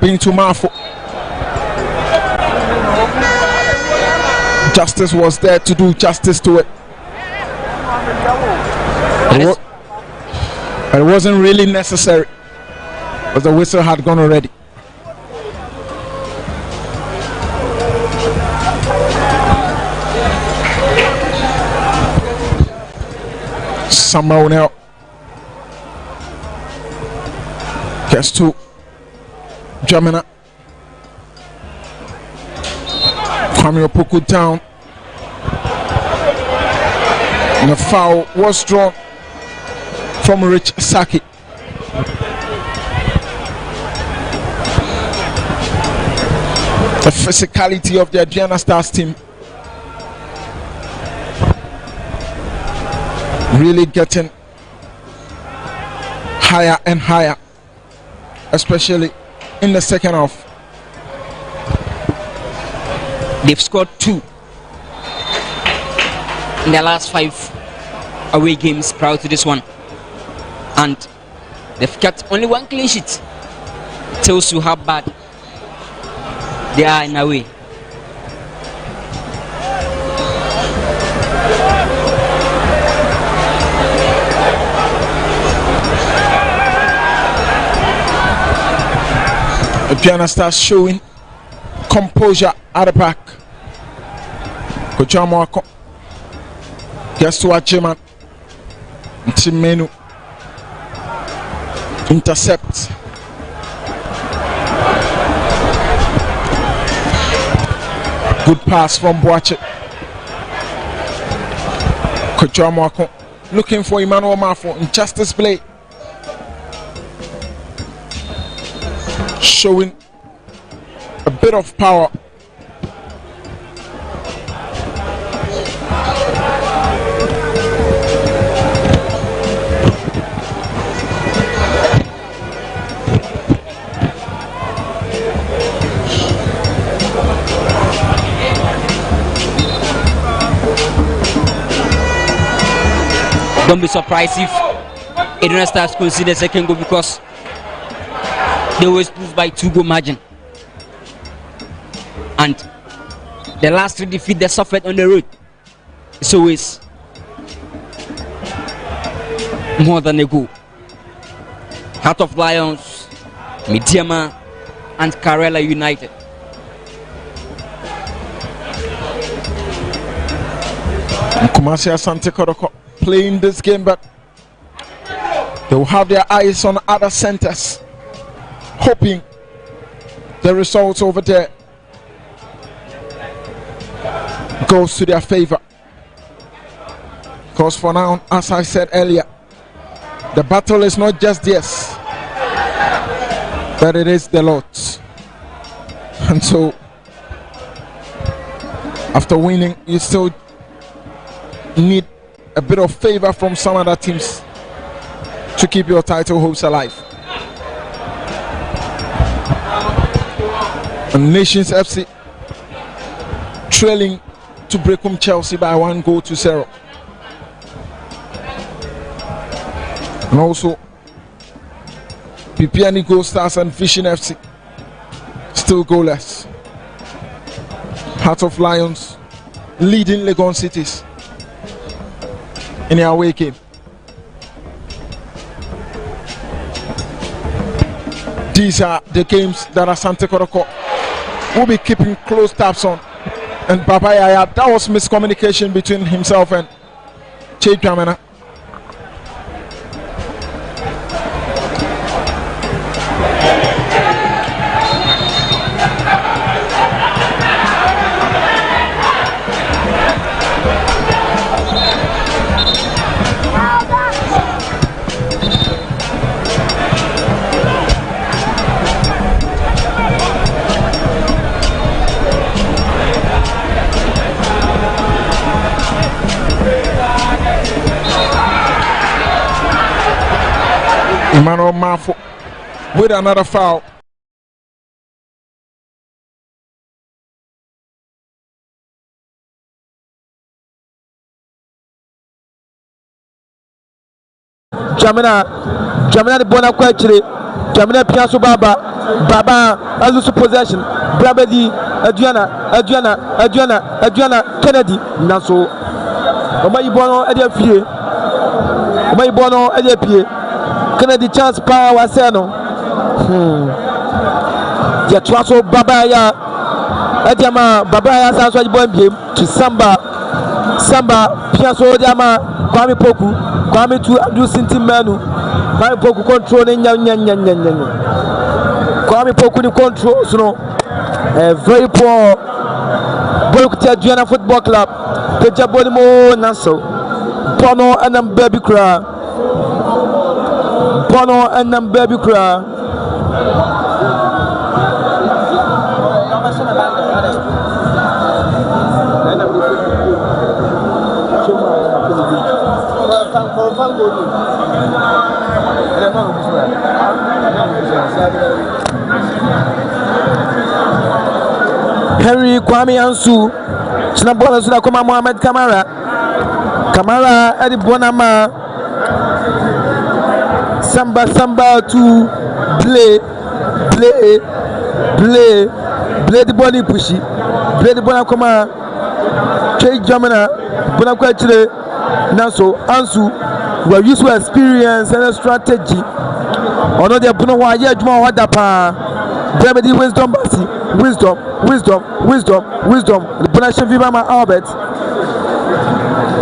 Being too mindful. Justice was there to do justice to it. But it wasn't really necessary because the whistle had gone already. Samuel now gets to Jamina. Kwame Opoku down. And the foul was drawn from Rich Saki. The physicality of the Aduana Stars team really getting higher and higher, especially in the second half. They've scored 2 in their last 5 away games prior to this one, and they've kept only 1 clean sheet. Tells you how bad they are in a way. Aduana Stars showing composure at the back. Kojamwako gets to Ajiman. Timenu intercept. Good pass from Boache. Kojamwako looking for Emmanuel Mafo in justice play. Showing a bit of power. Don't be surprised if Aduana Stars concede the second goal, because they always lose by 2-goal margin. And the last 3 defeat they suffered on the road, it's always more than a goal. Heart of Lions, Midiama, and Karela United. Kumasi Asante Kotoko playing this game, but they will have their eyes on other centers, hoping the results over there goes to their favor. Because for now, as I said earlier, the battle is not just theirs, but it is the Lord's. And so, after winning, you still need a bit of favor from some other teams to keep your title hopes alive. And Nations FC trailing to Brecum Chelsea by 1-0. And also Pipiani Gold Stars and Vision FC still goalless. Heart of Lions leading Legon Cities in their away game. These are the games that Asante Kotoko will be keeping close tabs on. And Baba Yaya, that was miscommunication between himself and Che Dramana. Emmanuel Mafo with another foul. Jamina the bona kwachire. Jamina piaso Baba alusu possession. Brabedi Aduana Kennedy naso. Oma ibono ede pie. Kennedy chance power waseno. Ya twaso Baba ya Baba ya sanso ajibon biem to Samba piaso diama Kwame Poku, Kwame to Abdul Sintimanu, Kwame Poku control nya. Kwame Poku the control, so very poor ball to Aduana Football Club. Peja Bonimo Naso, Bono and them baby cry, Bono and them baby cry. Henry Kwame Ansu, Chinabona Suna Koma Mohamed Kamara Edi Bonama, Samba to play the body pushy, play the Bonakoma, Trey Jamina, Bonaquachile, Naso, Ansu, who are used to experience and strategy. Or no, they are Bonawa Yajma Wadapa, Remedy Wisdom Basi, Wisdom. The Bonasha Vivama Albert,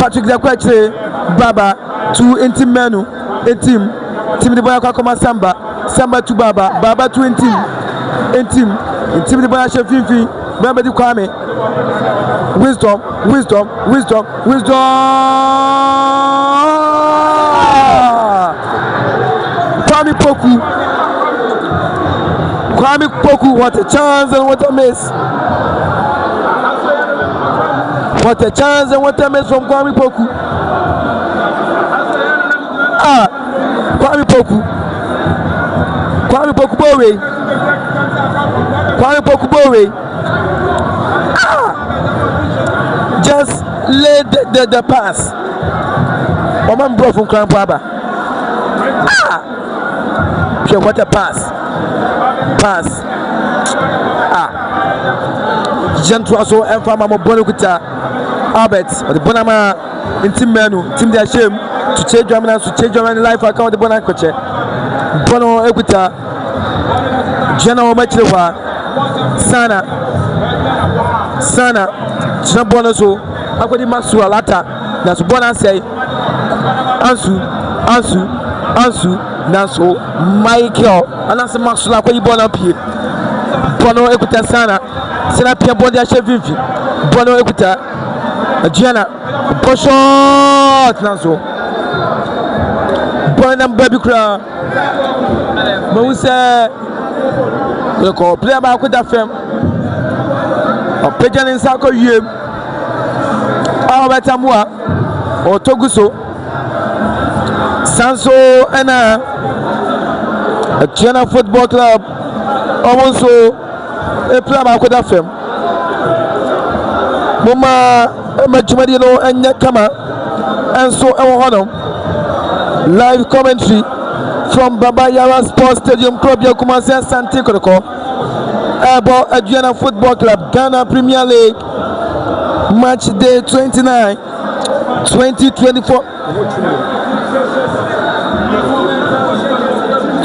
Patrick Zakwache, Baba, to Intim Menu, Intim the Bonakoma Samba to Baba to Intim the Bonasha Fifi, Baba de Kwame, Wisdom. Kwame Poku, what a chance and what a miss. What a chance and what a miss from Kwame Poku. Kwame Poku Bowe. Just lay the pass. Oman bro from Krampaba. What a pass. Gentwaso and Fama Bonukuta Albert or the Bonama in Team Menu, Team their shame to change German life account the Bonacoche Bono Equita General Machiwa Sana Chinabonoso Akodi Maxwell Lata that's Bona say Ansu Naso Michael Anasa Maxwell Akodi Bona P Bono Equita Sana Pia Bondia Chevivi Bono Equita Aduana Boshot Naso Bonam Baby Crown Moussa look all play about with that film or Pagan in Sako Yim Albertamua or Toguso Sanso and Aduana Football Club almost a play about with that film Mama Majumadino and Yakama and so on live commentary from Baba Yara Sports Stadium Club Yakumasi Asante Kotoko about Aduana Football Club Ghana Premier League match day 29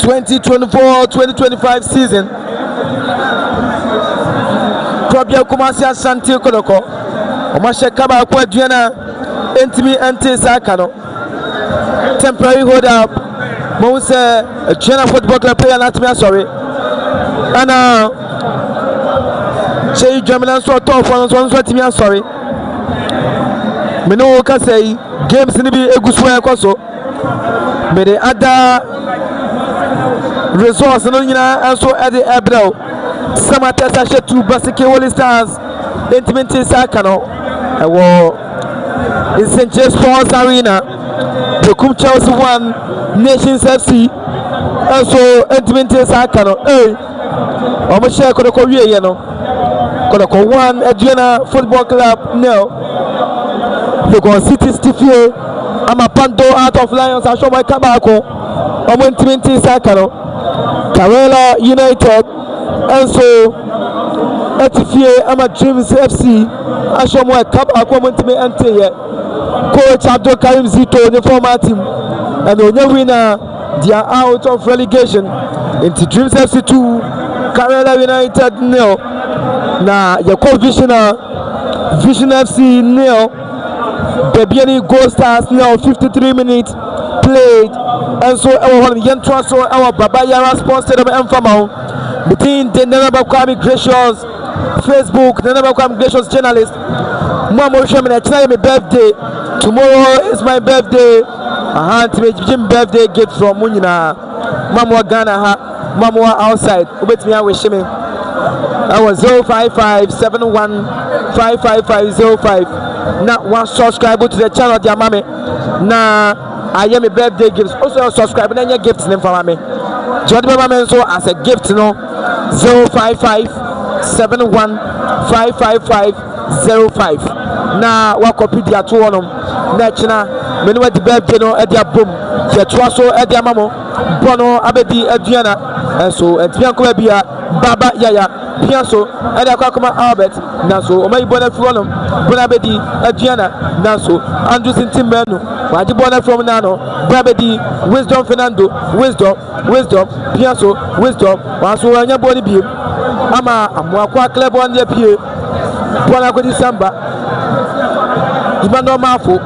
2024-2025 season Club Yakumasi Asante Kotoko Omashe Kaba kwa Aduana Entimi Ante Sakano temporary hold up Moussa Aduana Football Club player not me sorry and Shay German so tough one so me sorry me no can say games ni bi egusua ekoso me the other resource no nyina also at the ebro samata sashe to basike Holy Stars intimate sakano in St. James Sports Arena the Chelsea 1 Nations FC also intimate sakano omo share Kotoko wie ye no Kotoko 1 Aduana Football Club no because City Stifie Amapando out of Lions Ashomo Kabako omo intimate sakano Karela United also Etifie Ama Dreams FC Ashomo Kabako omo intimate ante Coach Abdul Karim Zito the former team and the winner they are out of relegation into Dreams FC 2 Karela United 0 na Yako Vision FC 0 Debiani Gold Stars now 53 minutes played. And so our Yentra so our Baba Yara Sports Stadium and Famao between the Nanabakwami Gracious Facebook, the Nanabakwami Gracious journalist. Mama Shaman, tonight my birthday. Tomorrow is my birthday. I had to make Jim birthday gift from Munina. Mama Ghana, Mama outside. Wait me, I wish me. I was 05571555505. Now one subscriber to the channel, dear mommy. Now I am a birthday gifts. Also subscribe and your gifts name for mommy. Join my mommy so as a gift, no 05571555505. Now what copy the two on them. Nachina, many what the birthday no at their boom. The Traso at their mamo. Bono Abedi Aduana. And so at Bianco Bia Baba Yaya. Piaso, and Akakuma Albert, Naso, or my bonnet from Bonabedi, Adriana, Naso, Andrews in Timbano, Wajibona from Nano, Babedi, Wisdom Fernando, Wisdom, Piaso, Wisdom, Waso, and your body beam. Ama, Amwakwa Club on the pier, Bonacodi Samba, Jimano Mafo,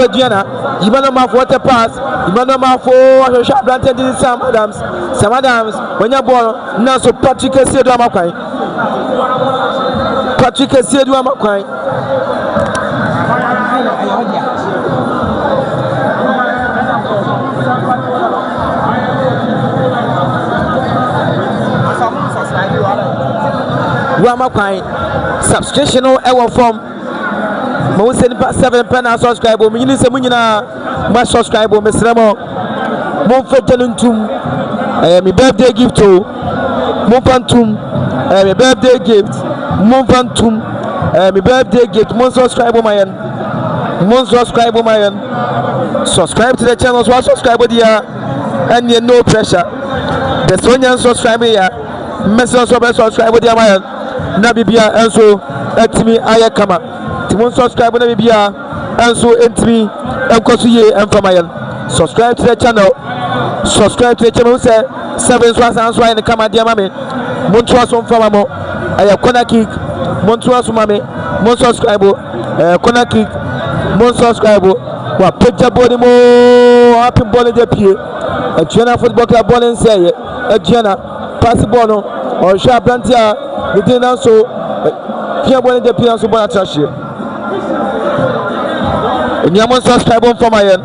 Adriana, Jimano Mafo water pass, Jimano Mafo, Sharp planted in Sam Adams, when you're born, now so Patrick said, I'm a crying. Patrick said, I'm a crying. Subscription or our form. Most 7 pen subscriber, meaning some my subscriber, Miss Remo, Monfetanum, my birthday gift to Monfantum, my birthday gift, Monfantum, my birthday gift, Mon subscriber, subscribe to the channel, so subscribe dear, and you no pressure. The Sonian subscriber here, message subscribe dear man, Nabibia, and so at me, I come. Timon subscribe na bibia enso entimi enkosuye enfamayan. Subscribe to the channel, say 7 swasan swai ne kama dia mame monto aso mfama mo aya corner kick monto aso mame mon subscribe corner kick mon subscribe wa page body mo happy ball de pie Aduana football club ball nseye Aduana pass ball no o sha plantia we dey now so pie ball de pie so ball atrash. And you must subscribe for my end.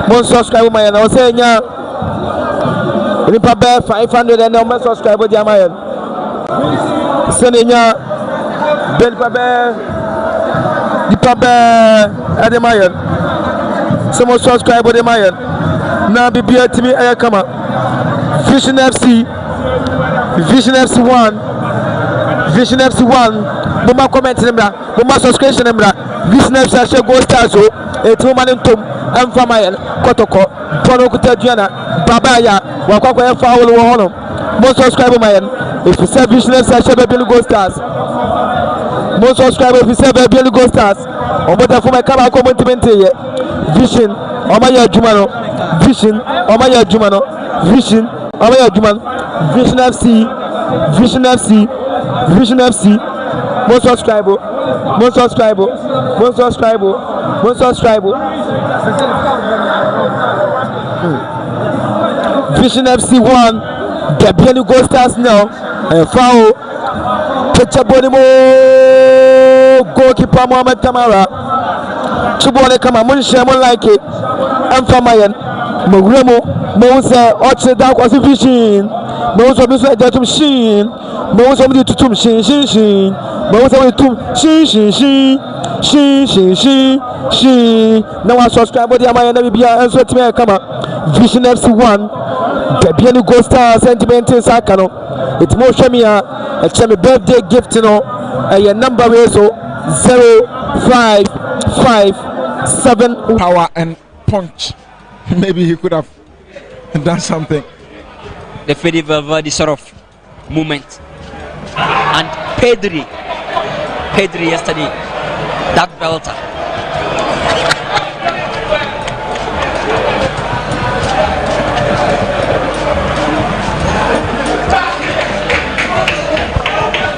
Must subscribe my end. I was saying, yeah, 500 and no subscribe with my end. Sending ya Ben Pabe, the Pabe at the Mayan. Some subscribe with the Mayan. Now be here to me. I come up. Vision FC 1. Vision FC 1. Buma comment number, Buma subscription number. Vision FC shall go stars. A 2 man in Tom, and Famayan, Kotoko, Bono Kutajiana, Babaya, Wakaka Fowl Wono. Most subscriber Mayan. If you say Vision FC shall be go stars. Most subscriber if you say be go stars. Or better for my camera comment here. Vision, Omaya Jumano, Vision, Omaya Jumano, Vision, Omaya Juman, Vision FC, Vision FC, Vision FC. More subscriber, more subscriber, more subscriber, more subscriber. Vision FC 1, the Bienu Gold Stars now, and foul. Picture Bonimo, goalkeeper Mohamed Tamara. Chubone Kama, Munshamon like it, and Famayan, Moguremo, Mose, Oche Dark was a vision, Mose of Mr. Datum Sheen, Mose of the Tutum Shin. But what she now I subscribe with the Amaya Bia and so to me come up Vision FC 1 the Bienu Gold Star sentiment in Sakano. It's more Shamia a Chemi birthday gift, you know, a number is so 0557 power and punch. Maybe he could have done something. The Fede Valverde sort of movement and Pedri yesterday, that belter.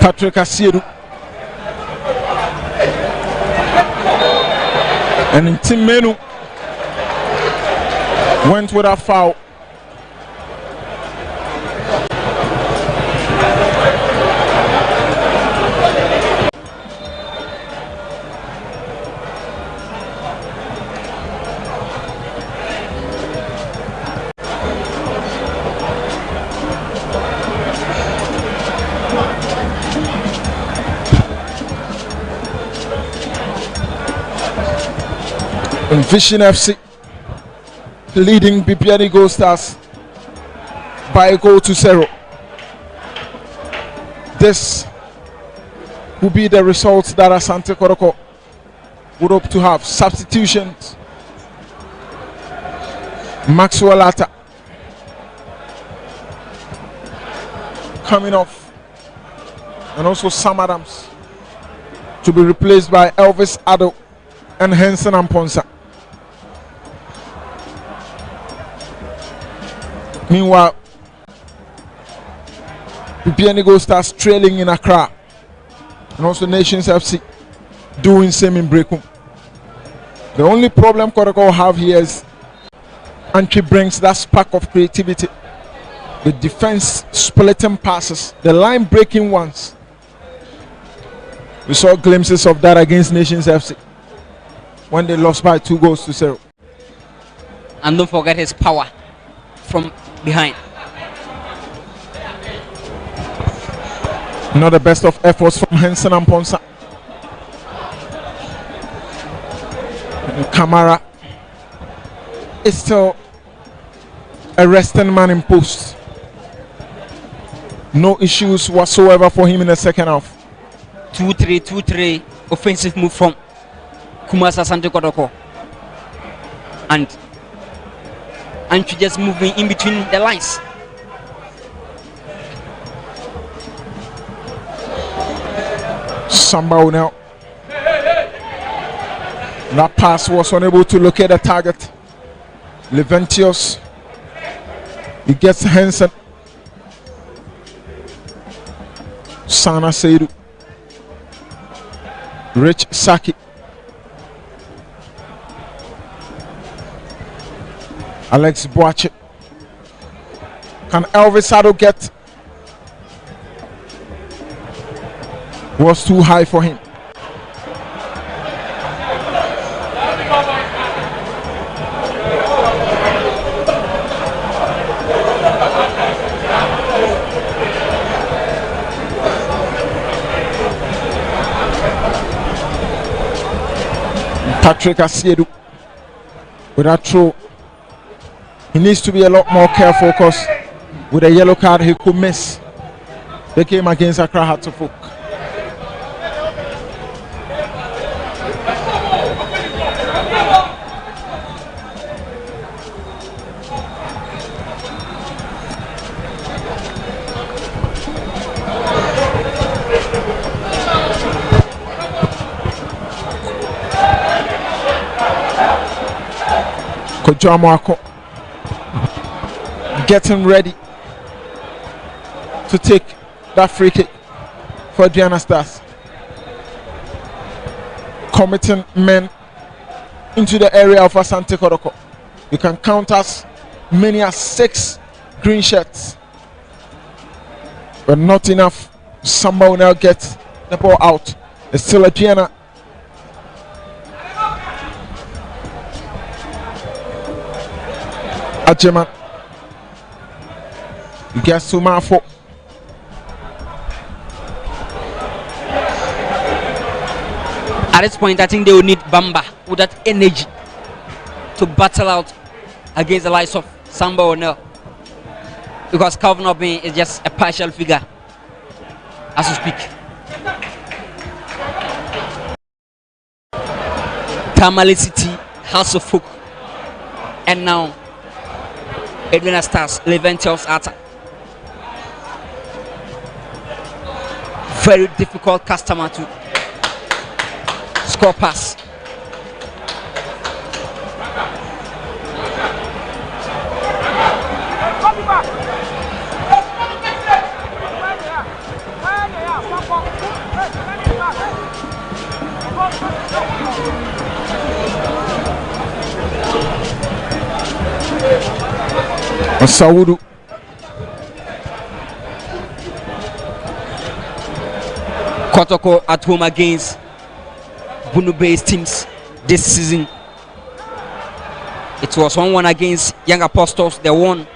Patrick Asiedu And Tim Menu went with a foul. And Vision FC leading BPN Gold Stars by a goal to 0. This will be the results that Asante Kotoko would hope to have. Substitutions: Maxwell Atta coming off, and also Sam Adams to be replaced by Elvis Addo and Henson Amponsa. Meanwhile, BPN Gold Stars trailing in Accra, and also Nations FC doing same in Brekum. The only problem Kotoko have here is Antwi brings that spark of creativity. The defense splitting passes, the line breaking ones. We saw glimpses of that against Nations FC when they lost by 2 goals to 0. And don't forget his power from behind. Not the best of efforts from Henson and Ponsa. Kamara is still a resting man in post. No issues whatsoever for him in the second half. 2-3 offensive move from Kumasa Asante Kotoko. And Antwi just moving in between the lines. Sambao now. That pass was unable to locate the target. Leventius. He gets Henson. Sana Seidu. Rich Saki. Alex Boache. Can Elvis Addo get? Was too high for him. Patrick Asiedu with that throw. He needs to be a lot more careful because with a yellow card he could miss the game against Accra Hearts of Oak. Kojo getting ready to take that free kick for Aduana Stars. Committing men into the area of Asante Kotoko. You can count as many as 6 green shirts, but not enough. Samba will now get the ball out. It's still Aduana. Ajeman gets to Mafo. At this point, I think they will need Bamba with that energy to battle out against the likes of Samba O'Neill, because Calvin Obin is just a partial figure as we speak. Tamale City, House of Folk, and now Aduana Stars, Leventius Atta. Very difficult customer to score pass. Sawudu. Kotoko at home against Bunu-based teams this season. It was 1-1 against Young Apostles. They won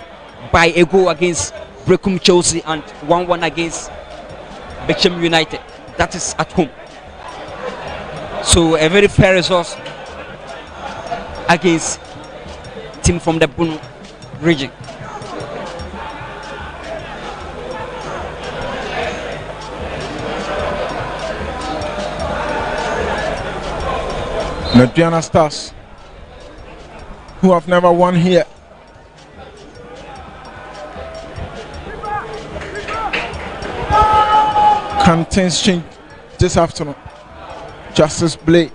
by a goal against Brecum Chelsea and 1-1 against Beckham United. That is at home. So a very fair result against team from the Bunu region. Aduana Stars, who have never won here. Can things change this afternoon? Justice Blake.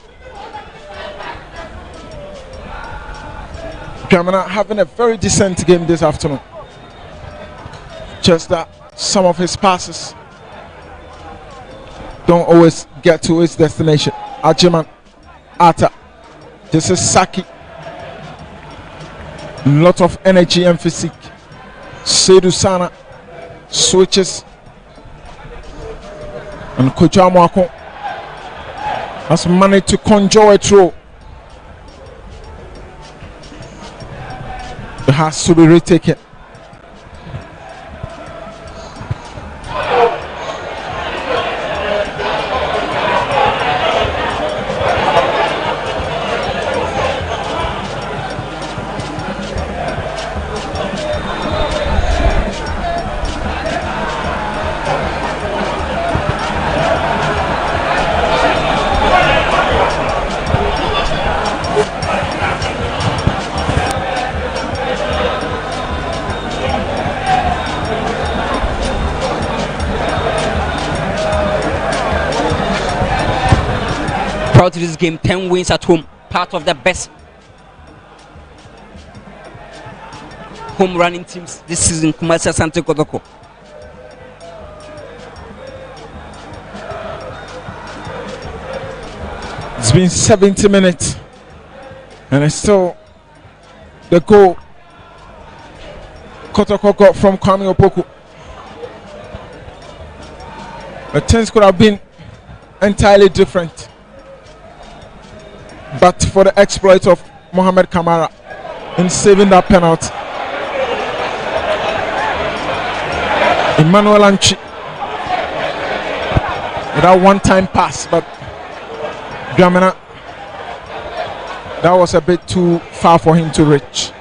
Dramana having a very decent game this afternoon. Just that some of his passes don't always get to its destination. Ajiman, Ata, this is Saki. Lot of energy and physique. Seydou Sana switches. And Kojamwako has managed to conjure a throw. It has to be retaken. Proud to this game, 10 wins at home, part of the best home running teams this season. Kumasi Asante Kotoko. It's been 70 minutes and it's still the goal Kotoko got from Kwame Opoku. The things could have been entirely different but for the exploit of Mohamed Kamara in saving that penalty. Emmanuel Anchi with that one-time pass, but Dramana, that was a bit too far for him to reach.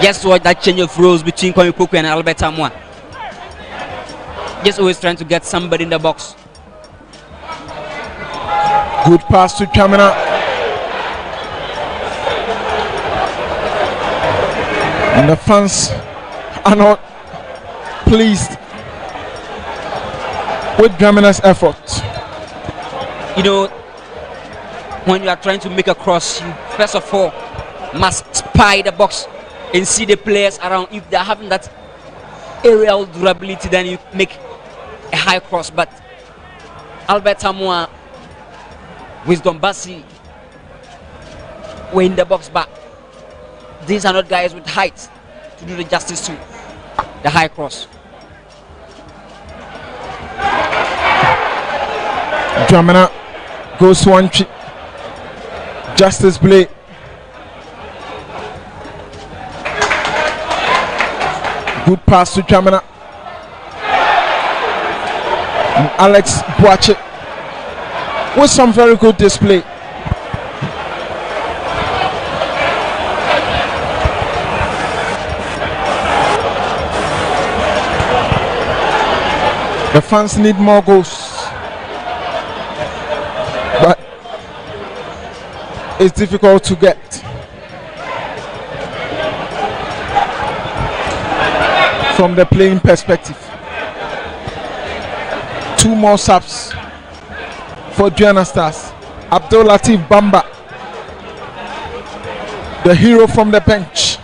Just watch that change of roles between Kwame Opoku and Albert Amwa. Just always trying to get somebody in the box. Good pass to Dramana. And the fans are not pleased with Dramana's effort. You know, when you are trying to make a cross, you first of all must spy the box and see the players around. If they are having that aerial durability, then you make a high cross. But Albert Amwa, Wisdom Bassi were in the box, but these are not guys with height to do the justice to the high cross. Dramana goes to one. Justice Blake. Good pass to Dramana. And Alex Boache with some very good display. The fans need more goals, but it's difficult to get. From the playing perspective, 2 more subs for Aduana Stars. Abdul Latif Bamba, the hero from the bench,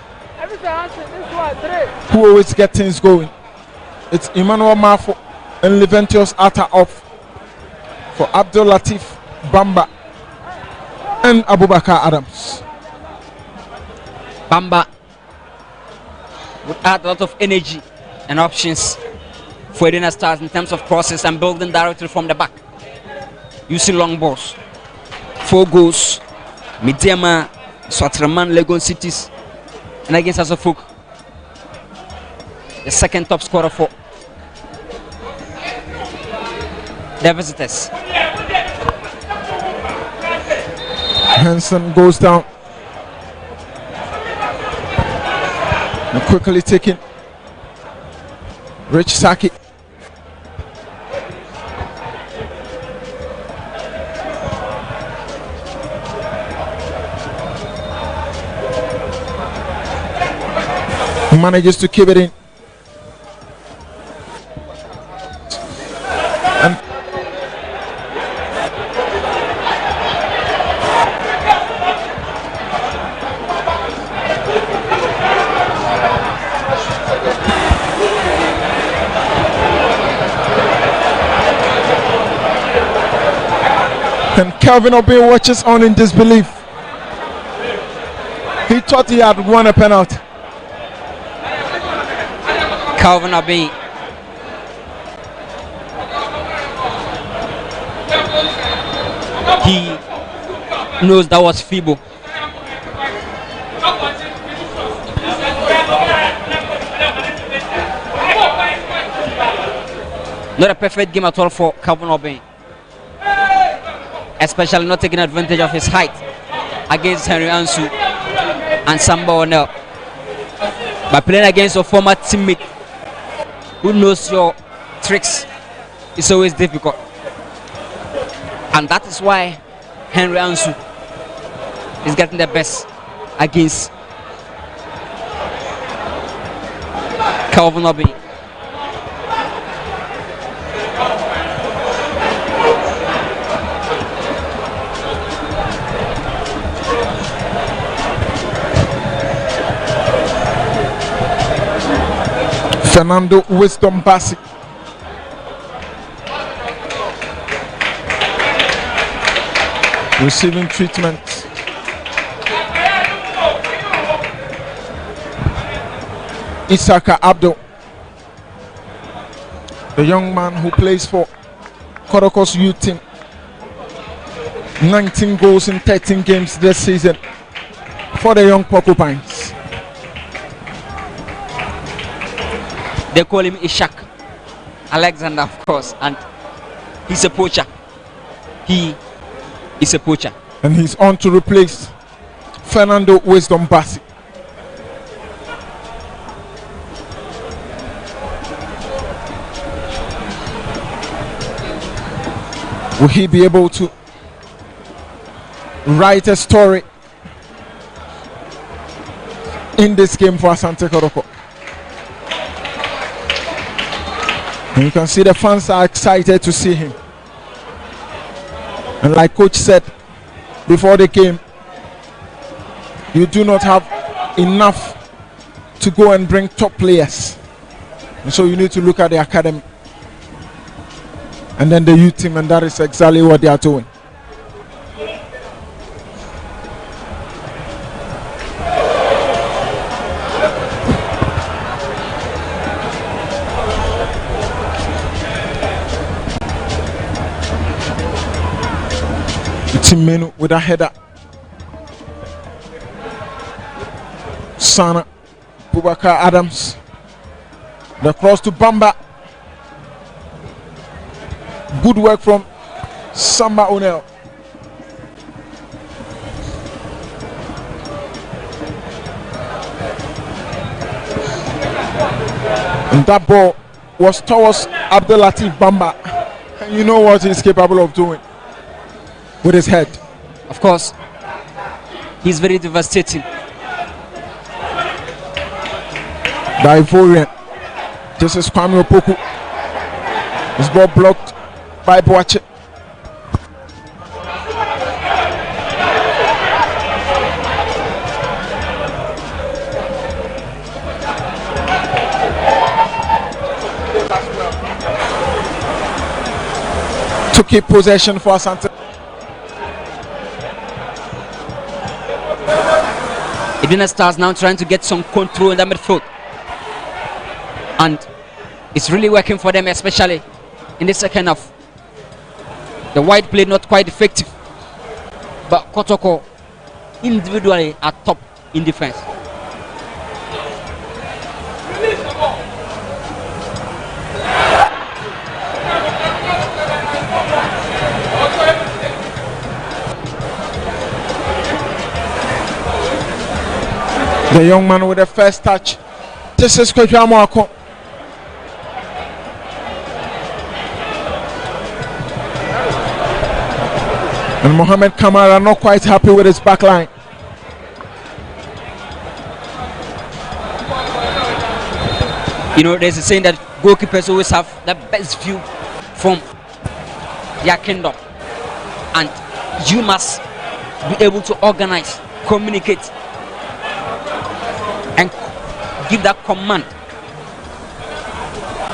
who always gets things going. It's Emmanuel Mafo and Leventius Atta off for Abdul Latif Bamba. and Abubakar Adams. Bamba would add a lot of energy and options for Arena Stars in terms of process and building directly from the back. Using long balls. 4 goals. Midiama, Swatraman, Legon Cities, and against Asofuk, the second top scorer for the visitors. Hansen goes down and quickly taken. Rich Saki. Manages to keep it in. And Calvin Obey watches on in disbelief. He thought he had won a penalty. Calvin Obey. He knows that was feeble. Not a perfect game at all for Calvin Obey. Especially not taking advantage of his height against Henry Ansu and Samba Onel. By playing against a former teammate who knows your tricks, it's always difficult. And that is why Henry Ansu is getting the best against Calvin Obey. Fernando Wisdom Bassi. Receiving treatment. Isaka Abdul, the young man who plays for Kotoko's youth team. 19 goals in 13 games this season for the young Porcupines. They call him Ishak Alexander, of course, and he's a poacher. He is a poacher. And he's on to replace Fernando Wisdom Bassi. Will he be able to write a story in this game for Asante Kotoko? And you can see the fans are excited to see him. And like coach said before the game, you do not have enough to go and bring top players. And so you need to look at the academy and then the youth team, and that is exactly what they are doing. Menu with a header. Sana Bubakar Adams. The cross to Bamba. Good work from Samba Onel. And that ball was towards Abdelatif Bamba. And you know what he's capable of doing with his head. Of course, he's very devastating. The Ivorian, this is Kwame Opoku. His ball blocked by Boache. To keep possession for Asante. Aduana Stars now trying to get some control in the midfield. And it's really working for them, especially in the second half. The wide play not quite effective, but Kotoko individually are top in defense. The young man with the first touch. This is Kwejamwako. And Mohamed Kamara not quite happy with his back line. You know, there's a saying that goalkeepers always have the best view from their kingdom. And you must be able to organize, communicate, and give that command.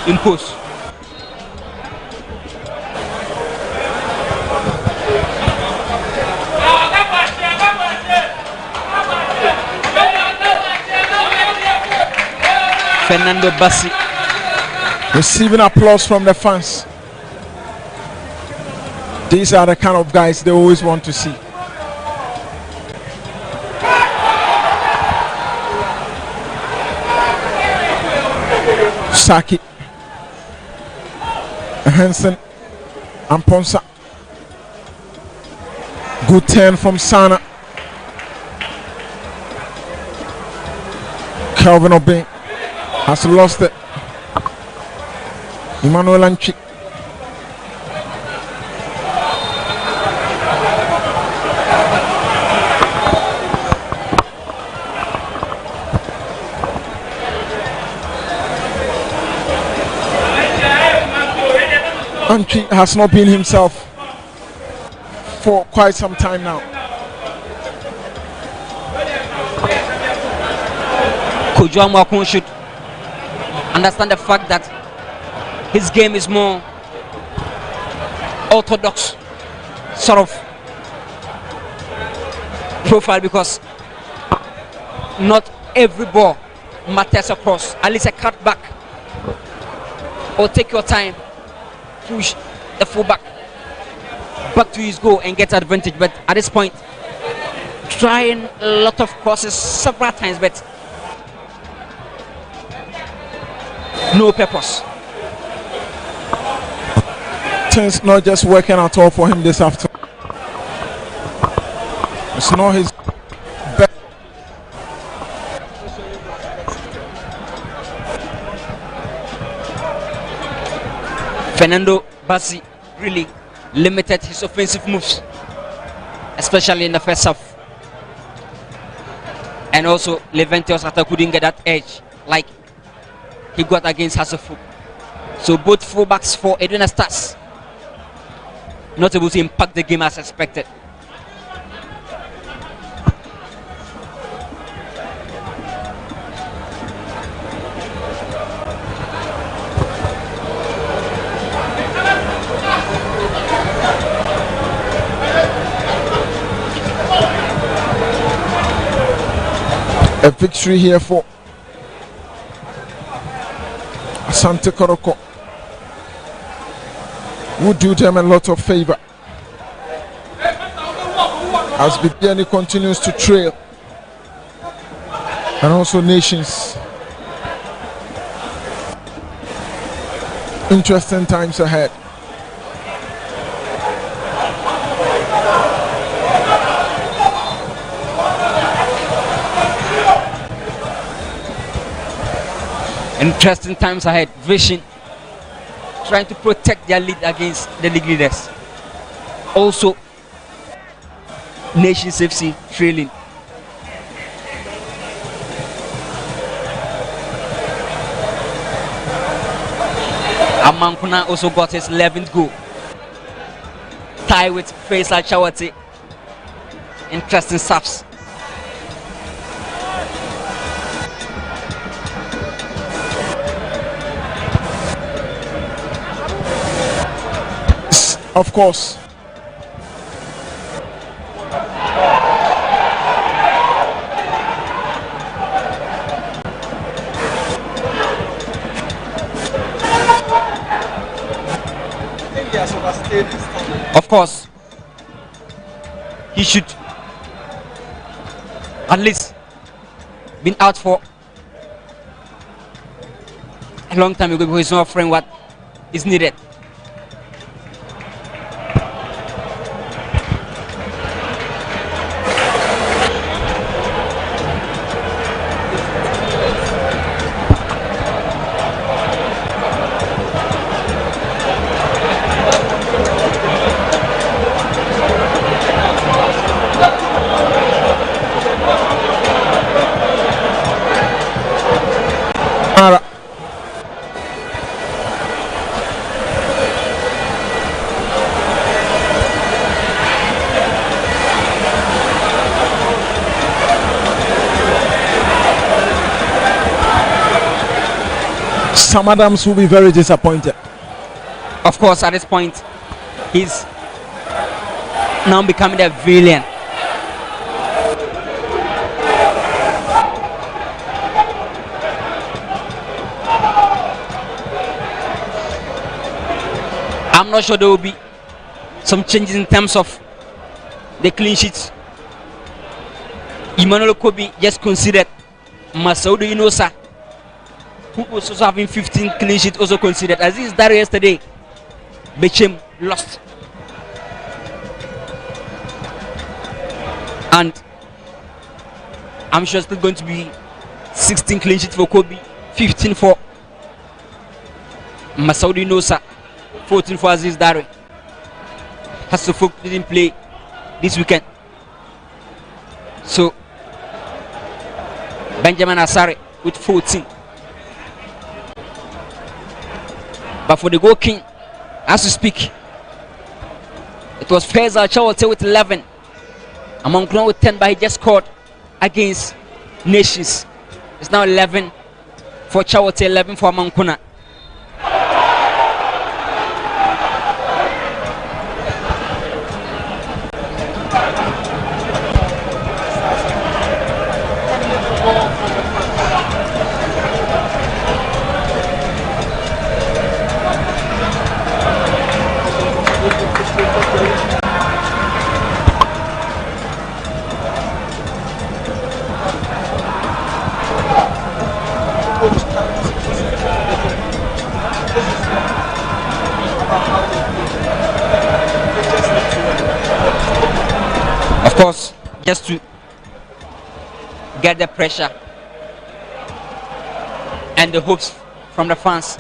Impose. Fernando Bassi receiving applause from the fans. These are the kind of guys they always want to see. Saki, Hansen, and Ponsa. Good turn from Sana. Calvin Obey has lost it. Emmanuel Anchi. Anchi has not been himself for quite some time now. Kojamwakun should understand the fact that his game is more orthodox sort of profile, because not every ball matters across. At least a cut back or take your time, push the fullback back to his goal and get advantage. But at this point, trying a lot of crosses several times, but no purpose. Things not just working at all for him this afternoon. It's not his best. Fernando Bassi really limited his offensive moves, especially in the first half. And also Levante Osaka couldn't get that edge like he got against Hasselhoff. So both fullbacks for Aduana Stars not able to impact the game as expected. A victory here for Asante Kotoko would do them a lot of favor as Bibiani continues to trail, and also Nations. Interesting times ahead. Interesting times ahead. Vision trying to protect their lead against the league leaders. Also, Nations FC trailing. Amankuna also got his 11th goal. Tie with Faisal Chawati. Interesting subs. Of course. Of course, he should at least been out for a long time ago because he's not offering what is needed. Sam Adams will be very disappointed. Of course, at this point, he's now becoming a villain. I'm not sure there will be some changes in terms of the clean sheets. Emmanuel Kobe just considered Masaudu Inosa, who was also having 15 clean sheets, also considered. As is that yesterday, Bechem lost. And I'm sure it's still going to be 16 clean sheets for Kobe, 15 for Masaudu Inosa, 14 for Aziz Dare. Hasselhoff didn't play this weekend. So Benjamin Asare with 14. But for the goal king, as we speak, it was Faisal Chawate with 11. Among Ground with 10, but he just scored against Nations. It's now 11 for Chawate, 11 for Amankuna. Of course, just to get the pressure and the hopes from the fans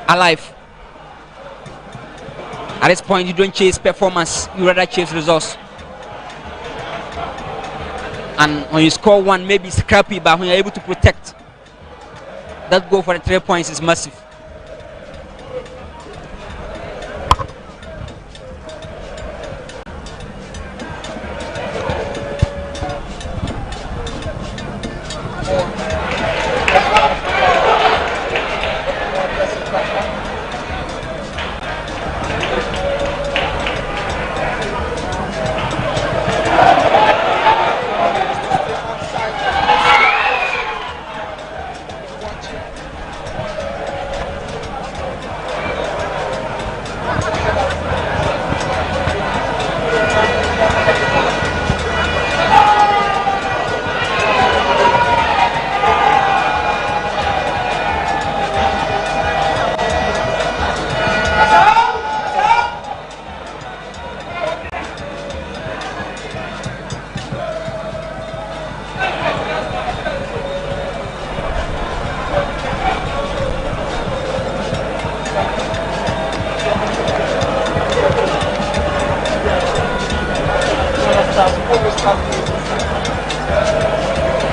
alive. At this point, you don't chase performance, you rather chase results. And when you score one, maybe it's scrappy, but when you're able to protect that goal for the 3 points is massive.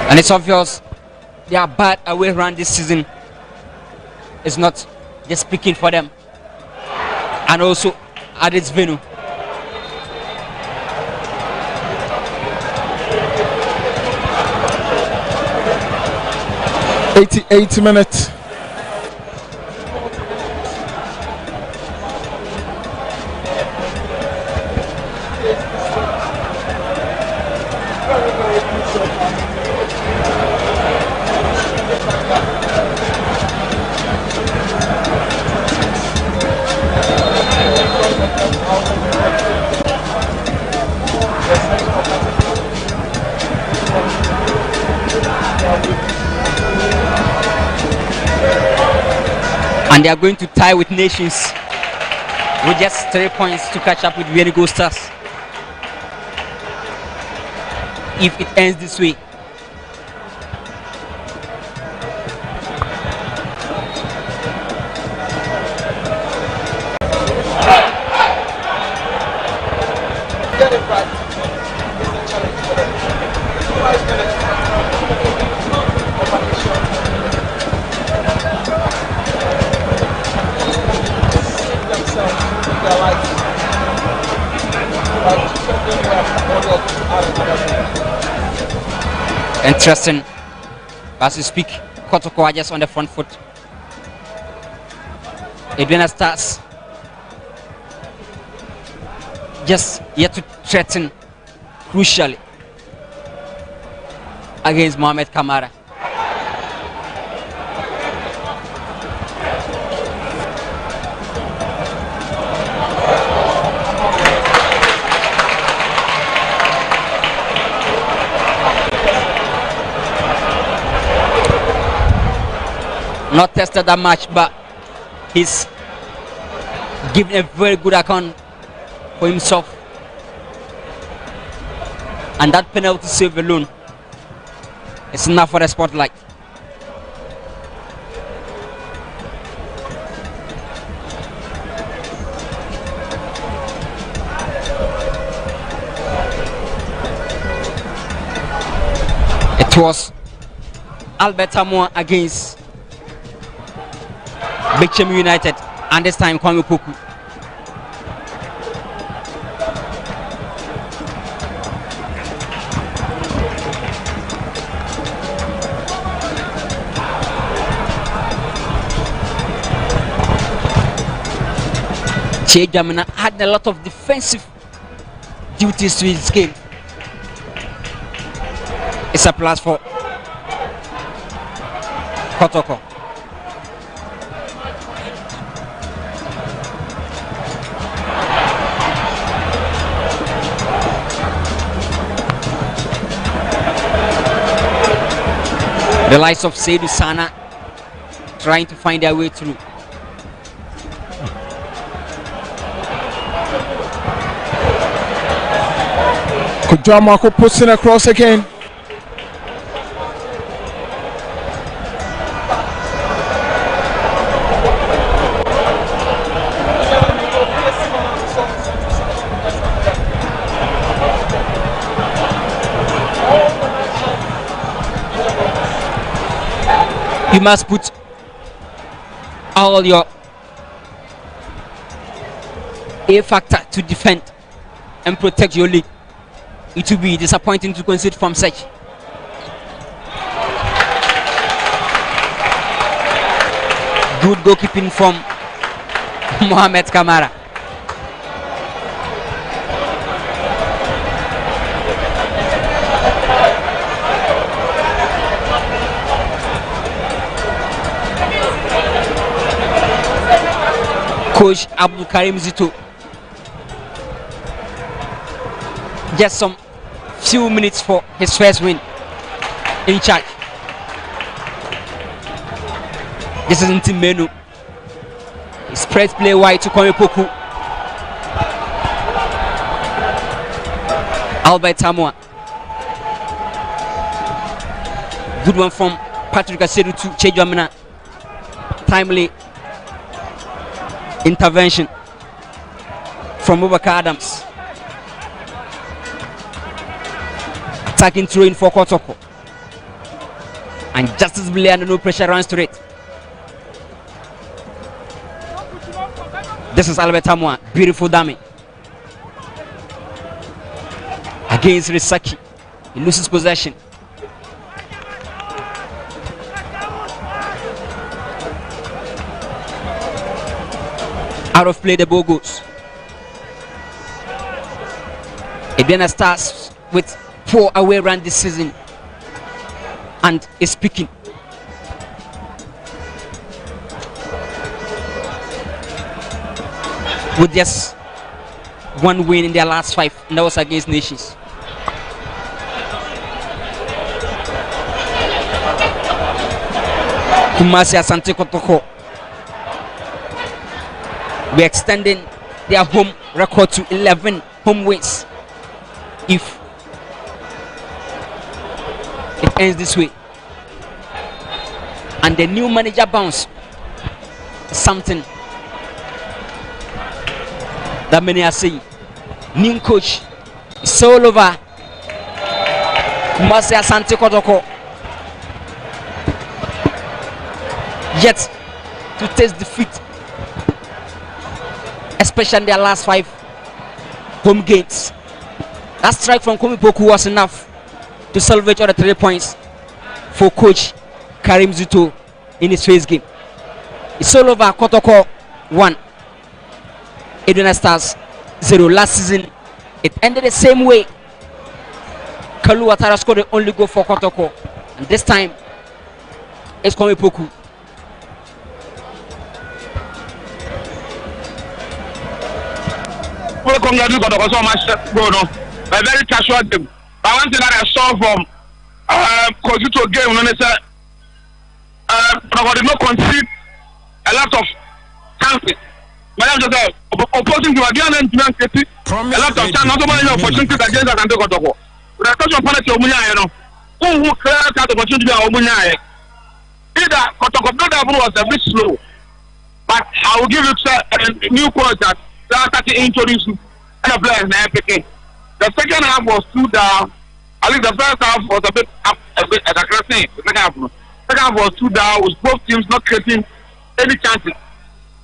And it's obvious their bad away run this season is not just speaking for them, and also at its venue. '88 minutes. And they are going to tie with Nations with just 3 points to catch up with Vienigo Stars. If it ends this way. Interesting. As we speak, Kotoko are just on the front foot. Aduana Stars just yet to threaten crucially against Mohamed Kamara. Not tested that much, but he's given a very good account for himself. And that penalty save alone is enough for the spotlight. It was Albert Samoa against Bichem United, and this time Kwame Poku. Che Jamina had a lot of defensive duties to his game. It's a plus for Kotoko. The likes of Seydou Sana trying to find their way through. Kujamako puts it across again. You must put all your A factor to defend and protect your league. It will be disappointing to concede from such. Good goalkeeping from Mohamed Kamara. Coach Abdul Karim Zito, just some few minutes for his first win in charge. This is Team Menu. He spreads play wide to Kwame Poku. Albert Samoa. Good one from Patrick Asedu to Che Jamina. Timely intervention from Obaka Adams. Attacking through in for Kotoko. And Justice Billy under no pressure runs to it. This is Albert Samoa. Beautiful dummy. Against Risaki. He loses possession. Out of play, the ball goes. Aduana starts with 4 away run this season and is picking. With just 1 win in their last 5, and that was against Nations. Kumasi Asante Kotoko We're extending their home record to 11 home wins if it ends this way. And the new manager bounce is something that many are saying. New coach is all over. Kumasi Asante Kotoko yet to taste defeat, especially in their last 5 home games. That strike from Komipoku was enough to salvage all the 3 points for coach Karim Zito in his first game. It's all over. Kotoko 1, Aduana Stars 0. Last season it ended the same way. Kalu Watara scored the only goal for Kotoko, and this time it's Komipoku. We congratulate Kotoko so much. A very casual game. But one thing that I saw from Kozito game, when they said Kotoko did not concede a lot of chances. Madam just said opposing to Aduana and Timanketi, a lot of chances, not so many opportunities against Asante Kotoko. But I touch on penalty Omunya, you know. Who clear that opportunity Omunya? Either Kotoko was a bit slow, but I will give it a new coach that started introducing and a player in the picking. The second half was too down. At least the first half was a bit up, a bit aggressive. The second half was too down, with both teams not creating any chances.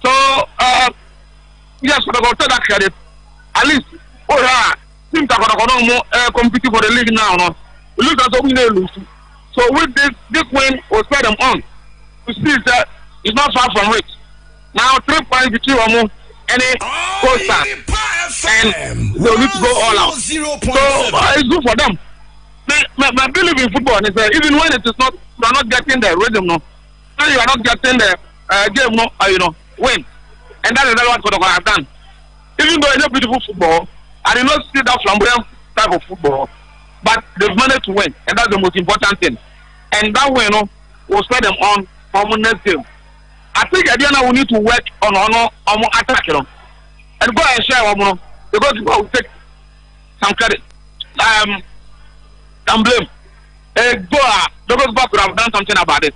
So, yes, for the that credit, at least, teams are going to compete for the league now. No? We look at something they lose. So, with this win, will set them on. You see that it's not far from it. Now, 3 points between them, any coaster, and they need to go all out. So, it's good for them. My belief in football is that even when it is not, you are not getting the rhythm, no, you are not getting the game, no, win. And that is what Kotoko have done. Even though it's a beautiful football, I did not see that flamboyant type of football, but they've managed to win, and that's the most important thing. And that way, will spread them on for the next game. I think Aduana will need to work on attack, and go and share because people will take some credit. And blame. Douglas Buck could have done something about it.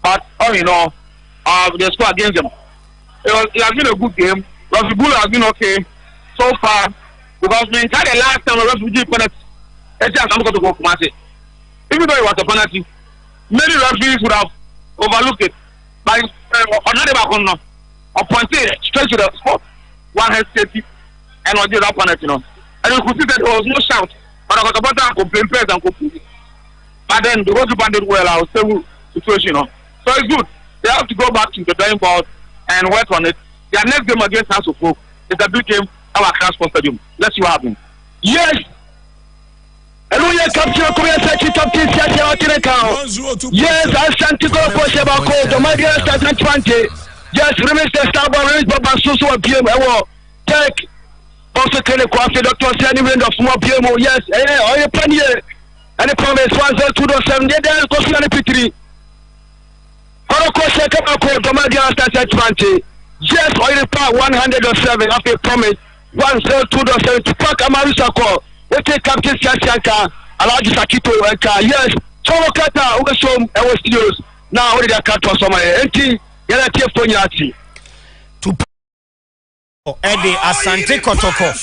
But, they score against them. It has been a good game. Rafi Bula has been okay so far. Because we had the last time a refugee penalty. Even though it was a penalty, many referees would have overlooked it. But another pointed straight to the spot. One has safety and one did that penalty. And you could see that there was no shout. But I got about to complain first and complain. But then the goalkeeper did well. I was stable situation. So it's good. They have to go back to the drawing board and work on it. Their next game against House of Folk is a big game at our Transport Stadium. Let's see what happens. Yes! Hello, yes, Captain, Captain, yes, Asante Kotoko, the Managerial Stars 20. Yes, release the star ball, release Baba Susu PM. I will take also Kotoko, Dr. Sani Wind of Small PM. Yes, all your plan here. And the promise 102.7. Then go see the P3. Kotoko, the Managerial Stars 20. Yes, all your plan 107. After promise 102.7 to Park Amarisako. Okay, Captain Sianka, Alaji Sakito, yes, Tomo Kata, Ugasom, and West Studios. Now, what did I cut to some empty? Yellow Tony. To Eddie Asante Kotoko,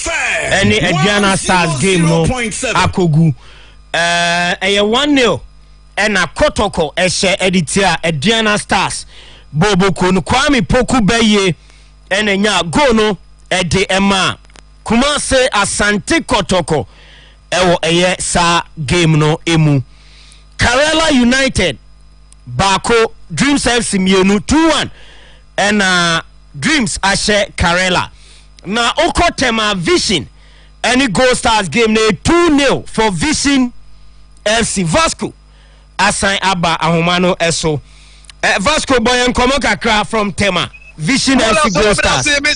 any Aduana Stars game, no Akogu, 1-0, and a Kotoko, editor, Aduana Stars, Bobo Kun, Kwame Poku Beye, and a nya gono, Eddie Emma, Kumase Asante Kotoko. Ewo eye sa game no emu. Karela United Bako Dreams FC mienu 2-1 and Dreams ashe Karela. Na Okotema Vision any Gold Stars game ne 2-0 for Vision FC. Vasco asan aba ahomano eso. Vasco boyen komo kakra from Tema Vision FC Gold Stars. 0.7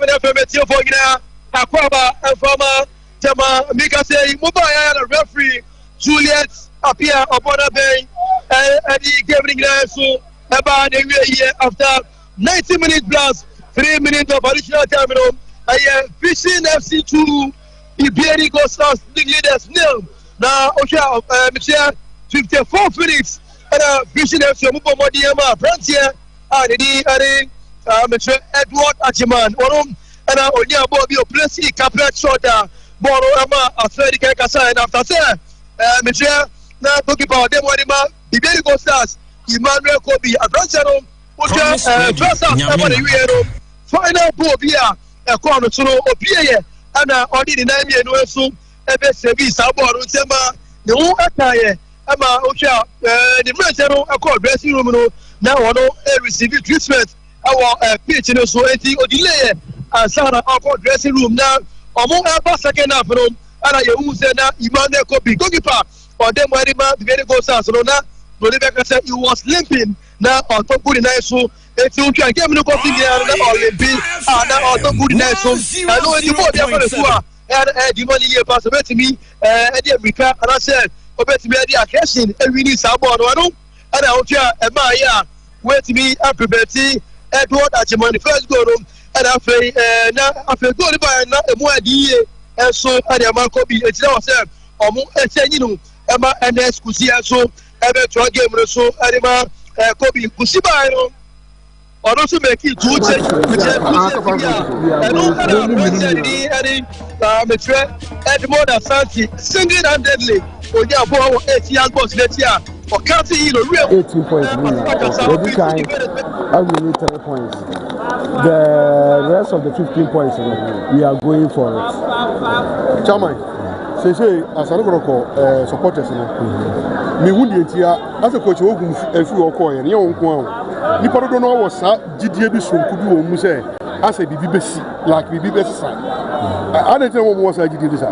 FM for Gina. Akwaba and Farmer Tema Mika say Mubaya referee Juliet appear upon a bay and he gave the so About the year after 90 minutes plus 3 minutes of additional time. Fishing FC 2, Iberi Ghost League leaders nil. Now, Michelle, 54 minutes. And Fishing FC Mupomodiama, Frontier, and Edward Achiman, and Onya Bobby, Plessy, Capret Shorter, Boro Ama, Athletic Kasa, and after that, Michelle, now goalkeeper, Demoima, Iberi Ghost Stars, Emmanuel Kobe, Abrancano, final ball via a corner to Opia, and already 9 years no so, a service about Unsema, the whole attire, Emma Ocha, the Brancano, a call dressing room, now I know receiving treatment. Our pitch in so anything or delay and Sana our dressing room now. Among our second half, and I use now Emmanuel Kobe, goalkeeper, or them where the very goes so now. Bolivia said he was limping now on top good night so if you can get me no coffee there or limping now on top good night so I know the board there for the tour and the money here pass over to me and Africa and I said over to me the occasion every need sabon I know and I want you a wait to me and prepare Edward Achiman first goal and after goal by now a more idea and so I am Kobe it's now said or more you know Emma and Escusia so ebe to game so anima Kobe Kusiba no or also make it to check Edmond Asante single-handedly Onya Bo 8 young boys last year or counting in a real 18 points every time I will need 10 points the rest of the 15 points we are going for it Chairman say Asante Kotoko supporters no me would the as a coach ogun efi oko ye ne wonko an ni pado no was gidie bi sonku bi wo mu say as a bibi besi like bibi besi sa I don't know what was gidie bi sa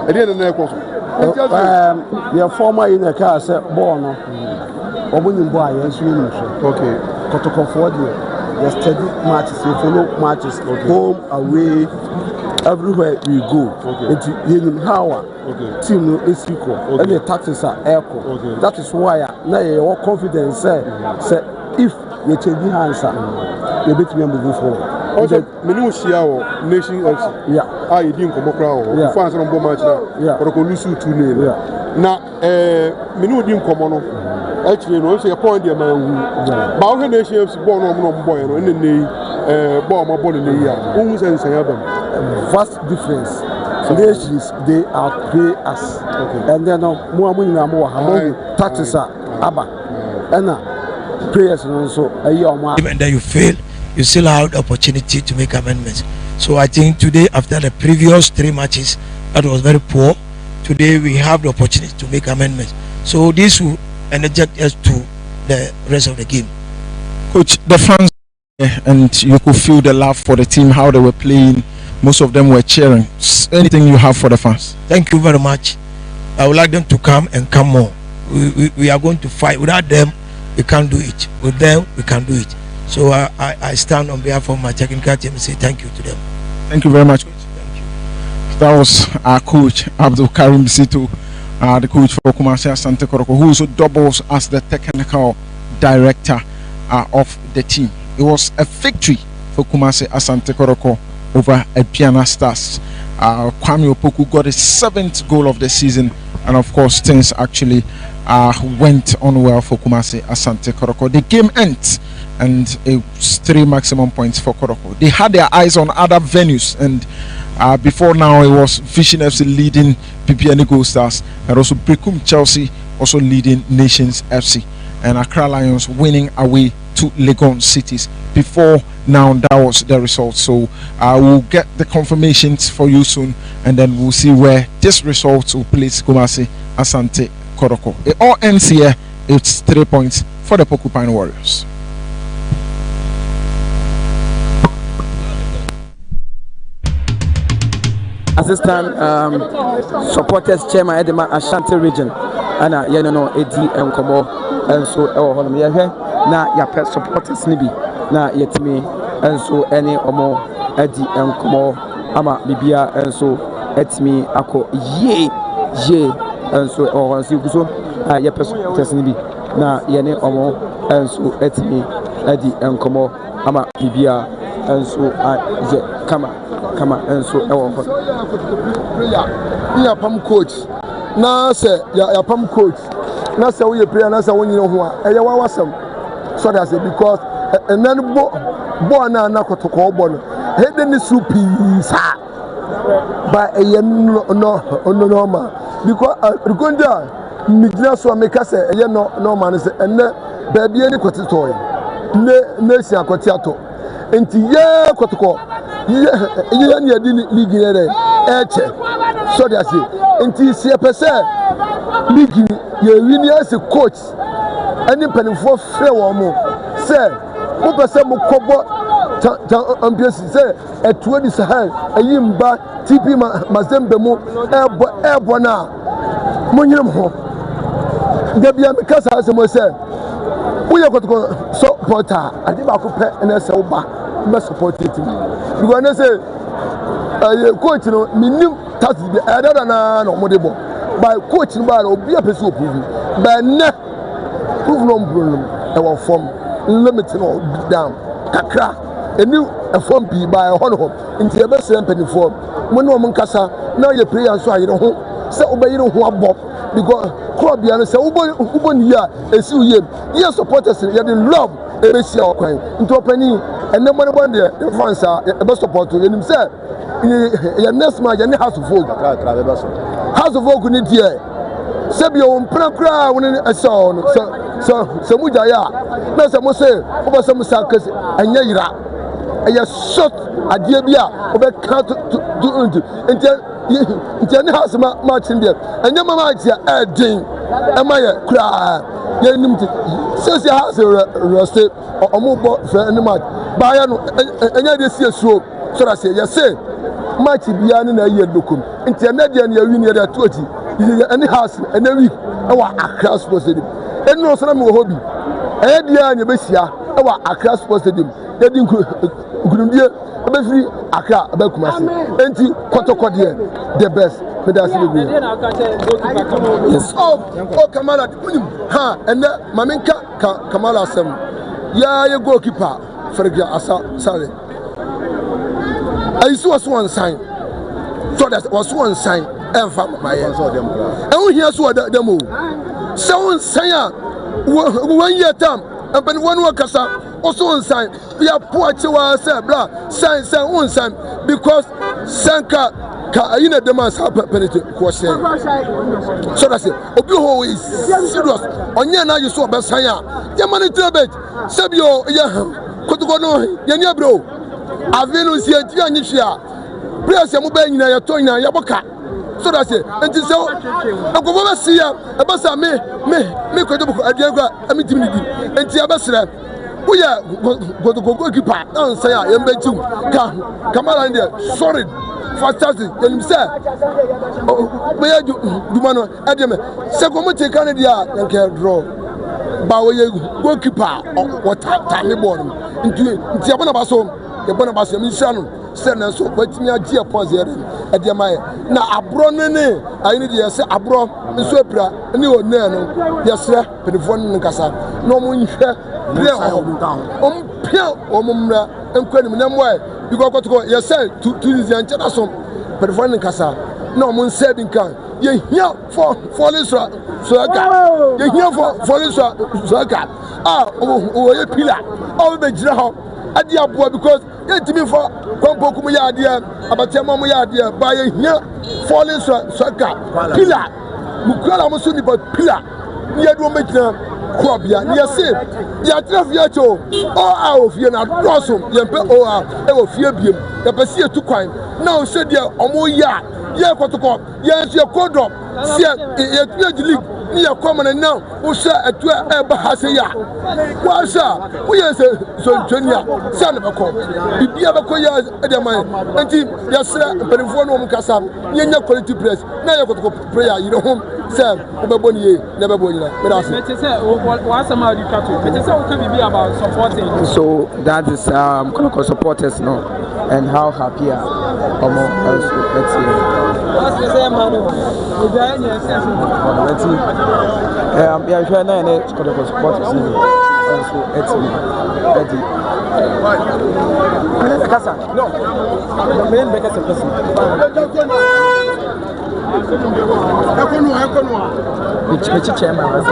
e dey na ekwo so your former in the car say ball no obunim boy yes you know okay Kotoko for the steady matches you follow matches home away everywhere we go into how team no is equal and the tactics are equal that is why now your confidence say if you change hands you bet me move forward also menu share o nation FC ah you din komo kra o fans no bo match na Kotoko lose 2-0 na menu din komo no actually no say point there man ba o nation FC ball no boy no ball ma ball no here who say vast difference. Nations they outplay us, and then more taxes are abba, and prayers and also a year. Even that you fail, you still have the opportunity to make amendments. So I think today, after the previous 3 matches, that was very poor. Today we have the opportunity to make amendments. So this will energize us to the rest of the game. Coach, the fans and you could feel the love for the team, how they were playing. Most of them were cheering. Anything you have for the fans? Thank you very much. I would like them to come and come more. We are going to fight. Without them, we can't do it. With them, we can do it. So I stand on behalf of my technical team and say thank you to them. Thank you very much, coach. Thank you. That was our coach, Abdul Karim Sito, the coach for Kumasi Asante Kotoko, who also doubles as the technical director of the team. It was a victory for Kumasi Asante Kotoko over Aduana Stars. Kwame Opoku got his 7th goal of the season, and of course things actually went on well for Kumasi Asante Kotoko. The game ends and it's 3 maximum points for Kotoko. They had their eyes on other venues, and before now it was Vision FC leading PPN Gold Stars, and also Brekum Chelsea also leading Nations FC, and Accra Lions winning away to Legon Cities. Before now, that was the result. So we'll get the confirmations for you soon, and then we'll see where this result will place Kumasi Asante Kotoko. It all ends here. It's 3 points for the Porcupine Warriors. Assistant supporters chairman at the Asante region, and you know Edi and Komo, and so na ya pet supporters nibi na yetimi and so any omo Edi and Komo ama bibia and so etimi ako ye and so or so ya pet supporters nibi na yene omo enso etimi edi enkomo ama bibia enso aje kama enso ewo ho ya pam coach na se ya pam coach na se wo ye prayer na se wo nyine ho a eye wa wasam so that say because and then bo na Kotoko bo no he ni supi sa ba eye no normal because Rugonda midina so make say eye no man say enne ba bia ni Kotito ne si akoti ato enti ye Kotoko ye ni adi league ne dey eche so that say enti si pese league ye win as a coach any penifo frɛ wo mo say mo pese mo kobo ambiance say etuo di sahel ayimba TP mazembe mo ebo na mo nyim ho de bia me kasa se mo say wo ye Kotoko supporter ade ba ko pɛ na se wo ba me support team because na say coach no minim tax bi ada na no mo de bo by coach no ba obi a pese opuvu ba na prove no problem e wo form limit no down kakra eni e form bi ba e hono nti e be se mpanifo mo no mo nkasa na ye prayer so ayire ho se obayire ho abo because club ya no se ubo ni ya esi uye ye supporters ye dey love e be sia okwan nti opani enne mo ne bon de fans e be support ye nim se ye next match ye ne house of folk house of folk ni die se bi o mpra kra woni esa no so muja ya na se mo se o be se mo sa kase anya yira eye shot adie bi a o be ka to nti ne house match in there anya mama atia edin e ma ye kra ye nim ti se house roste omo bo fe ne match ba ya no anya de sie suo so that say ye say match bia ne na ye dokum nti na de ne awi ne da toati any house and a week our Accra Sports Stadium. And no son of hobby. A dear and Bessia, our Accra Sports Stadium. They didn't couldn't be a free Accra about Kumasi. And Kotoko the best. Yes. Oh, Kamala, ha, and Maminka Kamala Sam. Yeah, you goalkeeper for the Asa. Sorry. I saw one sign. So that was one sign. And from my and here's what the move. So say 1 year time, and when one workers also on sign. We are poor to ourselves, blah, sign one sign because Sanka in a demands penetrate question. So that's it. Obiho is serious. On your now you saw best higher. Yamani Tibet, Sabio, Kotoko, Yanya bro. Avenu see a Tianishia. Press your mobile in your toina, Yaboka. So that's it. And so I go over see ya. Abasa me Kotoko Adiaga, I mean, and Tiabasra. We are go to goalkeeper. Don't say I am betu. Come on there. Sorry. Fantastic. And you say, where do mano? Ademe. Se como te Canada and can draw. Bawe goalkeeper. What time born? Into Tiabana Basso. The Bonabasso Mishano. Send us what me a dear poser. Adema. Now abronene. I need to say abro. Miss Webra. And you know, yes, sir. But the phone in Casa. No more. Pia omumra enkwani namwa because Kotoko you say to this and some but for nkasa no mun said nkan ye here for aka ye here for aka o ye pillar o be jira ho ade aboa because ye timi for kwampo kum ya ade abatema mu ya ade ba ye here for aka pillar mukala musu ni pillar ye do mejina Kwabia, yes, ya trafiacho, oh, Fia, Blossom, Yampe, oh, Fia Beam, the Passia to crime. Now, said ya, Omoya, ya Kotoko, yes, your codrop, see, a league, near common and now, who say at 12 Bahasaya. Why, sir, we are so Junior, son of a cop. If you have a coya, Adama, and yes, sir, but if one woman Casa, you're not quality press, now you're going to go prayer, you know home. say obeboni never boni na. What's some of you can be about supporting? So that is Kotoko supporters no, and how happy are let's see. What's the same man? Let's see. Yeah, sure na Kotoko supporters also it's me. Eddie. Kasa. No. Me mbeka se person. Which chairman was it?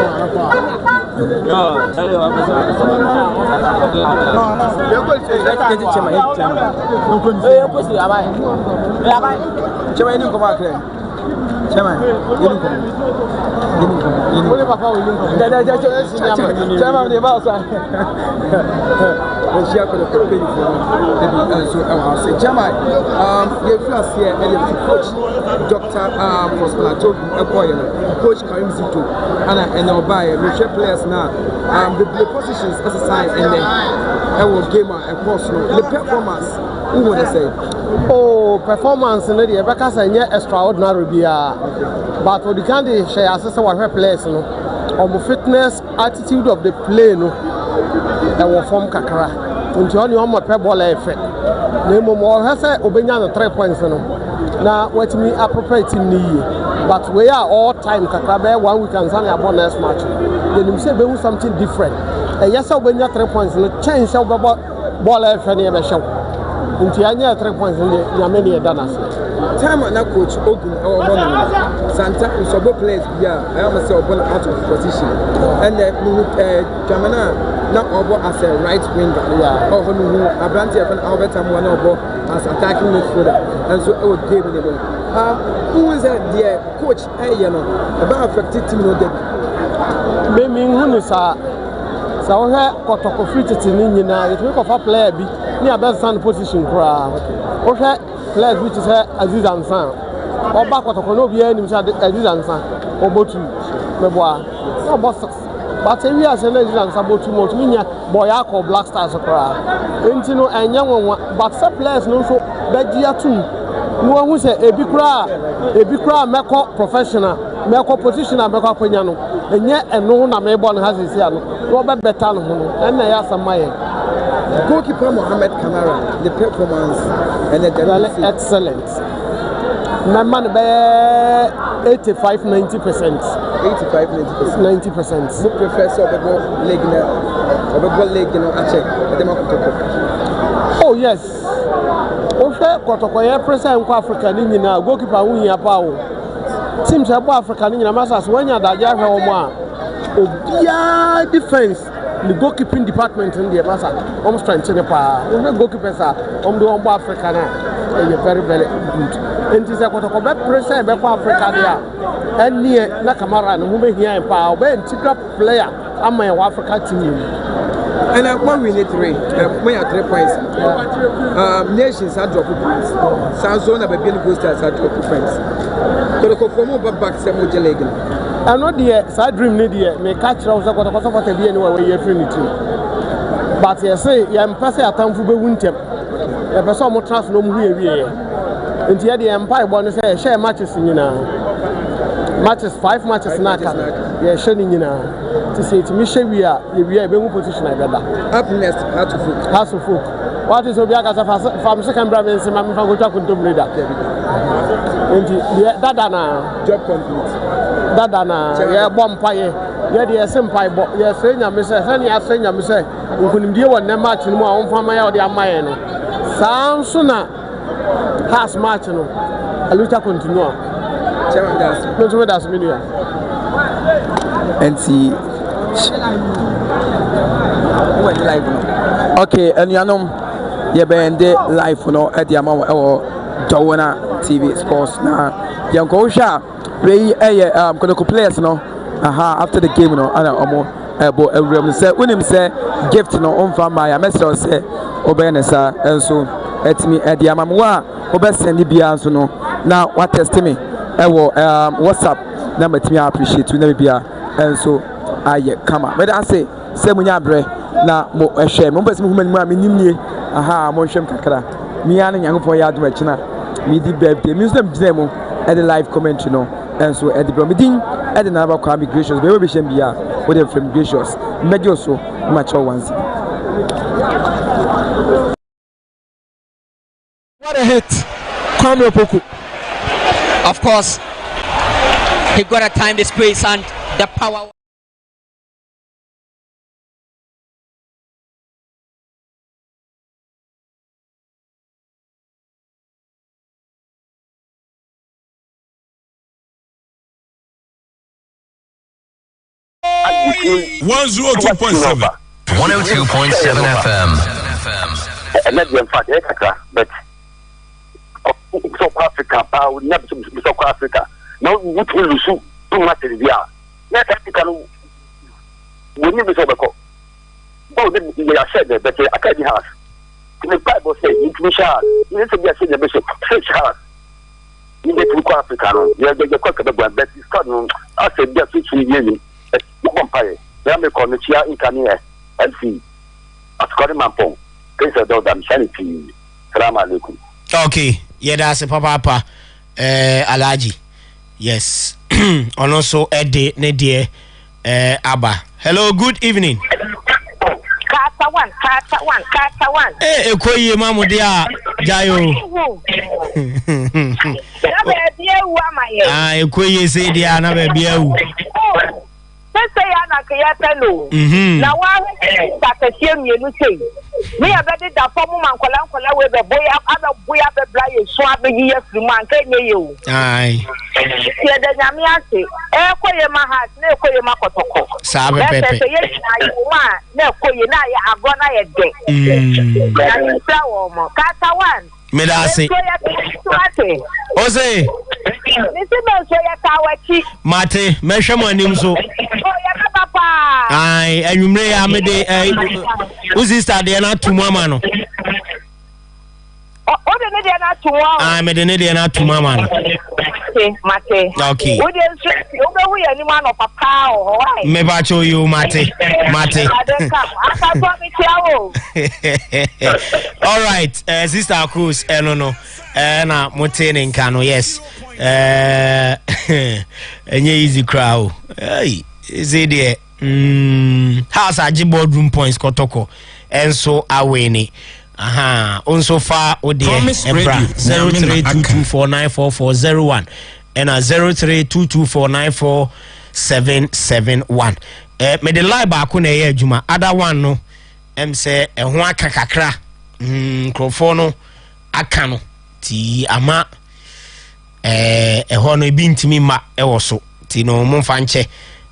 Coach Karim Zito and Obaya, we share players now. The positions exercise and then I will game and course the performance. Who would say? Oh, performance in the Rebecca say extraordinary but what you can share as what players no fitness attitude of the play no form kakra until on your ball effect. Name more has obenya 3 points no. Now what me appropriate team ni but we are all time kakra 1 week and Sunday about next match. Then you say be something different. Yes obenya 3 points no change ball effect ni be show. Until I 3 points in the many danas. Time na coach Ogun or Santa is a players yeah I am say open out of position and Jamana now over as a right winger or who Abranti and Albert and one over as attacking midfielder and so I would give it who is the coach about affected team no debi me hunu sa wo hwe Kotoko free titi ni nyina it make of a player bi ni abesan position kra wo hwe players which is Aziz Ansan oba Kotoko no bi anim say Aziz Ansan obotu meboa so boss but we as Aziz Ansan botu mo tumi nya boy akọ Black Stars kra enti no enya wonwa but some players no so bagia tu no hu say ebi kra meko professional meko positional meko akwanya no enye eno na me ball has isi ano no be better no no na ya samaye. Goalkeeper Mohamed Kamara, the performance and the really excellent. My man be 85-90%. 90%. Who prefers Obego leg oh yes. Ofe Kotoko ye present in Africa ni nyina goalkeeper hu hia pa o. Team se bo Africa ni nyina masas wanya da ja hwe o mo a obia defense the goalkeeping department in the massa almost trying to the power. The goalkeepers are the Africa now. Very, very good. And this is what I present about Africa there. And near Nakamara and who here in power, when typical player, I'm my Africa team. And one we need 3. We have 3 points. Nations are dropping points. Sanzona Babian Boosters are dropping points. Kotoko from back some Jalegan. I know the side dream need me catch out the Kotoko for the be anywhere you're free to. But you say, I'm passing a time for the winter. The person will trust no more here. And here the Empire bonus share matches in matches 5 matches na ka yeah showing you to say to me share we are be position I gather up next House of Folk what is obiaka from second brother and say my go to breeder and dada na job complete dada na yeah bomb paye yeah the simple bo yeah say nya me say ya say nya me say nkunimdie won na match no a won fama ya o de amaye no sanso na has match no aluta continue that's media. And see. Okay, and you know, you been there live at the amount of Aduana TV Sports now. Young Gosha, we Kotoko players after the game and say when him say gift on from my message say Obenesa and so at me at the amamwa Obesendi Bianso no now what test me WhatsApp number to me appreciate you never be and so I come up but I say munya bre na mo ehwe mo pese mo human mu aminimnie aha mo hwem kakra mi an nyango po ya adom akina mi di birthday mi so am mo e the live commentary no and so at the Bromidin at the number of migrations, we will be Shambia with the migrations. Major so much or once. What a hit! Kwame Opoku. Of course, he got to time the space and the power. $102.7 FM. And that's in fact, but South Africa, power, never South Africa. Now, what will you do? Too much in the air. Let Africa we need to be so. Oh, they are said that the Academy has. The Bible says, you shall, you need to be a senior bishop, six hours. You need to go Africa. You are the cock of the one, but it's not. I said, just 6 years. Vampire. They are making the chair in Kanye and see. At Korimampong. Please, I don't understand it. Salam alaikum. Okay, yeah, that's a papa, Alaji. Yes, and also Eddie, Nedie, Abba. Hello, good evening. Kata one. Eh, Ekoye Mamu dia, Jayo. Ah, Ekoye say dia na be biawu. Say ana kayatelo. Na wa takashie mienu sei. Me abede da form man kola we be boy boy be blaye so abegi ye free man kenye ye. Ai. Tie de nyame ase. Ekoye ma hat na ekoye ma kotoko. Sabe pepe. Say ye ayi ma na ekoye na ye agona ye de. Ya nsa wo mo. Kata one. Me da say. Ose. Mate, me hwemo anim so. Ai, anwumre ya me de uzi sister de na tumu ama no. O de ne de na tumu ama. Ai, me de ne de na tumu ama no. Mate. Okay. O de nso, o be hu ya ni ma no papa o, why? Me ba cho you mate. All right, Sister Cruz, no. Na motene nka no, yes. Enye easy crowd. Hey, is it there? House aji boardroom points Kotoko. Enso away. Aha, on so far ode Ebra 0322494401 and 0322494771. Me the lie back on a juma other one no say ho aka kakra crofo no aka no ti ama ho no bi ntimi ma wo so ti no momfa nche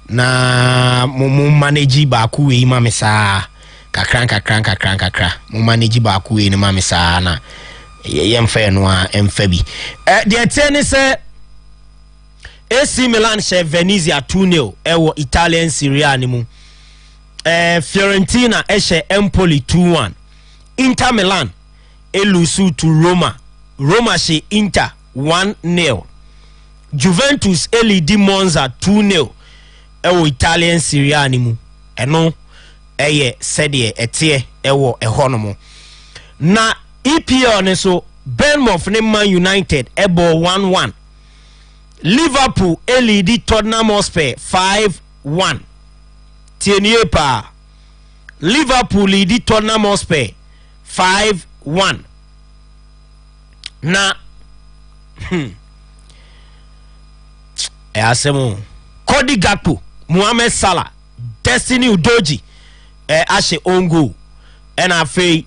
na mo manage ba ku we ma me saa kakra mo manage ba ku we ni ma me saa na yemfa no a emfa bi the ten say AC Milan she Venezia 2-0 ewo Italian Serie A ni mu. Fiorentina she Empoli 2-1. Inter Milan elusu to Roma. Roma she Inter 1-0. Juventus elidi Monza 2-0 ewo Italian Serie A ni mu. Eno eye sede etie ewo ehono mu. Na EPL ne so Bournemouth ne Man United ebo 1-1. Liverpool elidi Tottenham Hotspur 5-1. Tienye pa. Liverpool lidi Tottenham Hotspur 5-1. Na asemo Cody Gakpo, Mohamed Salah, Destiny Udoji ashe ongo and afei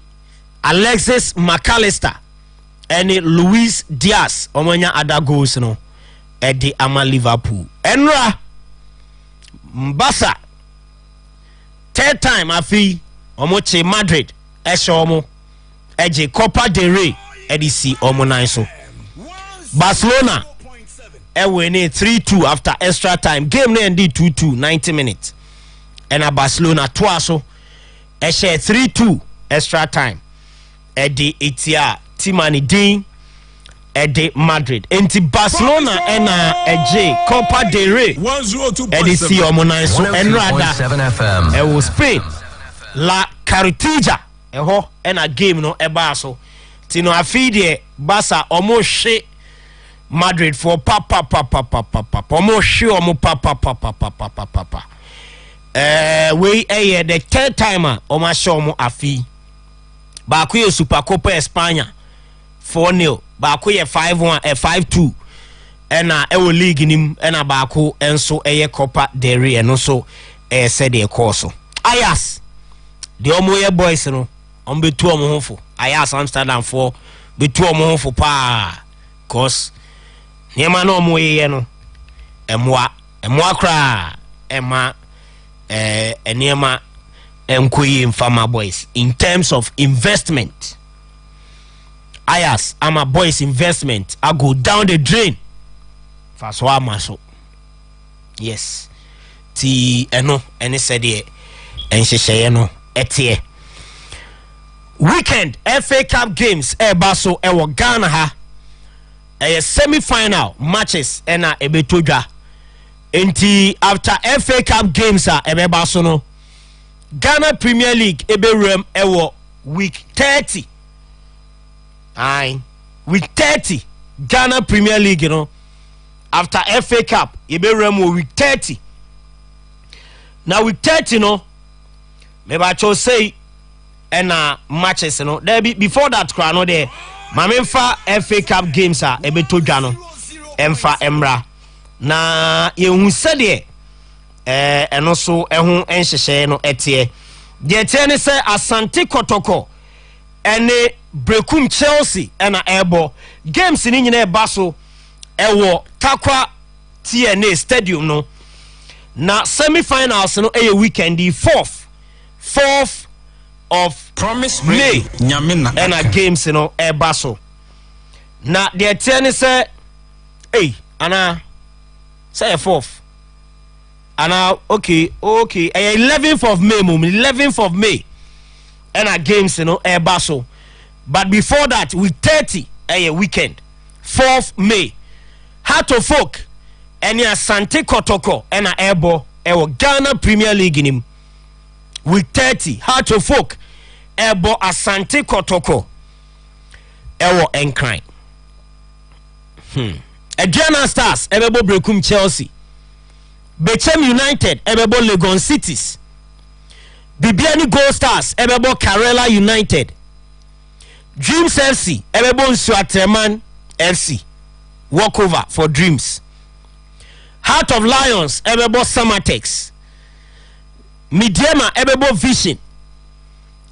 Alexis McAllister and Luis Diaz omanya other goals no Eddie ama Liverpool. Enra Mbasa third time afi omoche Madrid eshomo eje Copa del Rey edisi omo nine so. Barcelona winning 3-2 after extra time. Game na end 2-2 90 minutes. And a Barcelona twaso share 3-2 extra time. Eddie Etia Timani Dean Ede Madrid enti Barcelona ena eje Copa del Rey Ede si omonai so enrada was Spain La Cartija ena game no eba so tino afide Barca omo hwe Madrid for papa omo hwe omo papa we the third timer omo hwe omo afi ba ko ye Super Copa España 4-0 ba ko ye 5-1 5-2 ena ewo league nim ena ba ko enso eye Copa del Rey no so said e course Ayas the omo ye boys no on betu omo hofo Ayas Amsterdam for betu omo hofo pa cause niema no omo ye no emwa kra ema niema enkoyi infama boys in terms of investment. Ayas ama boys investment I go down the drain faswa maso yes ti eno ene sede enhyehyeye no etie weekend FA Cup games baso ewo Ghana ha semi-final matches ena ebetodwa enti after FA Cup games baso no Ghana Premier League eberem ewo week 30 week 30 Ghana Premier League you know after FA Cup eberem week 30 now week 30 no maybe I chose say matches you know there be before that crown no there mamemfa FA Cup games ebetodwa no emfa emra na yehu sede eno so ehu enhyehye no etie de tie ne se Asante Kotoko ene Brekum Chelsea ena ebo games ni nyina eba so ewo Takwa TNA Stadium no na semi-finals no weekend the 4th of Promise May Nyamina ena games no eba so na de tie ne se ana say 4th and okay 11th of May 11th of May and our games eba so but before that week 30 weekend 4th May Heart of Folk and Asante Kotoko and ebo Ghana Premier League in him week 30 Heart of Folk ebo Asante Kotoko Encline Aduana Stars ebebo Brekum Chelsea Bechem United ebebo Legon Cities Bibiani Gold Stars ebebo Karela United Dreams FC ebebo Nsuatreman FC walkover for Dreams Heart of Lions ebebo Samatex Midiema ebebo Vision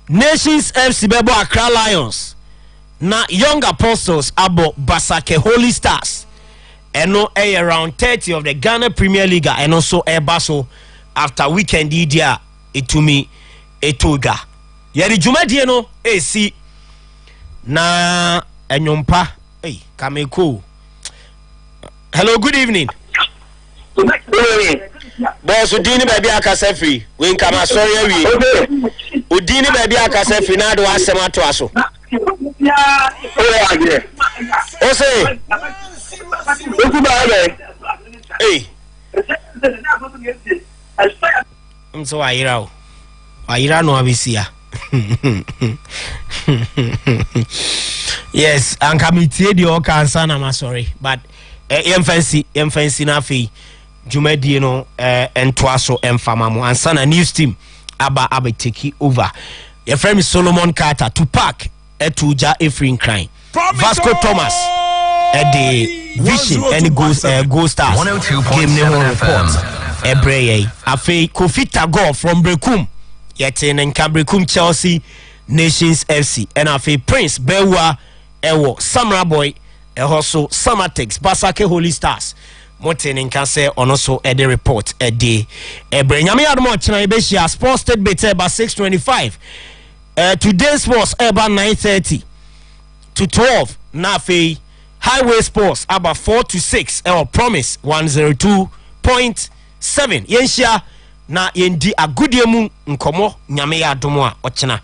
Nations FC ebebo Accra Lions na Young Apostles abo Basake Holy Stars eno around 30 of the Ghana Premier League and also baso after weekend idia etumi etoga yeri jumadie no si na enyompa kameko. Hello, good evening. Boss udini baby akasa free we nkama sorry awie udini baby akasa free na do asema to aso o say so ayira no abisia yes ankamitie di o kansa na ma sorry but emfancy na fe jumadi no entwaso emfama mo ansa na news team aba take over your friend Solomon Carter to park etuja Efrin Crime Vasco Thomas at the Vision and Go Stars game name report Ebreye afi Kofi Tago from Brekum yetin and Brekum Chelsea Nations FC and afi Prince Bewa ewo Samra Boy ehoso Samatex Basake Holy Stars moten in kase onoso ede report ede Ebreye nyame admo chena ebehia Sports State Bete by 6:25 today's sports about 9:30 to 12 na afi Highway Sports about 4 to 6 Promise 102.7 yenshia na yendi agudie mu nkomo nyame ya adomo a ochena